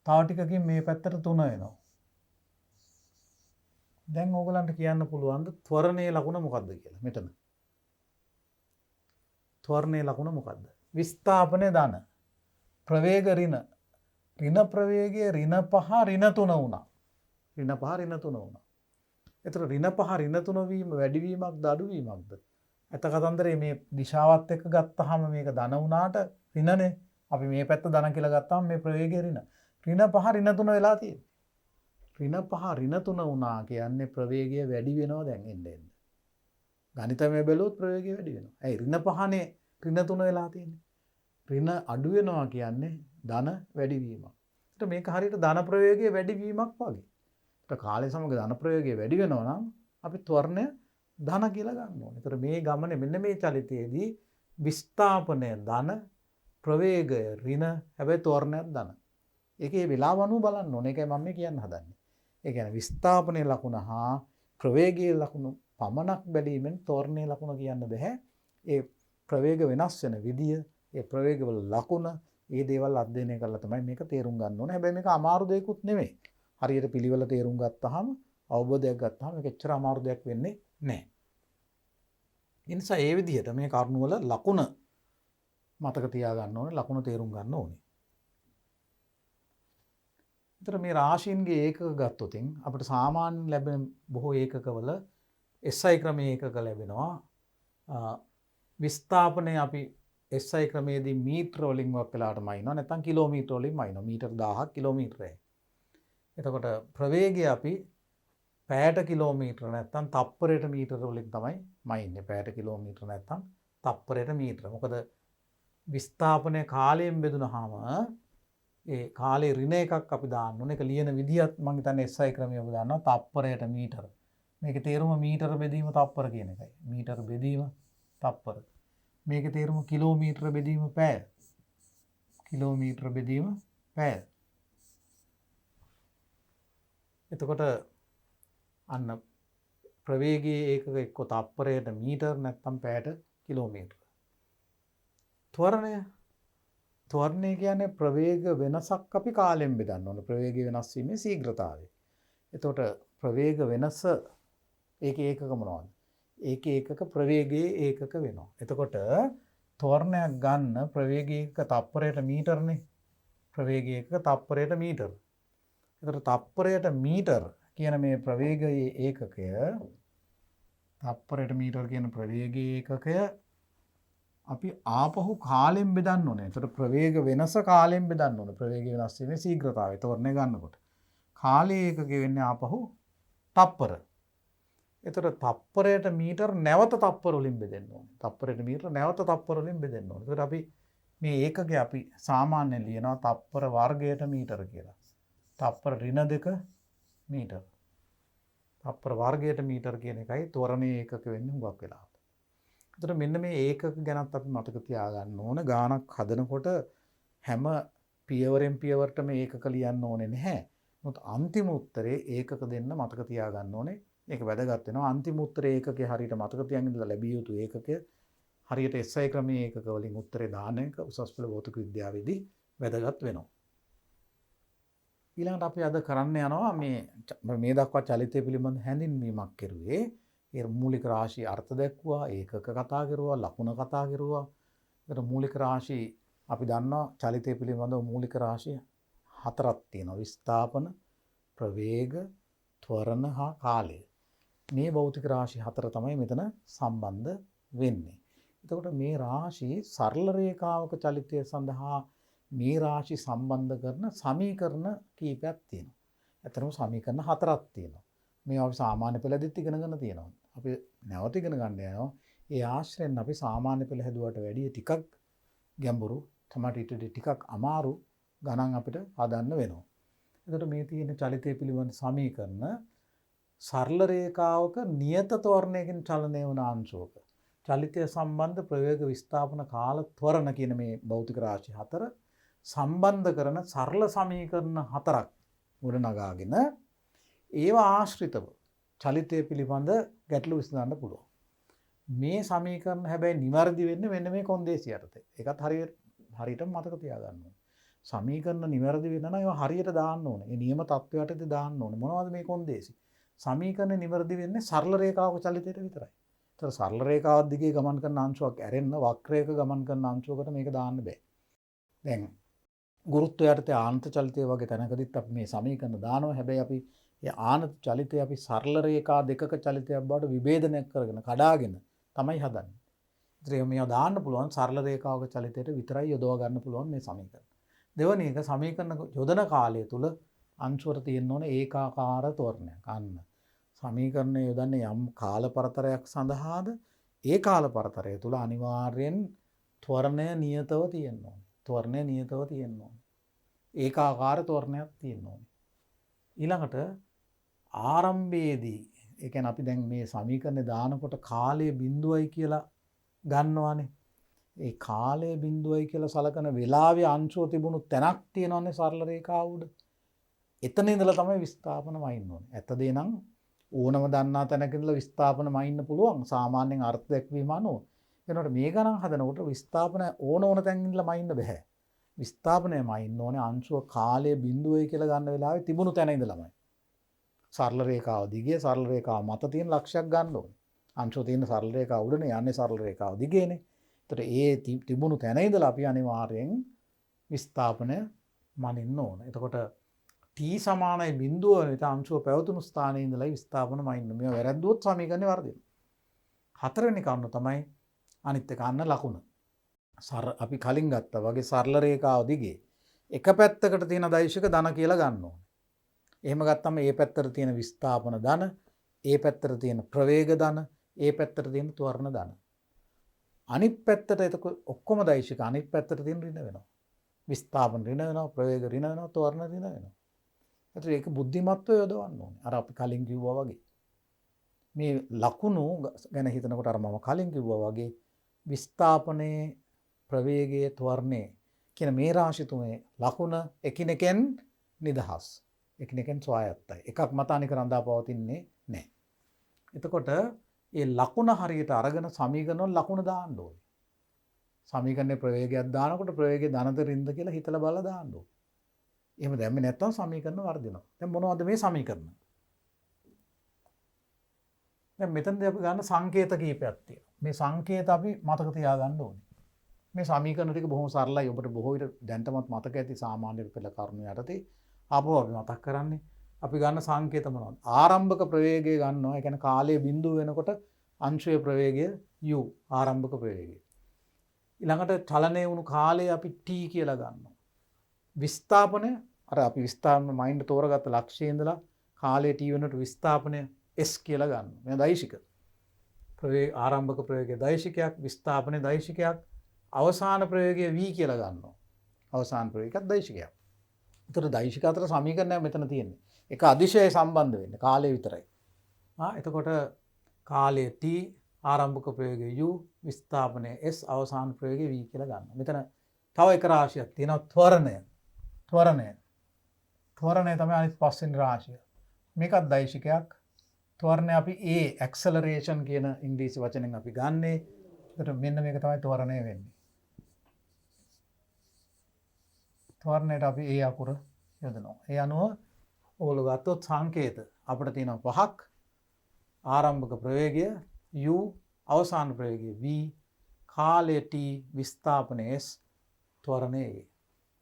S1: තව ටිකකින් මේ පැත්තට 3 වෙනවා. දැන් ඕගලන්ට කියන්න පුළුවන් ත්වරණයේ ලකුණ මොකද්ද කියලා මෙතන. ත්වරණයේ ලකුණ මොකද්ද? විස්ථාපනය ධන. ප්‍රවේග ඍණ. ඍණ ප්‍රවේගය ඍණ 5 ඍණ 3 වුණා. ඍණ 5 ඍණ 3 වුණා. ඒතර ඍණ 5 ඍණ 3 වීම වැඩිවීමක්ද අඩුවීමක්ද? ඇත්ත කතන්දරේ මේ දිශාවත් එක්ක ගත්තාම මේක ධන වුණාට ඍණනේ. අපි මේ පැත්ත ධන කියලා ගත්තාම මේ ප්‍රවේගය ඍණ. ඍණ 5 ඍණ 3 වෙලා තියෙන්නේ. ඍණ 5 ඍණ 3 වුණා කියන්නේ ප්‍රවේගය වැඩි වෙනවා දැන් එන්න එන්න. ගණිතමය බැලුවොත් ප්‍රවේගය වැඩි වෙනවා. ඇයි ඍණ 5නේ ඍණ 3 වෙලා තියෙන්නේ. ඍණ අඩු වෙනවා කියන්නේ ධන වැඩි වීමක්. ඒත් මේක හරියට ධන ප්‍රවේගයේ වැඩි වීමක් වගේ. ඒත් කාලය සමග ධන ප්‍රවේගය වැඩි වෙනවා නම් අපි ත්වරණය ධන කියලා ගන්න ඕනේ. ඒතර මේ ගමනේ මෙන්න මේ චලිතයේදී විස්ථාපනය ධන ප්‍රවේගය ඍණ හැබැයි තෝරණයක් ධන. ඒකේ වෙලාව අනුව බලන්න ඕනේ. ඒකයි මම මේ කියන්න හදන්නේ. ඒ කියන්නේ විස්ථාපනයේ ලකුණ හා ප්‍රවේගයේ ලකුණ පමණක් බැලීමෙන් තෝරණයේ ලකුණ කියන්න බෑ. ඒ ප්‍රවේග වෙනස් වෙන විදිය, ඒ ප්‍රවේගවල ලකුණ, ඒ දේවල් අධ්‍යයනය කරලා තමයි මේක තේරුම් ගන්න ඕනේ. හැබැයි මේක අමාරු දෙයක්ුත් නෙමෙයි. හරියට පිළිවෙල තේරුම් ගත්තාම, අවබෝධයක් ගත්තාම මේක එච්චර අමාරු දෙයක් වෙන්නේ නැහැ. ඒ නිසා ඒ විදිහට මේ කරුණු වල ලකුණ මතක තියාගන්න ඕනේ, ලකුණ තේරුම් ගන්න ඕනේ. විතර මේ රාශීන්ගේ ඒකක ගත්තොත් අපිට සාමාන්‍ය ලැබෙන බොහෝ ඒකකවල SI ක්‍රමයේ ඒකක ලැබෙනවා. විස්ථාපනය අපි SI ක්‍රමයේදී මීටර වලින් වක් වෙලාට මයින්නවා නැත්නම් කිලෝමීටර වලින් මයින්නවා. මීටර 1000ක් කිලෝමීටරයි. එතකොට ප්‍රවේගය අපි පැයට කිලෝමීටර නැත්නම් තප්පරයට මීටර වලින් තමයි මයින්නේ. පැයට කිලෝමීටර නැත්නම් තප්පරයට මීටර. මොකද විස්ථාපනය කාලයෙන් බෙදුනහම ඒ කාලේ ඍණ එකක් අපි දාන්න ඕනේ. ඒක ලියන විදියත් මම හිතන්නේ SI ක්‍රමය ඔබ දන්නවා තප්පරයට මීටර. මේකේ තේරුම මීටර බෙදීම තප්පර කියන එකයි. මීටර බෙදීම තප්පර. මේකේ තේරුම කිලෝමීටර බෙදීම පැය. කිලෝමීටර බෙදීම පැය. එතකොට අන්න ප්‍රවේගයේ ඒකක එක්ක තප්පරයට මීටර නැත්නම් පැයට කිලෝමීටර. ත්වරණය කියන්නේ ප්‍රවේග වෙනසක් අපි කාලයෙන් බෙදන්න ඕන. ප්‍රවේගය වෙනස් වීමේ ශීඝ්‍රතාවය. එතකොට ප්‍රවේග වෙනස ඒකේ ඒකක මොනවද? ඒකේ ඒකක ප්‍රවේගයේ ඒකක වෙනවා. එතකොට ත්වරණයක් ගන්න ප්‍රවේගයේ ඒකක තප්පරයට මීටරනේ. ප්‍රවේගයේ ඒකක තප්පරයට මීටර. එතකොට තප්පරයට මීටර කියන මේ ප්‍රවේගයේ ඒකකය තප්පරයට මීටර කියන ප්‍රවේගයේ ඒකකය අපි ආපහු කාලයෙන් බෙදන්න ඕනේ. එතකොට ප්‍රවේග වෙනස කාලයෙන් බෙදන්න ඕනේ. ප්‍රවේගය වෙනස් වීමේ ශීඝ්‍රතාවය ත්වරණය ගන්නකොට. කාලයේ ඒකකය වෙන්නේ ආපහු තප්පර. එතකොට තප්පරයට මීටර නැවත තප්පර වලින් බෙදෙන්න ඕනේ. තප්පරයට මීටර නැවත තප්පර වලින් බෙදෙන්න ඕනේ. එතකොට අපි මේ ඒකකය අපි සාමාන්‍යයෙන් ලියනවා තප්පර වර්ගයට මීටර කියලා. තප්පර ඍණ 2 මීටර. තප්පර වර්ගයට මීටර කියන එකයි ත්වරණයේ ඒකක වෙන්නේ හුඟක් වෙලාවට. එතකොට මෙන්න මේ ඒකක ගැනත් අපි මතක තියාගන්න ඕන. ගානක් හදනකොට හැම පියවරෙන් පියවරට මේ ඒකක ලියන්න ඕනේ නැහැ. මොකද අන්තිම උත්තරේ ඒකක දෙන්න මතක තියාගන්න ඕනේ. ඒක වැදගත් වෙනවා. අන්තිම උත්තරේ ඒකකේ හරියට මතක තියාගෙන ඉඳලා ලැබිය යුතු ඒකකය හරියට SI ක්‍රමයේ ඒකක වලින් උත්තරේ දාන එක උසස් පෙළ භෞතික විද්‍යාවේදී වැදගත් වෙනවා. ඊළඟට අපි අද කරන්න යනවා මේ දක්වා චලිතය පිළිබඳ හැඳින්වීමක් කෙරුවේ. ඒ මූලික රාශි අර්ථ දැක්වුවා, ඒකක කතා කරුවා, ලකුණ කතා කරුවා. ඒතර මූලික රාශි අපි දන්නවා චලිතය පිළිබඳව මූලික රාශි 4ක් තියෙනවා. විස්ථාපන, ප්‍රවේග, ත්වරණ හා කාලය. මේ භෞතික රාශි 4 තමයි මෙතන සම්බන්ධ වෙන්නේ. එතකොට මේ රාශි සරල රේඛාවක චලිතය සඳහා මේ රාශි සම්බන්ධ කරන සමීකරණ කීපයක් තියෙනවා. ඇත්තටම සමීකරණ 4ක් තියෙනවා. මේ අපි සාමාන්‍ය පෙළදීත් ඉගෙන ගන්න තියෙනවා. අපි නැවත ඉගෙන ගන්න යනවා. ඒ ආශ්‍රයෙන් අපි සාමාන්‍ය පෙළ හැදුවට වැඩිය ටිකක් ගැඹුරු, තමයි ටිකක් අමාරු ගණන් අපිට හදන්න වෙනවා. එතකොට මේ තියෙන චලිතය පිළිබඳ සමීකරණ සරල රේඛාවක නියත ත්වරණයකින් චලනය වන අංශුවක චලිතය සම්බන්ධ ප්‍රවේග විස්ථාපන කාල ත්වරණ කියන මේ භෞතික රාශි 4 සම්බන්ධ කරන සරල සමීකරණ 4ක් ගොඩනගාගෙන ඒවා ආශ්‍රිතව චලිතය පිළිබඳ ගැටලු විසඳන්න පුළුවන්. මේ සමීකරණ හැබැයි නිවැරදි වෙන්නේ මෙන්න මේ කොන්දේසි යටතේ. ඒකත් හරියට මතක තියාගන්න ඕනේ. සමීකරණ නිවැරදි වෙන්න නම් ඒවා හරියට දාන්න ඕනේ. ඒ නියම තත්ත්වයටදී දාන්න ඕනේ. මොනවද මේ කොන්දේසි? සමීකරණ නිවැරදි වෙන්නේ සරල රේඛාවක චලිතයට විතරයි. ඒතර සරල රේඛාවක් දිගේ ගමන් කරන අංශුවක් ඇරෙන්න වක්‍රයක ගමන් කරන අංශුවකට මේක දාන්න බෑ. දැන් ගුරුත්වය යටතේ ආනත චලිතය වගේ තැනකදීත් අපි මේ සමීකරණ දානවා. හැබැයි අපි ඒ ආනත චලිතය අපි සරල රේඛා දෙකක චලිතයක් බවට විභේදනය කරගෙන කඩාගෙන තමයි හදන්නේ. ඒතර මේවා දාන්න පුළුවන් සරල රේඛාවක චලිතයට විතරයි යොදවා ගන්න පුළුවන් මේ සමීකරණ. දෙවැනි එක සමීකරණ යොදන කාලය තුල අංශුවර තියෙන්න ඕනේ ඒකාකාර ත්වරණයක්. අන්න සමීකරණය යොදන්නේ යම් කාල පරතරයක් සඳහාද ඒ කාල පරතරය තුල අනිවාර්යෙන් ත්වරණය නියතව තියෙන්න ඕනේ. ත්වරණය නියතව තියෙන්න ඕනේ. ඒකාකාර ත්වරණයක් තියෙන්න ඕනේ. ඊළඟට ආරම්භයේදී ඒ කියන්නේ අපි දැන් මේ සමීකරණේ දානකොට කාලය බිඳුවයි කියලා ගන්නවානේ. ඒ කාලය බිඳුවයි කියලා සලකන වෙලාවේ අංශුව තිබුණු තැනක් තියෙනවනේ සරල රේඛාව උඩ. එතන ඉඳලා තමයි විස්ථාපන වයින්න ඕනේ. ඇත්තදේ නම් ඕනම දන්නා තැනක ඉඳලා විස්ථාපන වයින්න පුළුවන්. සාමාන්‍යයෙන් අර්ථ දැක්වීම අනුව. එනකොට මේ ගණන් හදනකොට විස්ථාපන ඕන තැන් ඉඳලා මයින්න බෑ. විස්ථාපනය මයින්න ඕනේ අංශුව කාලය බිඳුවයි කියලා ගන්න වෙලාවේ තිබුණු තැන ඉඳලාමයි. සරල රේඛාව දිගේ සරල රේඛාව මත තියෙන ලක්ෂයක් ගන්න ඕනේ. අංශුව තියෙන සරල රේඛාව උඩනේ යන්නේ සරල රේඛාව දිගේනේ. ඒතර ඒ තිබුණු තැන ඉඳලා අපි අනිවාර්යෙන් විස්ථාපනය මනින්න ඕන. එතකොට t සමානයි බිඳුව වෙත අංශුව පැවතුණු ස්ථානයේ ඉඳලා විස්ථාපන මනින්න. මේවා වැරද්දුවොත් සමීකරණේ වර්ධිනවා. හතරවෙනි කරුණ තමයි අනිත් එක අන්න ලකුණ. අපි කලින් ගත්තා වගේ සරල රේඛාව දිගේ එක පැත්තකට තියෙන දෛශික ධන කියලා ගන්න ඕනේ. එහෙම ගත්තම ඒ පැත්තට තියෙන විස්ථාපන ධන, ඒ පැත්තට තියෙන ප්‍රවේග ධන, ඒ පැත්තට තියෙන ත්වරණ ධන. අනිත් පැත්තට එතකොට ඔක්කොම දෛශික අනිත් පැත්තට තියෙන ඍණ වෙනවා. විස්ථාපන ඍණ වෙනවා, ප්‍රවේග ඍණ වෙනවා, ත්වරණ ඍණ වෙනවා. ඒතර ඒක බුද්ධිමත්ව යොදවන්න ඕනේ. අර අපි කලින් කිව්වා වගේ. මේ ලකුණු ගැන හිතනකොට අර මම කලින් කිව්වා වගේ විස්ථාපනයේ ප්‍රවේගයේ ත්වරණයේ කියන මේ රාශි තුනේ ලකුණ එකිනෙකෙන් නිදහස්. එකිනෙකෙන් ස්වායත්තයි. එකක් මත අනික රඳා පවතින්නේ නැහැ. එතකොට ඒ ලකුණ හරියට අරගෙන සමීකරණ වල ලකුණ දාන්න ඕනේ. සමීකරණේ ප්‍රවේගයක් දානකොට ප්‍රවේගයේ ධනද රින්ද කියලා හිතලා බලලා දාන්න ඕනේ. එහෙම දැම්මේ නැත්නම් සමීකරණ වර්ධිනවා. දැන් මොනවද මේ සමීකරණ? දැන් මෙතනදී අපි ගන්න සංකේත කීපයක් තියෙනවා. මේ සංකේත අපි මතක තියාගන්න ඕනේ. මේ සමීකරණ ටික බොහොම සරලයි. ඔබට බොහෝ විට දැනටමත් මතක ඇති සාමාන්‍ය පෙළ කරුණු යටතේ ආපහු අපි මතක් කරන්නේ. අපි ගන්න සංකේත මොනවද? ආරම්භක ප්‍රවේගය ගන්නවා. ඒ කියන්නේ කාලයේ බිඳුව වෙනකොට අංශයේ ප්‍රවේගය u ආරම්භක ප්‍රවේගය. ඊළඟට චලනය වුණු කාලය අපි t කියලා ගන්නවා. විස්ථාපනය අර අපි විස්ථාපන මයින්ඩ් තෝරගත්ත ලක්ෂයේ ඉඳලා කාලයේ t වෙනකොට විස්ථාපනය s කියලා ගන්නවා. මේ දෛශික. ආරම්භක ප්‍රවේගය දෛශිකයක්, විස්ථාපනයේ දෛශිකයක්, අවසාන ප්‍රවේගය v කියලා ගන්නවා. අවසාන ප්‍රවේගයත් දෛශිකයක්. ඒතර දෛශික අතර සමීකරණයක් මෙතන තියෙන්නේ. එක අදිශය සම්බන්ධ වෙන්නේ කාලය විතරයි. එතකොට කාලයේ t ආරම්භක ප්‍රවේගය u විස්ථාපනය s අවසාන ප්‍රවේගය v කියලා ගන්නවා. මෙතන තව එක රාශියක් තියෙනවා ත්වරණය. ත්වරණය තමයි අනිත් පස්වෙනි රාශිය. මේකත් දෛශිකයක්. ත්වරණය අපි a acceleration කියන ඉංග්‍රීසි වචනෙන් අපි ගන්නෙ. ඒකට මෙන්න මේක තමයි ත්වරණය වෙන්නේ. ත්වරණයට අපි a අකුර යොදනවා. ඒ අනුව ඕගොල්ලෝ ගත්තොත් සංකේත අපිට තියෙනවා පහක්. ආරම්භක ප්‍රවේගය u, අවසාන ප්‍රවේගය v, කාලය t, විස්ථාපන s, ත්වරණය a.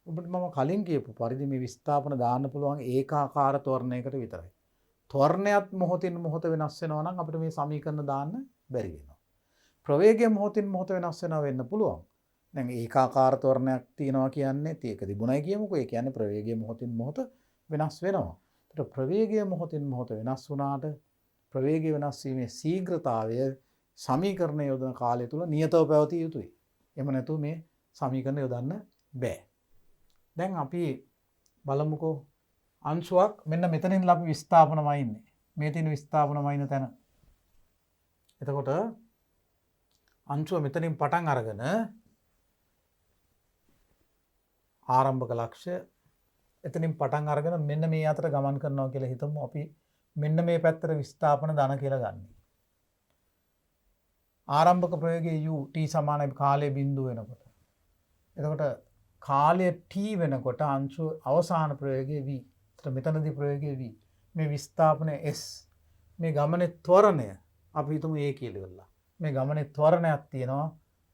S1: ඔබට මම කලින් කියපු පරිදි මේ විස්ථාපන දාන්න පුළුවන් ඒකාකාර ත්වරණයකට විතරයි. ත්වරණයත් මොහොතින් මොහොත වෙනස් වෙනවා නම් අපිට මේ සමීකරණ දාන්න බැරි වෙනවා. ප්‍රවේගය මොහොතින් මොහොත වෙනස් වෙනවා වෙන්න පුළුවන්. දැන් ඒකාකාර ත්වරණයක් තියෙනවා කියන්නේ ඒක තිබුණයි කියමුකෝ. ඒ කියන්නේ ප්‍රවේගය මොහොතින් මොහොත වෙනස් වෙනවා. ඒතර ප්‍රවේගය මොහොතින් මොහොත වෙනස් වුණාට ප්‍රවේගය වෙනස් වීමේ ශීඝ්‍රතාවය සමීකරණ යොදන කාලය තුල නියතව පැවතිය යුතුයි. එහෙම නැතුව මේ සමීකරණ යොදන්න බෑ. දැන් අපි බලමුකෝ අංශුවක් මෙන්න මෙතනින් අපි විස්ථාපනමයි ඉන්නේ. මේ තියෙන විස්ථාපනමයි ඉන්න තැන. එතකොට අංශුව මෙතනින් පටන් අරගෙන ආරම්භක ලක්ෂ්‍ය එතනින් පටන් අරගෙන මෙන්න මේ අතර ගමන් කරනවා කියලා හිතමු. අපි මෙන්න මේ පැත්තට විස්ථාපන ධන කියලා ගන්න. ආරම්භක ප්‍රවේගයේ u t සමානයි කාලයේ බිඳුව වෙනකොට. එතකොට කාලය t වෙනකොට අංශුව අවසාන ප්‍රවේගයේ v. එතකොට මෙතනදී ප්‍රවේගයේ v. මේ විස්ථාපනය s. මේ ගමනේ ත්වරණය අපි හිතමු a කියලා ඉවරලා. මේ ගමනේ ත්වරණයක් තියෙනවා.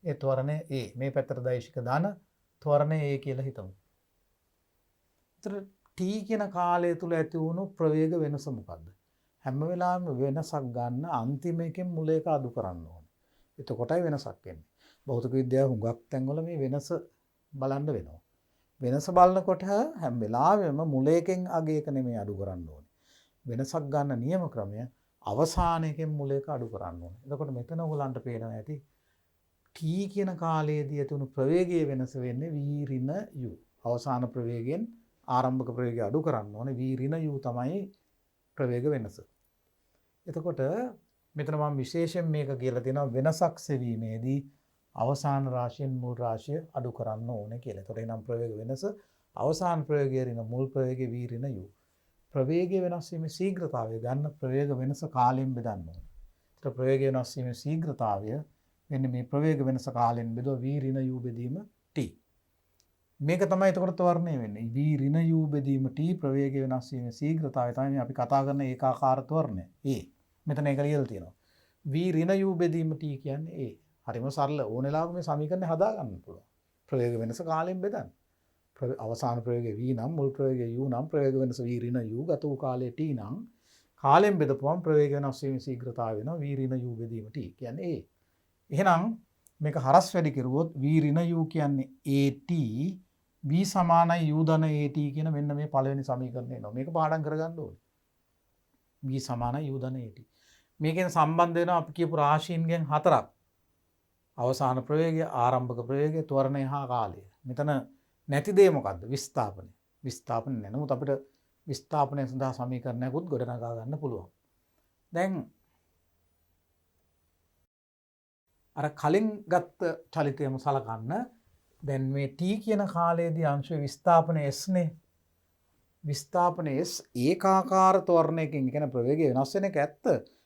S1: ඒ ත්වරණය a. මේ පැත්තට දෛශික ධන ත්වරණය a කියලා හිතමු. එතකොට t කියන කාලය තුල ඇති වුණු ප්‍රවේග වෙනස මොකද්ද? හැම වෙලාවෙම වෙනසක් ගන්න අන්තිම එකෙන් මුල එක අඩු කරන්න ඕනේ. එතකොටයි වෙනසක් එන්නේ. භෞතික විද්‍යාව හුඟක් තැන්වල මේ වෙනස බලන්න වෙනවා. වෙනස බලනකොට හැම වෙලාවෙම මුල එකෙන් අග එක නෙමෙයි අඩු කරන්න ඕනේ. වෙනසක් ගන්න නියම ක්‍රමය අවසානයකින් මුල එක අඩු කරන්න ඕනේ. එතකොට මෙතන ඔයගලන්ට පේනවා ඇති t කියන කාලයේදී ඇති වුණු ප්‍රවේගයේ වෙනස වෙන්නේ v ඍණ u. අවසාන ප්‍රවේගයෙන් ආරම්භක ප්‍රවේගය අඩු කරන්න ඕනේ v ඍණ u තමයි ප්‍රවේග වෙනස. එතකොට මෙතන මම විශේෂයෙන් මේක කියලා තියෙනවා වෙනසක් සෙවීමේදී අවසාන රාශියෙන් මුල් රාශිය අඩු කරන්න ඕනේ කියලා. එතකොට එනම් ප්‍රවේග වෙනස අවසාන ප්‍රවේගයේ ඍණ මුල් ප්‍රවේගයේ v ඍණ u. ප්‍රවේගය වෙනස් වීමේ ශීඝ්‍රතාවය ගන්න ප්‍රවේග වෙනස කාලයෙන් බෙදන්න ඕනේ. එතකොට ප්‍රවේගය වෙනස් වීමේ ශීඝ්‍රතාවය වෙන්නේ මේ ප්‍රවේග වෙනස කාලයෙන් බෙදුවා v ඍණ u බෙදීම t. මේක තමයි එතකොට ත්වරණය වෙන්නේ. v ඍණ u බෙදීම t ප්‍රවේගය වෙනස් වීමේ ශීඝ්‍රතාවය තමයි අපි කතා කරන ඒකාකාර ත්වරණය. a. මෙතන ඒක ලියලා තියෙනවා. v ඍණ u බෙදීම t කියන්නේ a. හරිම සරල. ඕනෙලාවක මේ සමීකරණය හදා ගන්න පුළුවන්. ප්‍රවේග වෙනස කාලයෙන් බෙදන්න. අවසාන ප්‍රවේගය v නම් මුල් ප්‍රවේගය u නම් ප්‍රවේග වෙනස v ඍණ u ගත වූ කාලය t නම් කාලයෙන් බෙදපුවම ප්‍රවේග වෙනස් වීමේ ශීඝ්‍රතාවය වෙනවා v ඍණ u බෙදීම t කියන්නේ a. එහෙනම් මේක හරස් වැඩි කෙරුවොත් v ඍණ u කියන්නේ at v සමානයි u ධන at කියන මෙන්න මේ පළවෙනි සමීකරණය එනවා. මේක පාඩම් කරගන්න ඕනේ. v සමානයි u ධන at. මේකෙන් සම්බන්ධ වෙනවා අපි කියපු රාශීන්ගෙන් හතරක්. අවසාන ප්‍රවේගය, ආරම්භක ප්‍රවේගය, ත්වරණය හා කාලය. මෙතන නැති දේ මොකද්ද? විස්ථාපනය. විස්ථාපනය නැහැ. නමුත් අපිට විස්ථාපනය සඳහා සමීකරණයකුත් ගොඩනගා ගන්න පුළුවන්. දැන් අර කලින් ගත්ත චලිතයම සලකන්න. දැන් මේ t කියන කාලයේදී අංශයේ විස්ථාපනය s නේ. විස්ථාපනය s ඒකාකාර ත්වරණයකින් කියන ප්‍රවේගය වෙනස් වෙන එක ඇත්ත.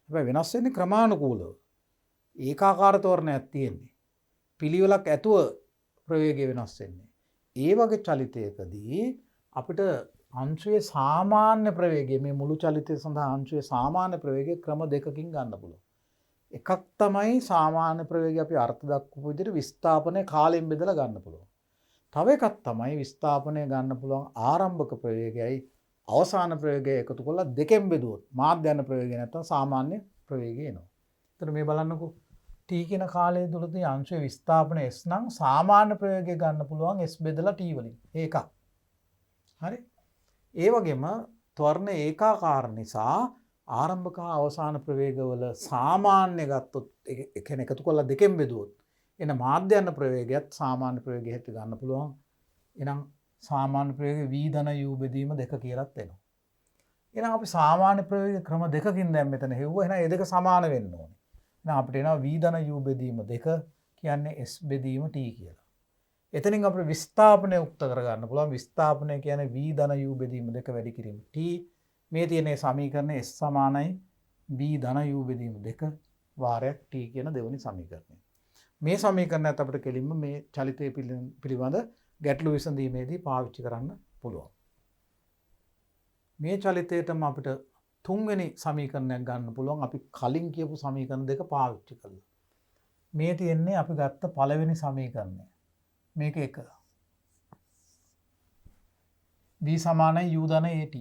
S1: හැබැයි වෙනස් වෙන්නේ ක්‍රමානුකූලව. ඒකාකාර ත්වරණයක් තියෙන්නේ. පිළිවෙලක් ඇතුව ප්‍රවේගය වෙනස් වෙන්නේ. ඒ වගේ චලිතයකදී අපිට අංශයේ සාමාන්‍ය ප්‍රවේගය මේ මුළු චලිතය සඳහා අංශයේ සාමාන්‍ය ප්‍රවේගය ක්‍රම දෙකකින් ගන්න පුළුවන්. එකක් තමයි සාමාන්‍ය ප්‍රවේගය අපි අර්ථ දක්වපු විදිහට විස්ථාපනය කාලයෙන් බෙදලා ගන්න පුළුවන්. තව එකක් තමයි විස්ථාපනය ගන්න පුළුවන් ආරම්භක ප්‍රවේගයයි අවසාන ප්‍රවේගය එකතු කරලා දෙකෙන් බෙදුවොත් මාධ්‍යන ප්‍රවේගය නැත්නම් සාමාන්‍ය ප්‍රවේගය එනවා. එතන මේ බලන්නකෝ t කියන කාලය තුලදී අංශයේ විස්ථාපන s නම් සාමාන්‍ය ප්‍රවේගය ගන්න පුළුවන් s බෙදලා t වලින්. ඒකක්. හරි? ඒ වගේම ත්වරණ ඒකාකාර නිසා ආරම්භක අවසාන ප්‍රවේගවල සාමාන්‍ය ගත්තොත් ඒ කියන්නේ එකතු කරලා දෙකෙන් බෙදුවොත් එන මාධ්‍යන ප්‍රවේගයත් සාමාන්‍ය ප්‍රවේගය හැටි ගන්න පුළුවන්. එහෙනම් සාමාන්‍ය ප්‍රවේගය v ධන u බෙදීම දෙක කියලාත් එනවා. එහෙනම් අපි සාමාන්‍ය ප්‍රවේග ක්‍රම දෙකකින් දැන් මෙතන හෙව්වා. එහෙනම් මේ දෙක සමාන වෙන්න ඕනේ. එහෙනම් අපිට එනවා v ධන u බෙදීම දෙක කියන්නේ s බෙදීම t කියලා. එතනින් අපිට විස්ථාපනය උක්ත කරගන්න පුළුවන්. විස්ථාපනය කියන්නේ v ධන u බෙදීම දෙක වැඩි කිරීම t. මේ තියෙන සමීකරණය s සමානයි v ධන u බෙදීම දෙක වාරයක් t කියන දෙවෙනි සමීකරණය. මේ සමීකරණයත් අපිට කෙලින්ම මේ චලිතය පිළිබඳ ගැටලු විසඳීමේදී පාවිච්චි කරන්න පුළුවන්. මේ චලිතයටම අපිට තුන්වෙනි සමීකරණයක් ගන්න පුළුවන් අපි කලින් කියපු සමීකරණ දෙක පාවිච්චි කරලා. මේ තියෙන්නේ අපි ගත්ත පළවෙනි සමීකරණය. මේක එක. v සමානයි u ධන at.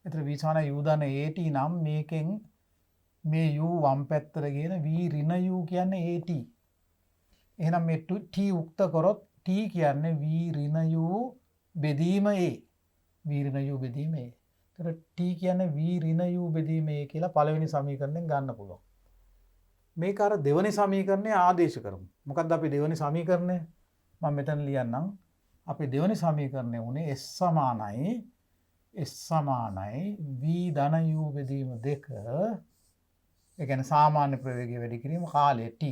S1: එතන v සමානයි u ධන at නම් මේකෙන් මේ u වම් පැත්තට ගෙන v ඍණ u කියන්නේ at. එහෙනම් මේ t උක්ත කරොත් t කියන්නේ v ඍණ u බෙදීම a. v ඍණ u බෙදීම a. එතන t කියන්නේ v ඍණ u බෙදීම a කියලා පළවෙනි සමීකරණයෙන් ගන්න පුළුවන්. මේක අර දෙවෙනි සමීකරණය ආදේශ කරමු. මොකද්ද අපි දෙවෙනි සමීකරණය? මම මෙතන ලියන්නම්. අපි දෙවෙනි සමීකරණය උනේ s සමානයි v ධන u බෙදීම දෙක. ඒ කියන්නේ සාමාන්‍ය ප්‍රවේගය වැඩි කිරීම කාලය t.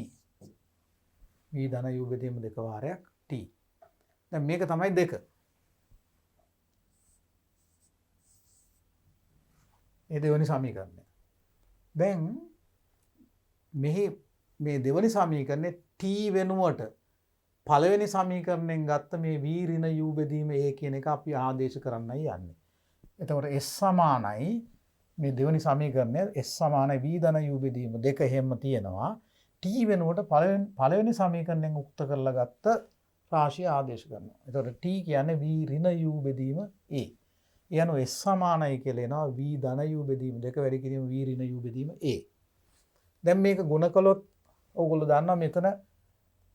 S1: v ධන u බෙදීම දෙක වාරයක් t. දැන් මේක තමයි දෙක. ඒ දෙවෙනි සමීකරණය. දැන් මෙහි මේ දෙවෙනි සමීකරණේ t වෙනුවට පළවෙනි සමීකරණයෙන් ගත්ත මේ v ඍණ u බෙදීම a කියන එක අපි ආදේශ කරන්නයි යන්නේ. එතකොට s සමානයි මේ දෙවෙනි සමීකරණය s සමානයි v ධන u බෙදීම දෙක හැම තියෙනවා. t වෙනුවට පළවෙනි සමීකරණයෙන් උක්ත කරලා ගත්ත රාශිය ආදේශ කරනවා. එතකොට t කියන්නේ v ඍණ u බෙදීම a. ඒ අනුව s සමානයි කියලා එනවා v ධන u බෙදීම දෙක වැඩි කිරීම v ඍණ u බෙදීම a. දැන් මේක ගුණ කළොත් ඕගොල්ලෝ දන්නවා මෙතන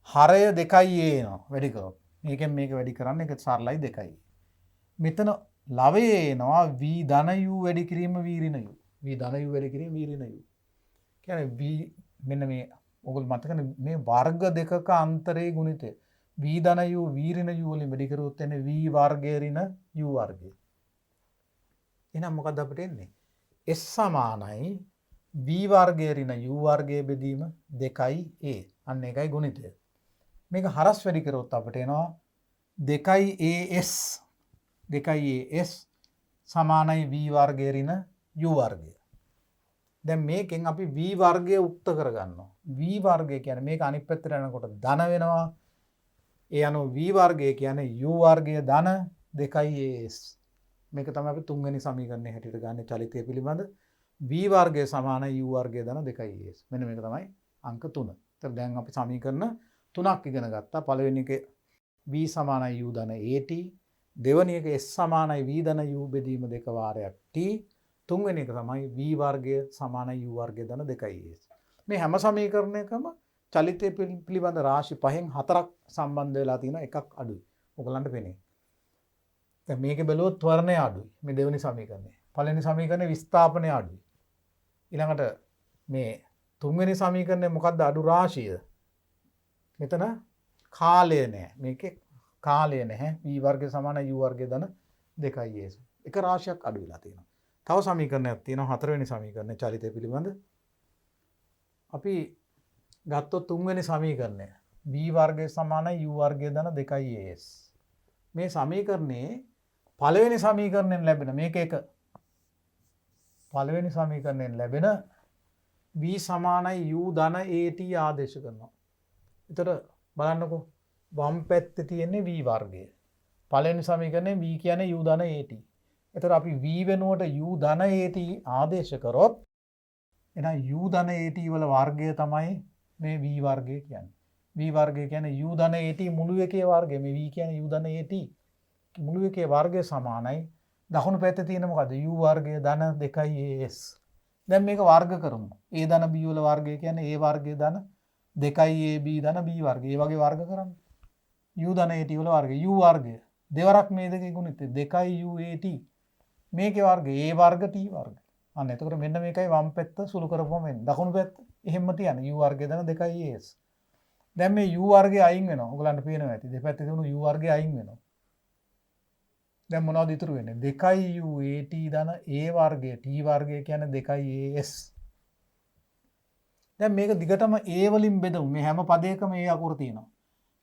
S1: හරය 2යි එනවා වැඩි කරොත්. මේකෙන් මේක වැඩි කරන්න ඒක සරලයි 2යි. මෙතන ලවයේ එනවා v ධන u වැඩි කිරීම v ඍණ u. v ධන u වැඩි කිරීම v ඍණ u. කියන්නේ v මෙන්න මේ ඕගොල්ලෝ මතකනේ මේ වර්ග දෙකක අන්තරයේ ගුණිතය. v ධන u v ඍණ u වලින් වැඩි කරොත් එන්නේ v වර්ගය ඍණ u වර්ගය. එහෙනම් මොකද්ද අපිට එන්නේ? s සමානයි v වර්ගය ඍණ u වර්ගය බෙදීම 2යි a. අන්න ඒකයි ගුණිතය. මේක හරස් වැඩි කරොත් අපිට එනවා 2as සමානයි v වර්ගය ඍණ u වර්ගය. දැන් මේකෙන් අපි v වර්ගය උක්ත කරගන්නවා. v වර්ගය කියන්නේ මේක අනිත් පැත්තට යනකොට ධන වෙනවා. ඒ අනුව v වර්ගය කියන්නේ u වර්ගය ධන 2as. මේක තමයි අපි තුන්වෙනි සමීකරණය හැටියට ගන්න චලිතය පිළිබඳ v වර්ගය සමානයි u වර්ගය ධන 2as. මෙන්න මේක තමයි අංක 3. එතකොට දැන් අපි සමීකරණ 3ක් ඉගෙන ගත්තා. පළවෙනි එක v සමානයි u ධන at. දෙවෙනි එක s සමානයි v ධන u බෙදීම දෙක වාරයක් t. තුන්වෙනි එක තමයි v වර්ගය සමානයි u වර්ගය ධන 2as. මේ හැම සමීකරණයකම චලිතය පිළිබඳ රාශි 5න් 4ක් සම්බන්ධ වෙලා තියෙනවා එකක් අඩුයි. ඔයගලන්ට පේන්නේ. දැන් මේකේ බැලුවොත් වර්ණය අඩුයි. මේ දෙවෙනි සමීකරණය. පළවෙනි සමීකරණේ විස්ථාපනය අඩුයි. ඊළඟට මේ තුන්වෙනි සමීකරණය මොකක්ද අඩු රාශිය? මෙතන කාලය නැහැ. මේකේ කාලය නැහැ. v වර්ගය සමාන u වර්ගය ධන 2a. එක රාශියක් අඩු වෙලා තියෙනවා. තව සමීකරණයක් තියෙනවා හතරවෙනි සමීකරණය චලිතය පිළිබඳ. අපි ගත්තොත් තුන්වෙනි සමීකරණය v වර්ගය සමාන u වර්ගය ධන 2as. මේ සමීකරණයේ පළවෙනි සමීකරණයෙන් ලැබෙන මේක එක පළවෙනි සමීකරණයෙන් ලැබෙන v සමානයි u ධන at ආදේශ කරනවා. එතකොට බලන්නකෝ වම් පැත්තේ තියෙන්නේ v වර්ගය. පළවෙනි සමීකරණය v කියන්නේ u ධන at. එතකොට අපි v වෙනුවට u ධන at ආදේශ කරොත් එහෙනම් u ධන at වල වර්ගය තමයි මේ v වර්ගය කියන්නේ. v වර්ගය කියන්නේ u ධන at මුළු එකේ වර්ගය. මේ v කියන්නේ u ධන at මුළු එකේ වර්ගය සමානයි. දකුණු පැත්තේ තියෙන මොකද්ද? u වර්ගය ධන 2as. දැන් මේක වර්ග කරමු. a ධන b වල වර්ගය කියන්නේ a වර්ගය ධන 2ab ධන b වර්ගය. ඒ වගේ වර්ග කරන්න. u ධන at වල වර්ගය u වර්ගය දෙවරක් මේ දෙකේ ගුණිත 2u at. මේකේ වර්ගය a වර්ග t වර්ග. අන්න එතකොට මෙන්න මේකයි වම් පැත්ත සුළු කරපුවම එන්නේ. දකුණු පැත්ත එහෙම්ම තියන්න u වර්ගය ධන 2as. දැන් මේ u වර්ගය අයින් වෙනවා. ඔයගලන්ට පේනවා ඇති. දෙපැත්තේ තිබුණු u වර්ගය අයින් වෙනවා. දැන් මොනවද ඉතුරු වෙන්නේ? 2u at ධන a වර්ගය t වර්ගය කියන්නේ 2as. දැන් මේක දිගටම a වලින් බෙදමු. මේ හැම පදයකම a අකුර තියෙනවා.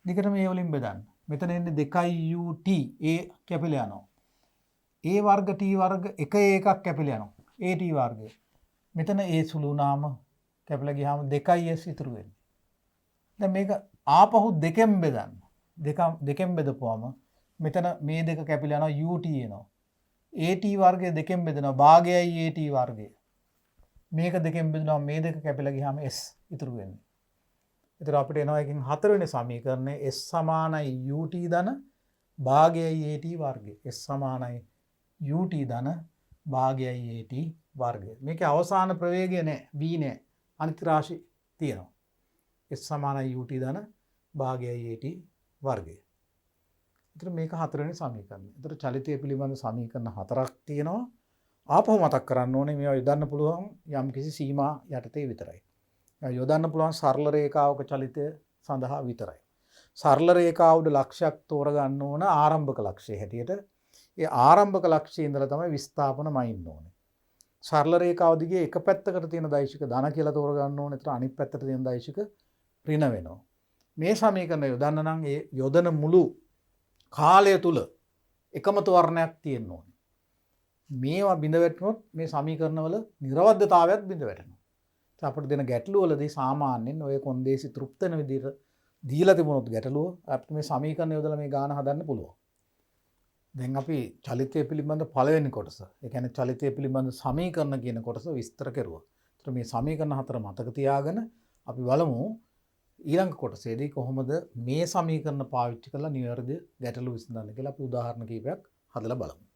S1: දිගටම a වලින් බෙදන්න. මෙතන එන්නේ 2ut a කැපිලා යනවා. a වර්ග t වර්ග එක එකක් කැපිලා යනවා. at වර්ගය. මෙතන a සුළු වුණාම කැපිලා ගියාම 2s ඉතුරු වෙන්නේ. දැන් මේක ආපහු දෙකෙන් බෙදන්න. දෙකෙන් බෙදපුවම මෙතන මේ දෙක කැපිලා යනවා ut එනවා. at වර්ගය දෙකෙන් බෙදෙනවා භාගයයි at වර්ගය. මේක දෙකෙන් බෙදනවා මේ දෙක කැපිලා ගියාම s ඉතුරු වෙන්නේ. ඒතර අපිට එනවා එකකින් හතරවෙනි සමීකරණය s සමානයි ut ධන භාගයයි at වර්ගය. s සමානයි ut ධන භාගයයි at වර්ගය. මේකේ අවසාන ප්‍රවේගය නෑ v නෑ. අනිත් රාශි තියෙනවා. s සමානයි ut ධන භාගයයි at වර්ගය. ඒතර මේක හතරවෙනි සමීකරණය. ඒතර චලිතය පිළිබඳ සමීකරණ හතරක් තියෙනවා. ආපහු මතක් කරන්න ඕනේ මේවා යොදන්න පුළුවන් යම් කිසි සීමා යටතේ විතරයි. යොදන්න පුළුවන් සරල රේඛාවක චලිතය සඳහා විතරයි. සරල රේඛාවුඩ ලක්ෂයක් තෝරගන්න ඕන ආරම්භක ලක්ෂය හැටියට. ඒ ආරම්භක ලක්ෂයේ ඉඳලා තමයි විස්ථාපන මයින්න ඕනේ. සරල රේඛාව දිගේ එක පැත්තකට තියෙන දෛශික ධන කියලා තෝරගන්න ඕනේ. ඒතර අනිත් පැත්තට තියෙන දෛශික ඍණ වෙනවා. මේ සමීකරණ යොදන්න නම් ඒ යොදන මුළු කාලය තුල එකමතු වර්ණයක් තියෙන්න ඕනේ. මේවා බිඳ වැටුනොත් මේ සමීකරණවල නිර්වද්‍යතාවයත් බිඳ වැටෙනවා. අපිට දෙන ගැටලු වලදී සාමාන්‍යයෙන් ඔය කොන්දේසි තෘප්ත වෙන විදිහට දීලා තිබුණොත් ගැටලුව අපිට මේ සමීකරණ යොදලා මේ ගාන හදන්න පුළුවන්. දැන් අපි චලිතය පිළිබඳ පළවෙනි කොටස, ඒ කියන්නේ චලිතය පිළිබඳ සමීකරණ කියන කොටස විස්තර කරුවා. ඒතර මේ සමීකරණ හතර මතක තියාගෙන අපි බලමු ඊළඟ කොටසේදී කොහොමද මේ සමීකරණ පාවිච්චි කරලා නිවැරදි ගැටලු විසඳන්න කියලා අපි උදාහරණ කිහිපයක් හදලා බලමු.